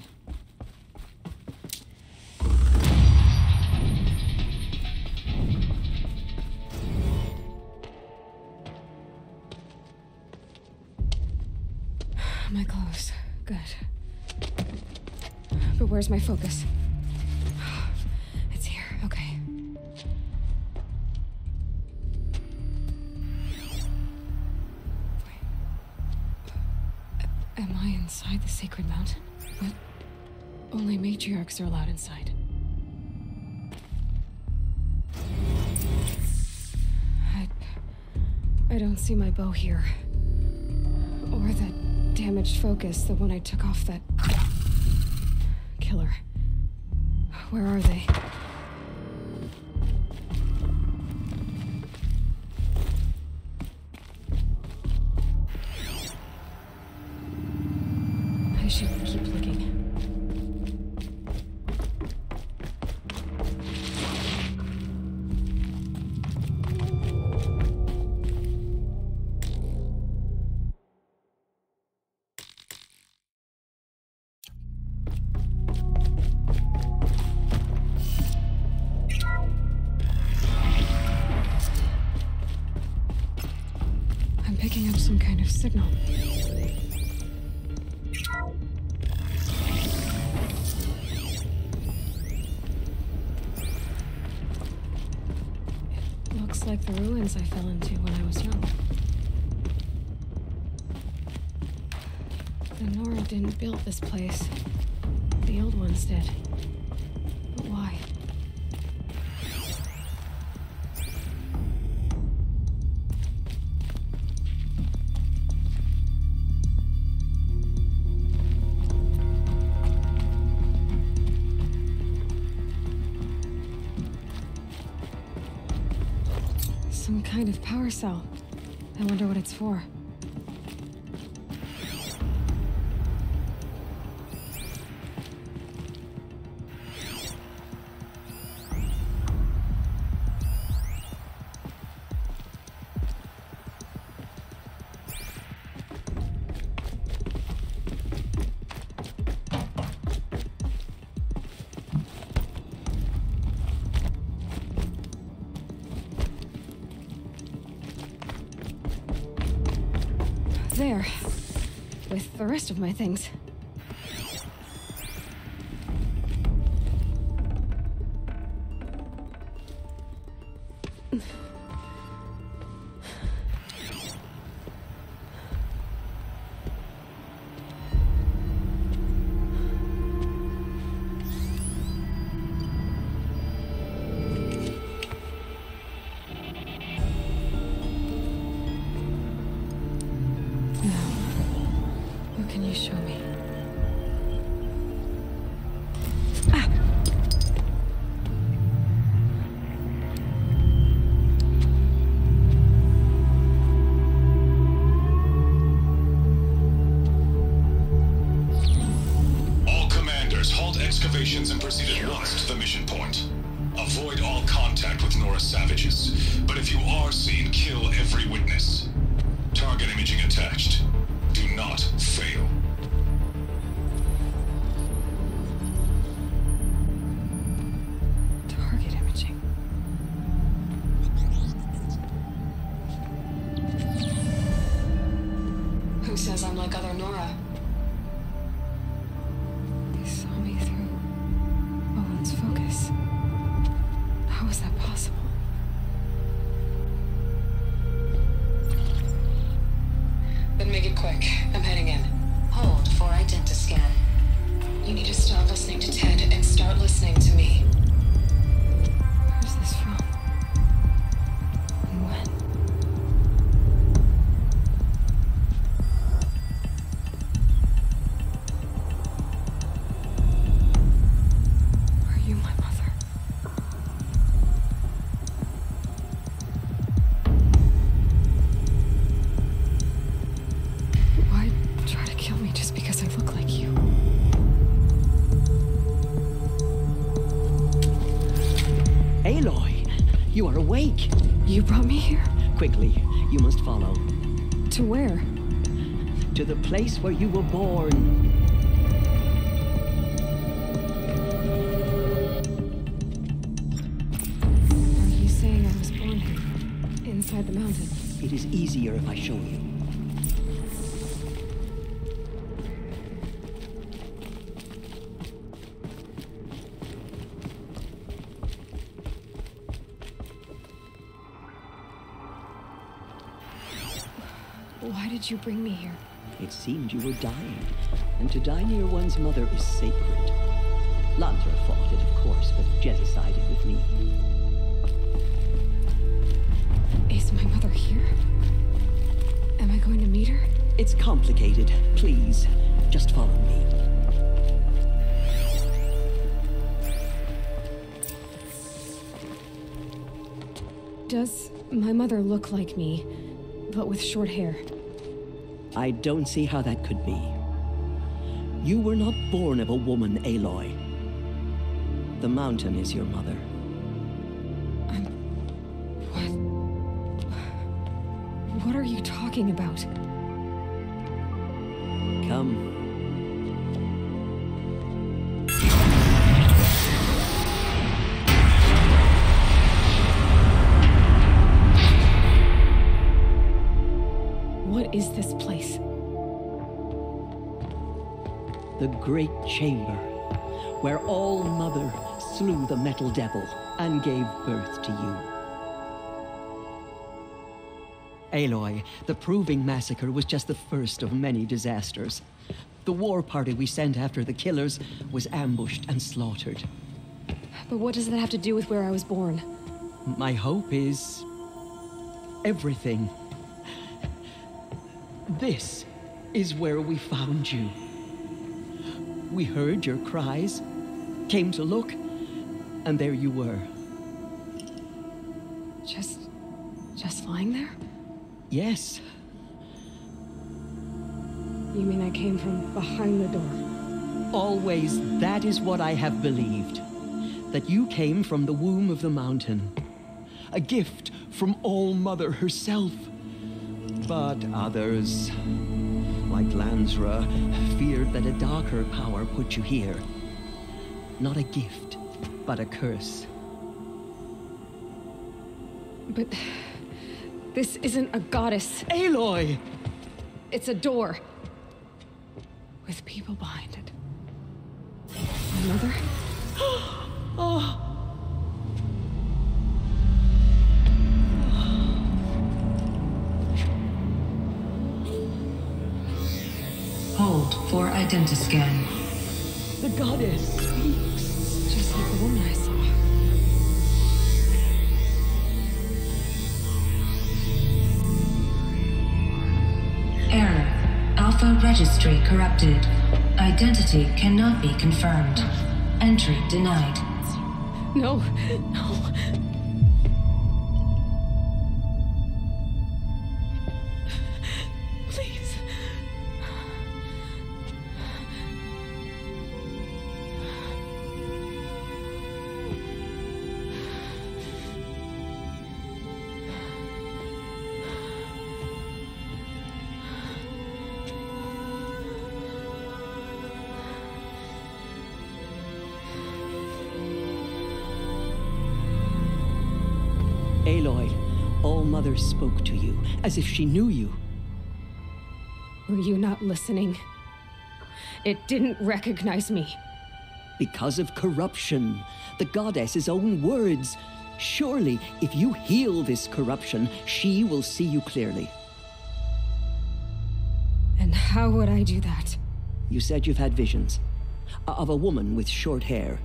My clothes. Good. But where's my focus? It's here. Okay. Am I inside the sacred mountain? But only matriarchs are allowed inside. I don't see my bow here. Or that damaged focus, the one I took off that killer. Where are they? I should keep looking. Picking up some kind of signal. It looks like the ruins I fell into when I was young. The Nora didn't build this place. The old ones did. But why? Some kind of power cell. I wonder what it's for. There, with the rest of my things. Can you show me? All commanders, halt excavations and proceed at once to the mission point. Avoid all contact with Nora savages, but if you are seen, kill every witness. Target imaging attached. Do not fail. Target imaging. Who says I'm like other Nora? They saw me through Owen's focus. How is that possible? Then make it quick. I'm heading in. Hold. are awake. You brought me here? Quickly, you must follow. To where? To the place where you were born. Are you saying I was born here? Inside the mountain? It is easier if I show you. Why did you bring me here? It seemed you were dying, and to die near one's mother is sacred. Lantra fought it, of course, but Jezza sided with me. Is my mother here? Am I going to meet her? It's complicated. Please, just follow me. Does my mother look like me, but with short hair? I don't see how that could be. You were not born of a woman, Aloy. The mountain is your mother. What are you talking about? Come. What is this place? The Great Chamber, where All-Mother slew the Metal Devil and gave birth to you. Aloy, the Proving Massacre was just the first of many disasters. The war party we sent after the killers was ambushed and slaughtered. But what does that have to do with where I was born? My hope is everything. This is where we found you. We heard your cries, came to look, and there you were. Just lying there? Yes. You mean I came from behind the door? Always, that is what I have believed. That you came from the womb of the mountain. A gift from All-Mother herself. But others, like Lansra, feared that a darker power put you here. Not a gift, but a curse. But this isn't a goddess. Aloy! It's a door. With people behind it. My mother? Oh. Hold for identiscan. The goddess speaks. Just like the woman I saw. Error. Alpha registry corrupted. Identity cannot be confirmed. Entry denied. No, no. Please. Aloy, All-Mother spoke to you, as if she knew you. Were you not listening? It didn't recognize me. Because of corruption. The goddess's own words. Surely, if you heal this corruption, she will see you clearly. And how would I do that? You said you've had visions. Of a woman with short hair.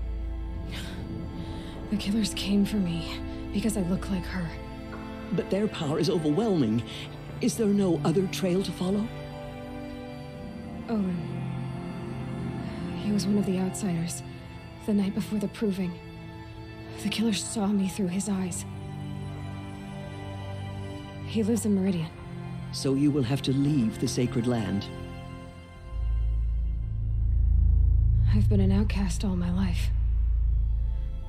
The killers came for me. Because I look like her. But their power is overwhelming. Is there no other trail to follow? Owen. He was one of the outsiders. The night before the proving. The killers saw me through his eyes. He lives in Meridian. So you will have to leave the sacred land. I've been an outcast all my life.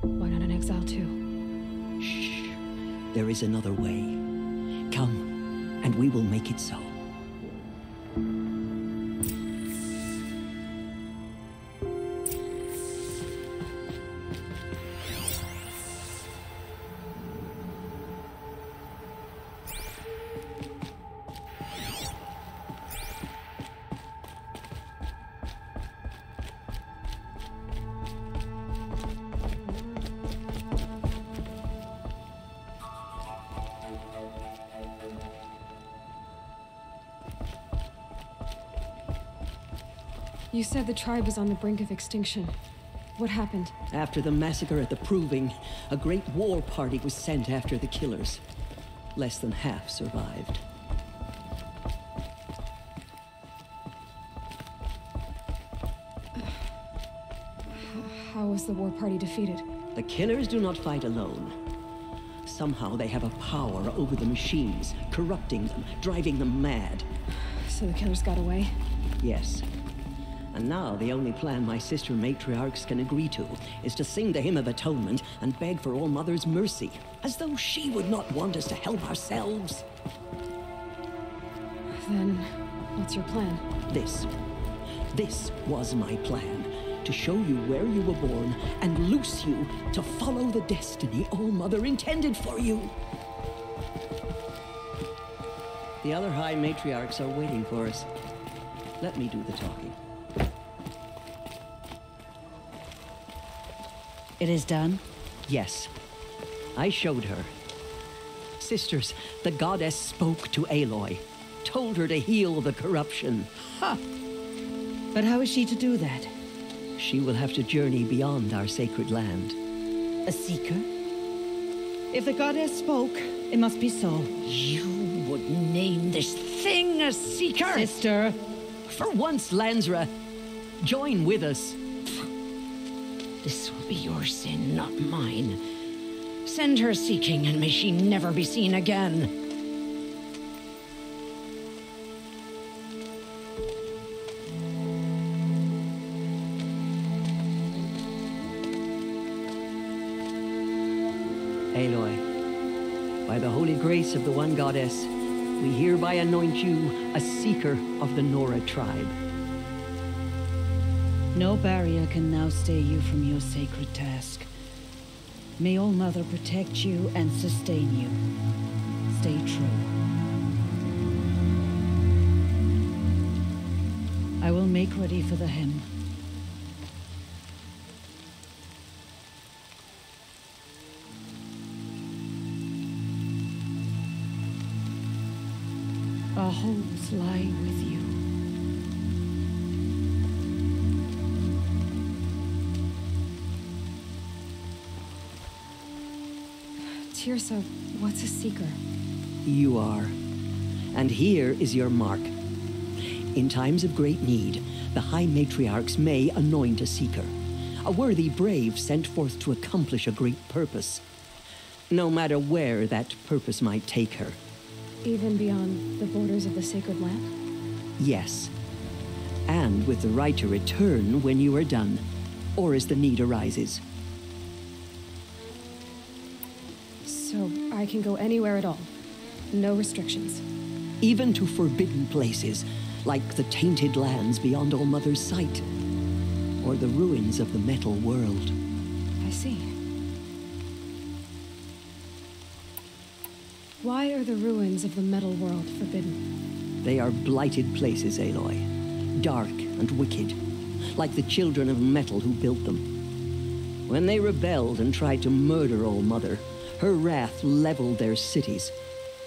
Why not an exile too? Shh. There is another way. Come, and we will make it so. You said the tribe was on the brink of extinction. What happened? After the massacre at the Proving, a great war party was sent after the killers. Less than half survived. How was the war party defeated? The killers do not fight alone. Somehow they have a power over the machines, corrupting them, driving them mad. So the killers got away? Yes. And now the only plan my sister matriarchs can agree to is to sing the Hymn of Atonement and beg for All Mother's mercy, as though she would not want us to help ourselves. Then, what's your plan? This was my plan. To show you where you were born and loose you to follow the destiny All Mother intended for you. The other High Matriarchs are waiting for us. Let me do the talking. It is done? Yes. I showed her. Sisters, the goddess spoke to Aloy, told her to heal the corruption. Ha! But how is she to do that? She will have to journey beyond our sacred land. A seeker? If the goddess spoke, it must be so. You would name this thing a seeker? Sister! For once, Lansra, join with us. This will be your sin, not mine. Send her seeking, and may she never be seen again. Aloy, by the holy grace of the one goddess, we hereby anoint you a seeker of the Nora tribe. No barrier can now stay you from your sacred task. May All Mother protect you and sustain you. Stay true. I will make ready for the hymn. Our hopes lie with you. Tirsa, what's a seeker? You are. And here is your mark. In times of great need, the High Matriarchs may anoint a seeker, a worthy brave sent forth to accomplish a great purpose, no matter where that purpose might take her. Even beyond the borders of the sacred land? Yes. And with the right to return when you are done, or as the need arises. So I can go anywhere at all? No restrictions? Even to forbidden places, like the tainted lands beyond All Mother's sight, or the ruins of the metal world. I see. Why are the ruins of the metal world forbidden? They are blighted places, Aloy. Dark and wicked, like the children of metal who built them. When they rebelled and tried to murder All Mother, her wrath leveled their cities,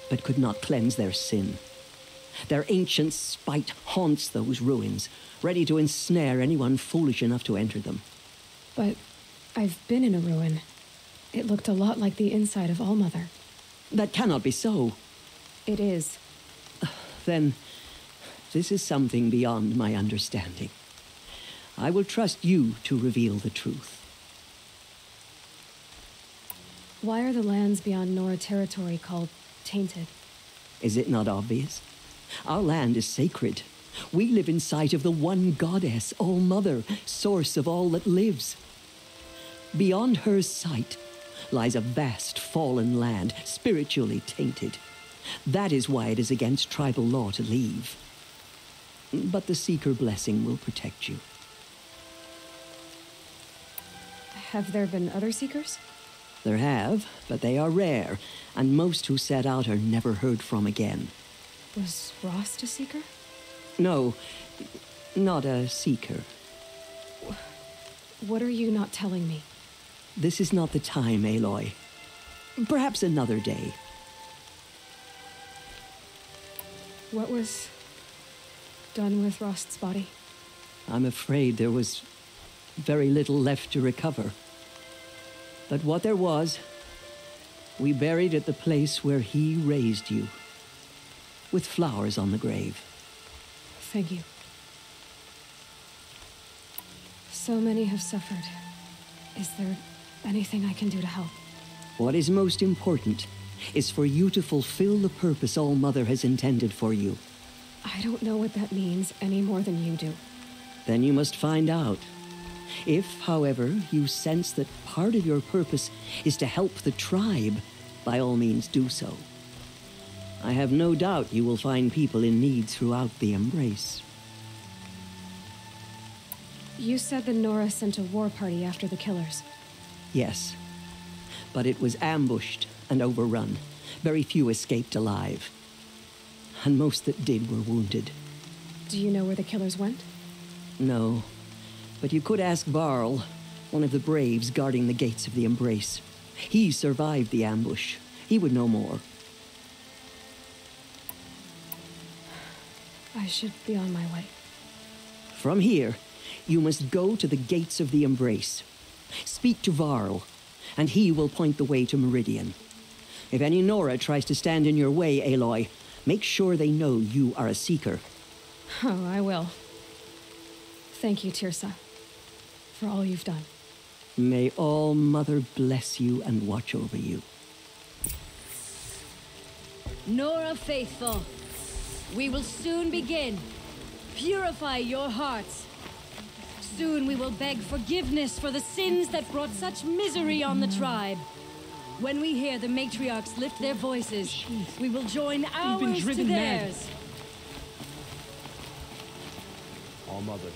but could not cleanse their sin. Their ancient spite haunts those ruins, ready to ensnare anyone foolish enough to enter them. But I've been in a ruin. It looked a lot like the inside of All Mother. That cannot be so. It is. Then, this is something beyond my understanding. I will trust you to reveal the truth. Why are the lands beyond Nora territory called tainted? Is it not obvious? Our land is sacred. We live in sight of the one goddess, All Mother, source of all that lives. Beyond her sight, lies a vast fallen land, spiritually tainted. That is why it is against tribal law to leave. But the Seeker blessing will protect you. Have there been other Seekers? There have, but they are rare, and most who set out are never heard from again. Was Rost a Seeker? No, not a Seeker. What are you not telling me? This is not the time, Aloy. Perhaps another day. What was done with Rost's body? I'm afraid there was very little left to recover. But what there was, we buried at the place where he raised you, with flowers on the grave. Thank you. So many have suffered. Is there anything I can do to help? What is most important is for you to fulfill the purpose All-Mother has intended for you. I don't know what that means any more than you do. Then you must find out. If, however, you sense that part of your purpose is to help the tribe, by all means do so. I have no doubt you will find people in need throughout the Embrace. You said the Nora sent a war party after the killers. Yes, but it was ambushed and overrun. Very few escaped alive. And most that did were wounded. Do you know where the killers went? No, but you could ask Varl, one of the braves guarding the gates of the Embrace. He survived the ambush. He would know more. I should be on my way. From here, you must go to the gates of the Embrace. Speak to Varl, and he will point the way to Meridian. If any Nora tries to stand in your way, Aloy, make sure they know you are a Seeker. Oh, I will. Thank you, Tirsa, for all you've done. May All-Mother bless you and watch over you. Nora faithful, we will soon begin. Purify your hearts. Soon we will beg forgiveness for the sins that brought such misery on the tribe. When we hear the matriarchs lift their voices, we will join ours to theirs. All-Mother.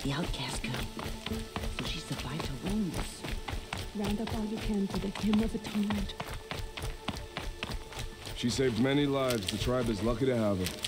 The outcast come, so she survived her wounds. Round up all you can for the hymn of atonement. She saved many lives. The tribe is lucky to have her.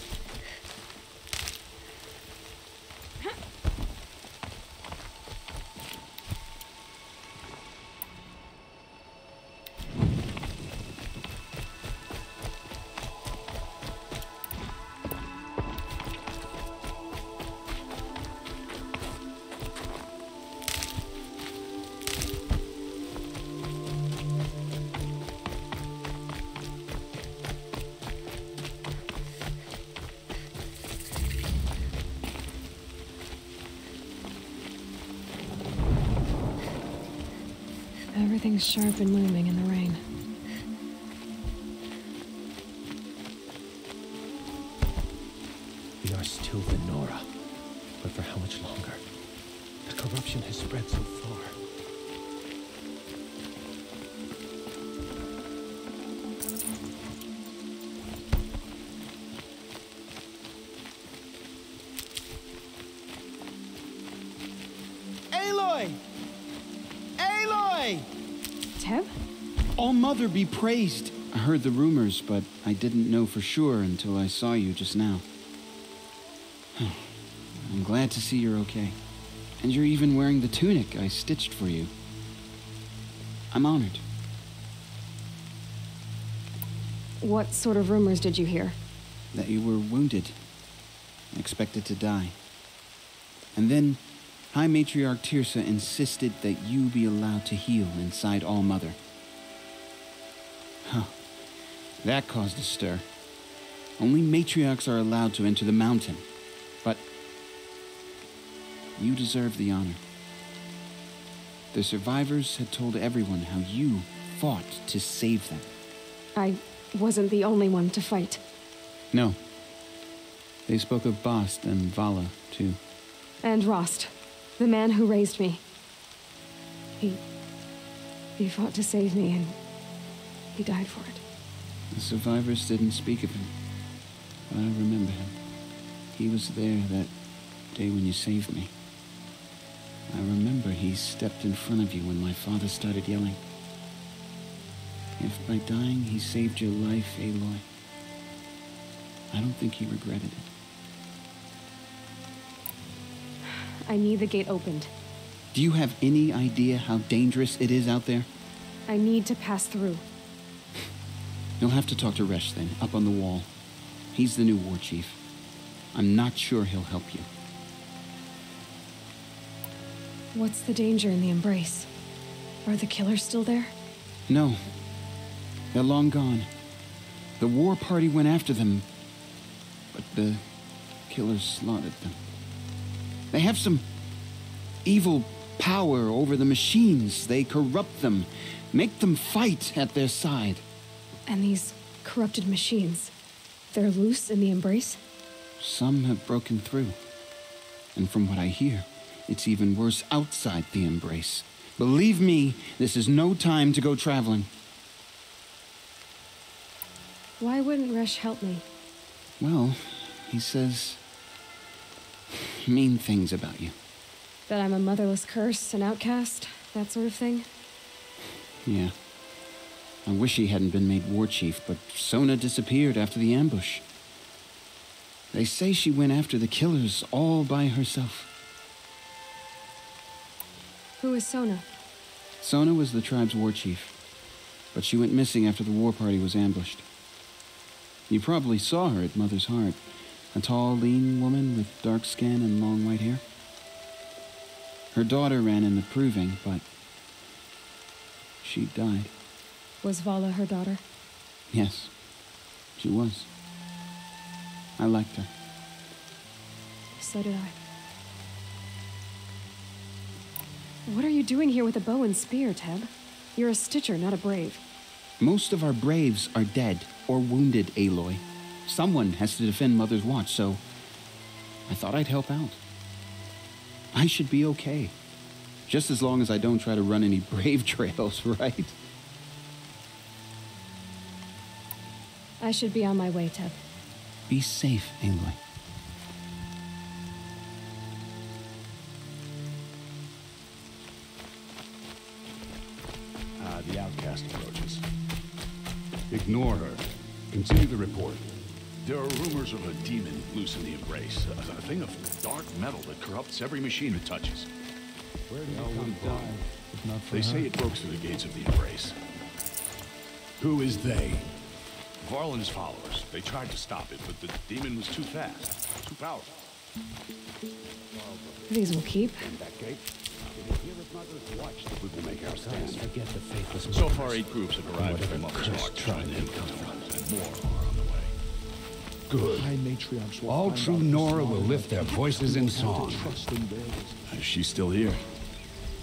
Everything's sharp and looming in the rain. We are still the Nora, but for how much longer? The corruption has spread so far. Aloy! Aloy! Teb? All-Mother be praised. I heard the rumors, but I didn't know for sure until I saw you just now. I'm glad to see you're okay. And you're even wearing the tunic I stitched for you. I'm honored. What sort of rumors did you hear? That you were wounded. Expected to die. And then High Matriarch Tirsa insisted that you be allowed to heal inside All-Mother. Huh. That caused a stir. Only matriarchs are allowed to enter the mountain. But you deserve the honor. The survivors had told everyone how you fought to save them. I wasn't the only one to fight. No. They spoke of Bast and Vala, too. And Rost, the man who raised me. He fought to save me, and he died for it. The survivors didn't speak of him, but I remember him. He was there that day when you saved me. I remember he stepped in front of you when my father started yelling. If by dying he saved your life, Aloy, I don't think he regretted it. I need the gate opened. Do you have any idea how dangerous it is out there? I need to pass through. You'll have to talk to Resh then, up on the wall. He's the new war chief. I'm not sure he'll help you. What's the danger in the Embrace? Are the killers still there? No. They're long gone. The war party went after them, but the killers slaughtered them. They have some evil power over the machines. They corrupt them, make them fight at their side. And these corrupted machines, they're loose in the Embrace? Some have broken through. And from what I hear, it's even worse outside the Embrace. Believe me, this is no time to go traveling. Why wouldn't Resh help me? Well, he says mean things about you. That I'm a motherless curse, an outcast, that sort of thing? Yeah. I wish he hadn't been made war chief, but Sona disappeared after the ambush. They say she went after the killers all by herself. Who is Sona? Sona was the tribe's war chief, but she went missing after the war party was ambushed. You probably saw her at Mother's Heart. A tall, lean woman with dark skin and long white hair. Her daughter ran in the proving, but she died. Was Vala her daughter? Yes, she was. I liked her. So did I. What are you doing here with a bow and spear, Teb? You're a Stitcher, not a Brave. Most of our Braves are dead or wounded, Aloy. Someone has to defend Mother's Watch, so I thought I'd help out. I should be okay. Just as long as I don't try to run any Brave trails, right? I should be on my way, Teb. Be safe, Aloy. The outcast approaches. Ignore her. Continue the report. There are rumors of a demon loose in the Embrace. A thing of dark metal that corrupts every machine it touches. Where did it come from? They say it broke through the gates of the Embrace. Who is they? Varlin's followers. They tried to stop it, but the demon was too fast, too powerful. These will keep. We will make our stand. Forget the faithless. So far, 8 groups have arrived at Mother's Watch, trying to and more are on the way. Good. All true Nora will lift their voices in song. Is she still here?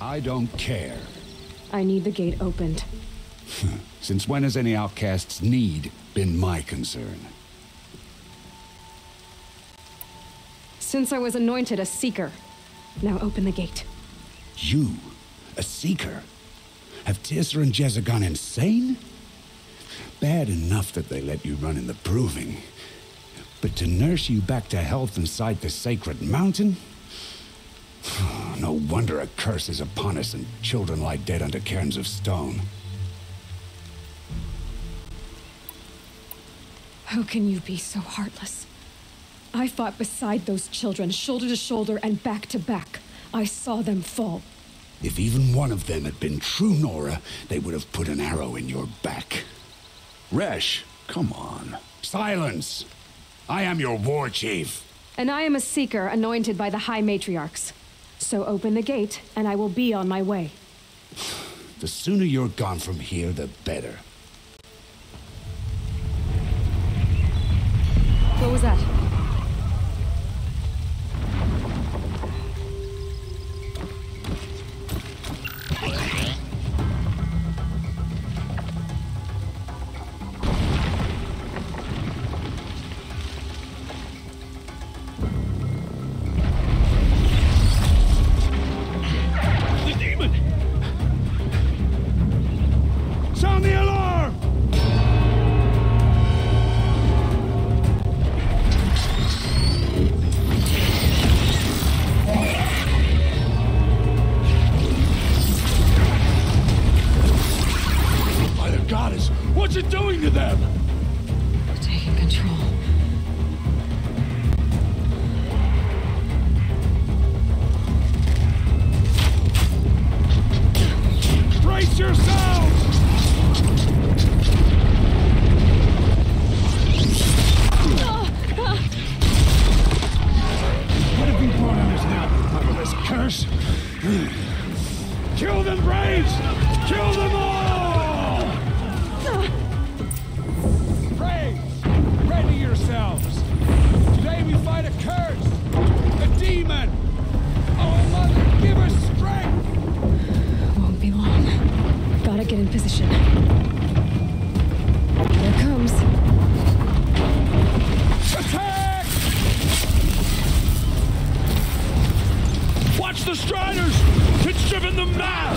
I don't care. I need the gate opened. Since when has any outcast's need been my concern? Since I was anointed a Seeker. Now open the gate. You? A Seeker? Have Tirsa and Jezza gone insane? Bad enough that they let you run in the Proving. But to nurse you back to health inside the sacred mountain? No wonder a curse is upon us and children lie dead under cairns of stone. How can you be so heartless? I fought beside those children, shoulder to shoulder and back to back. I saw them fall. If even one of them had been true Nora, they would have put an arrow in your back. Resh, come on. Silence! I am your war chief. And I am a Seeker anointed by the High Matriarchs. So open the gate, and I will be on my way. The sooner you're gone from here, the better. What was that? Runners! Kill them, Braves! Kill them all! Braves, ready yourselves! Today we fight a curse! A demon! Oh, Mother, give us strength! Won't be long. Gotta get in position. Here it comes. Attack! Watch the Striders! It's driven them mad!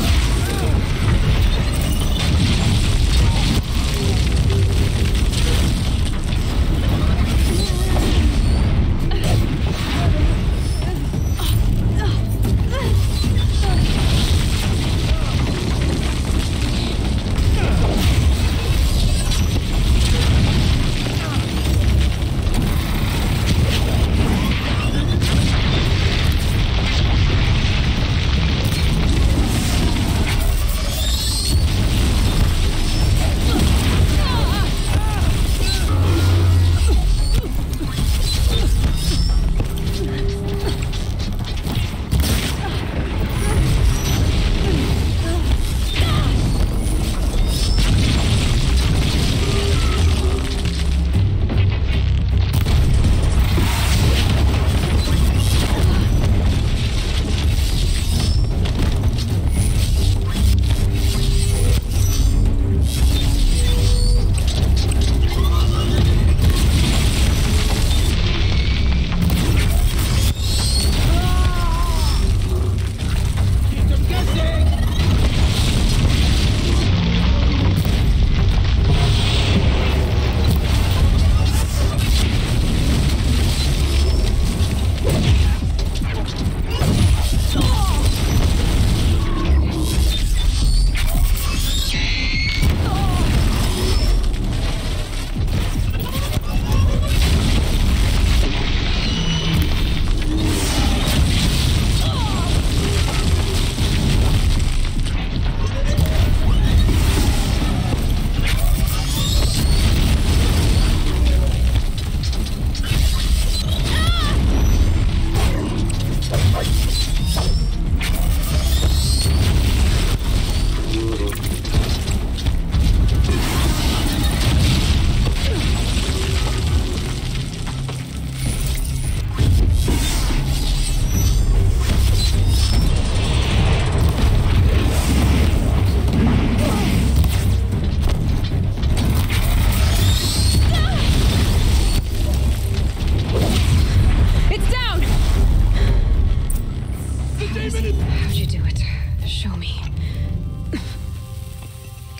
How'd you do it? Show me.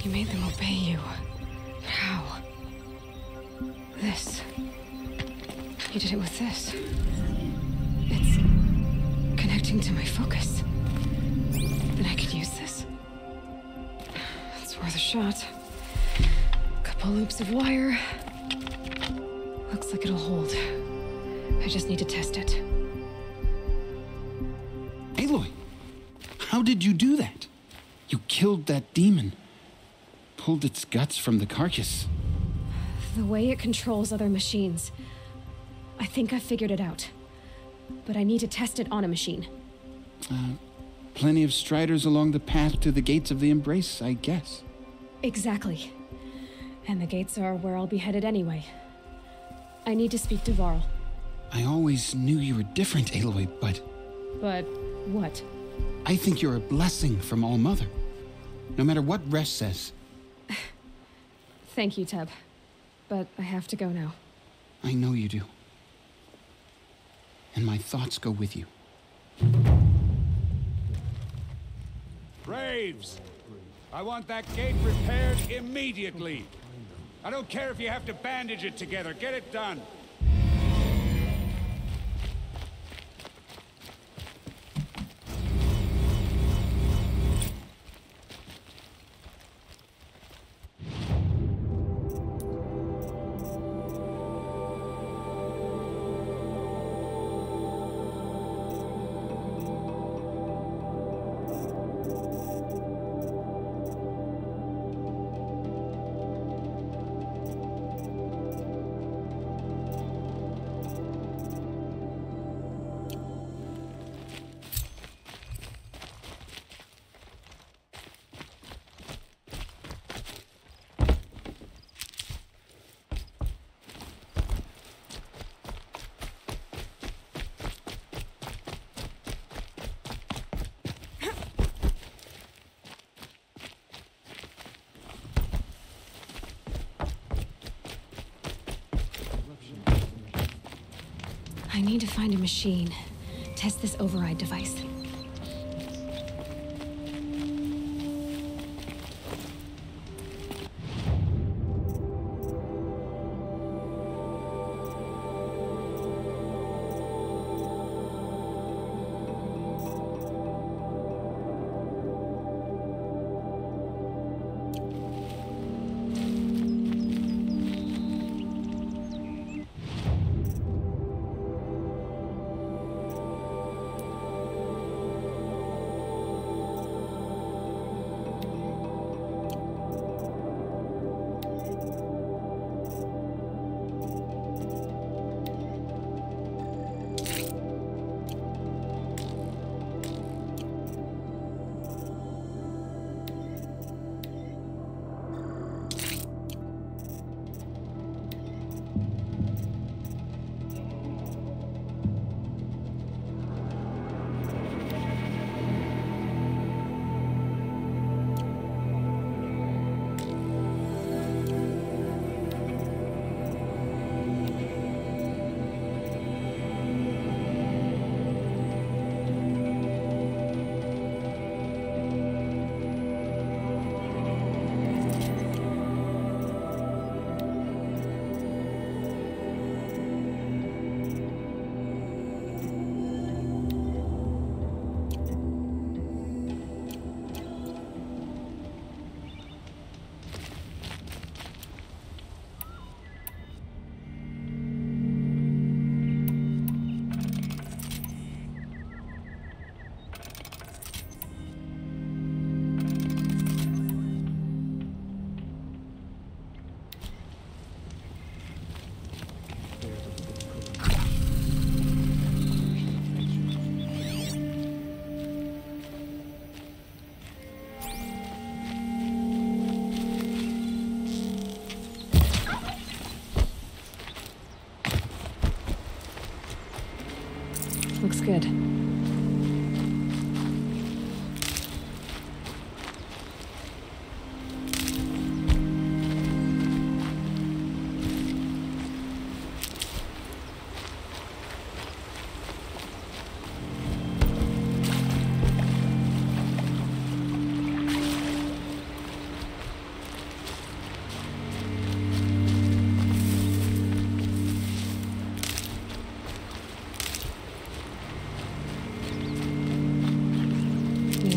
You made them obey you. How? This. You did it with this. It's connecting to my focus. Then I could use this. It's worth a shot. Couple loops of wire. Looks like it'll hold. I just need to test it. Aloy, how did you do that? You killed that demon. Pulled its guts from the carcass. The way it controls other machines. I think I figured it out. But I need to test it on a machine. Plenty of striders along the path to the gates of the Embrace, I guess. Exactly. And the gates are where I'll be headed anyway. I need to speak to Varl. I always knew you were different, Aloy, but... But what? I think you're a blessing from All Mother. No matter what Resh says. Thank you, Teb. But I have to go now. I know you do. And my thoughts go with you. Braves! I want that gate repaired immediately. I don't care if you have to bandage it together. Get it done. I need to find a machine. Test this override device. Looks good.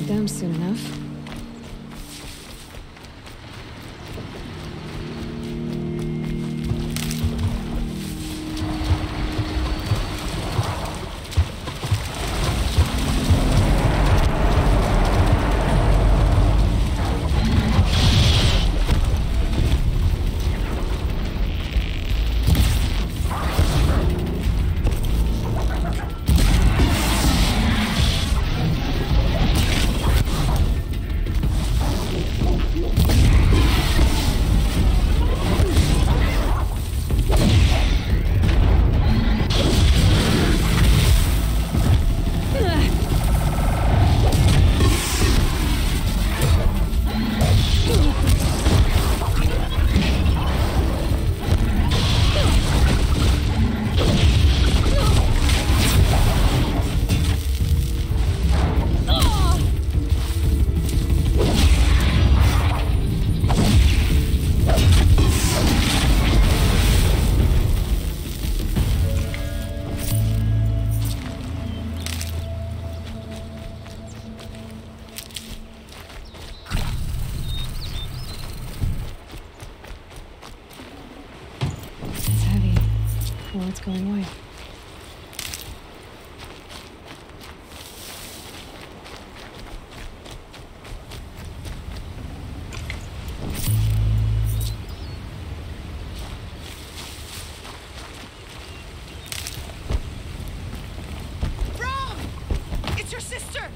Them soon enough. Well, it's going wide. Brom! It's your sister!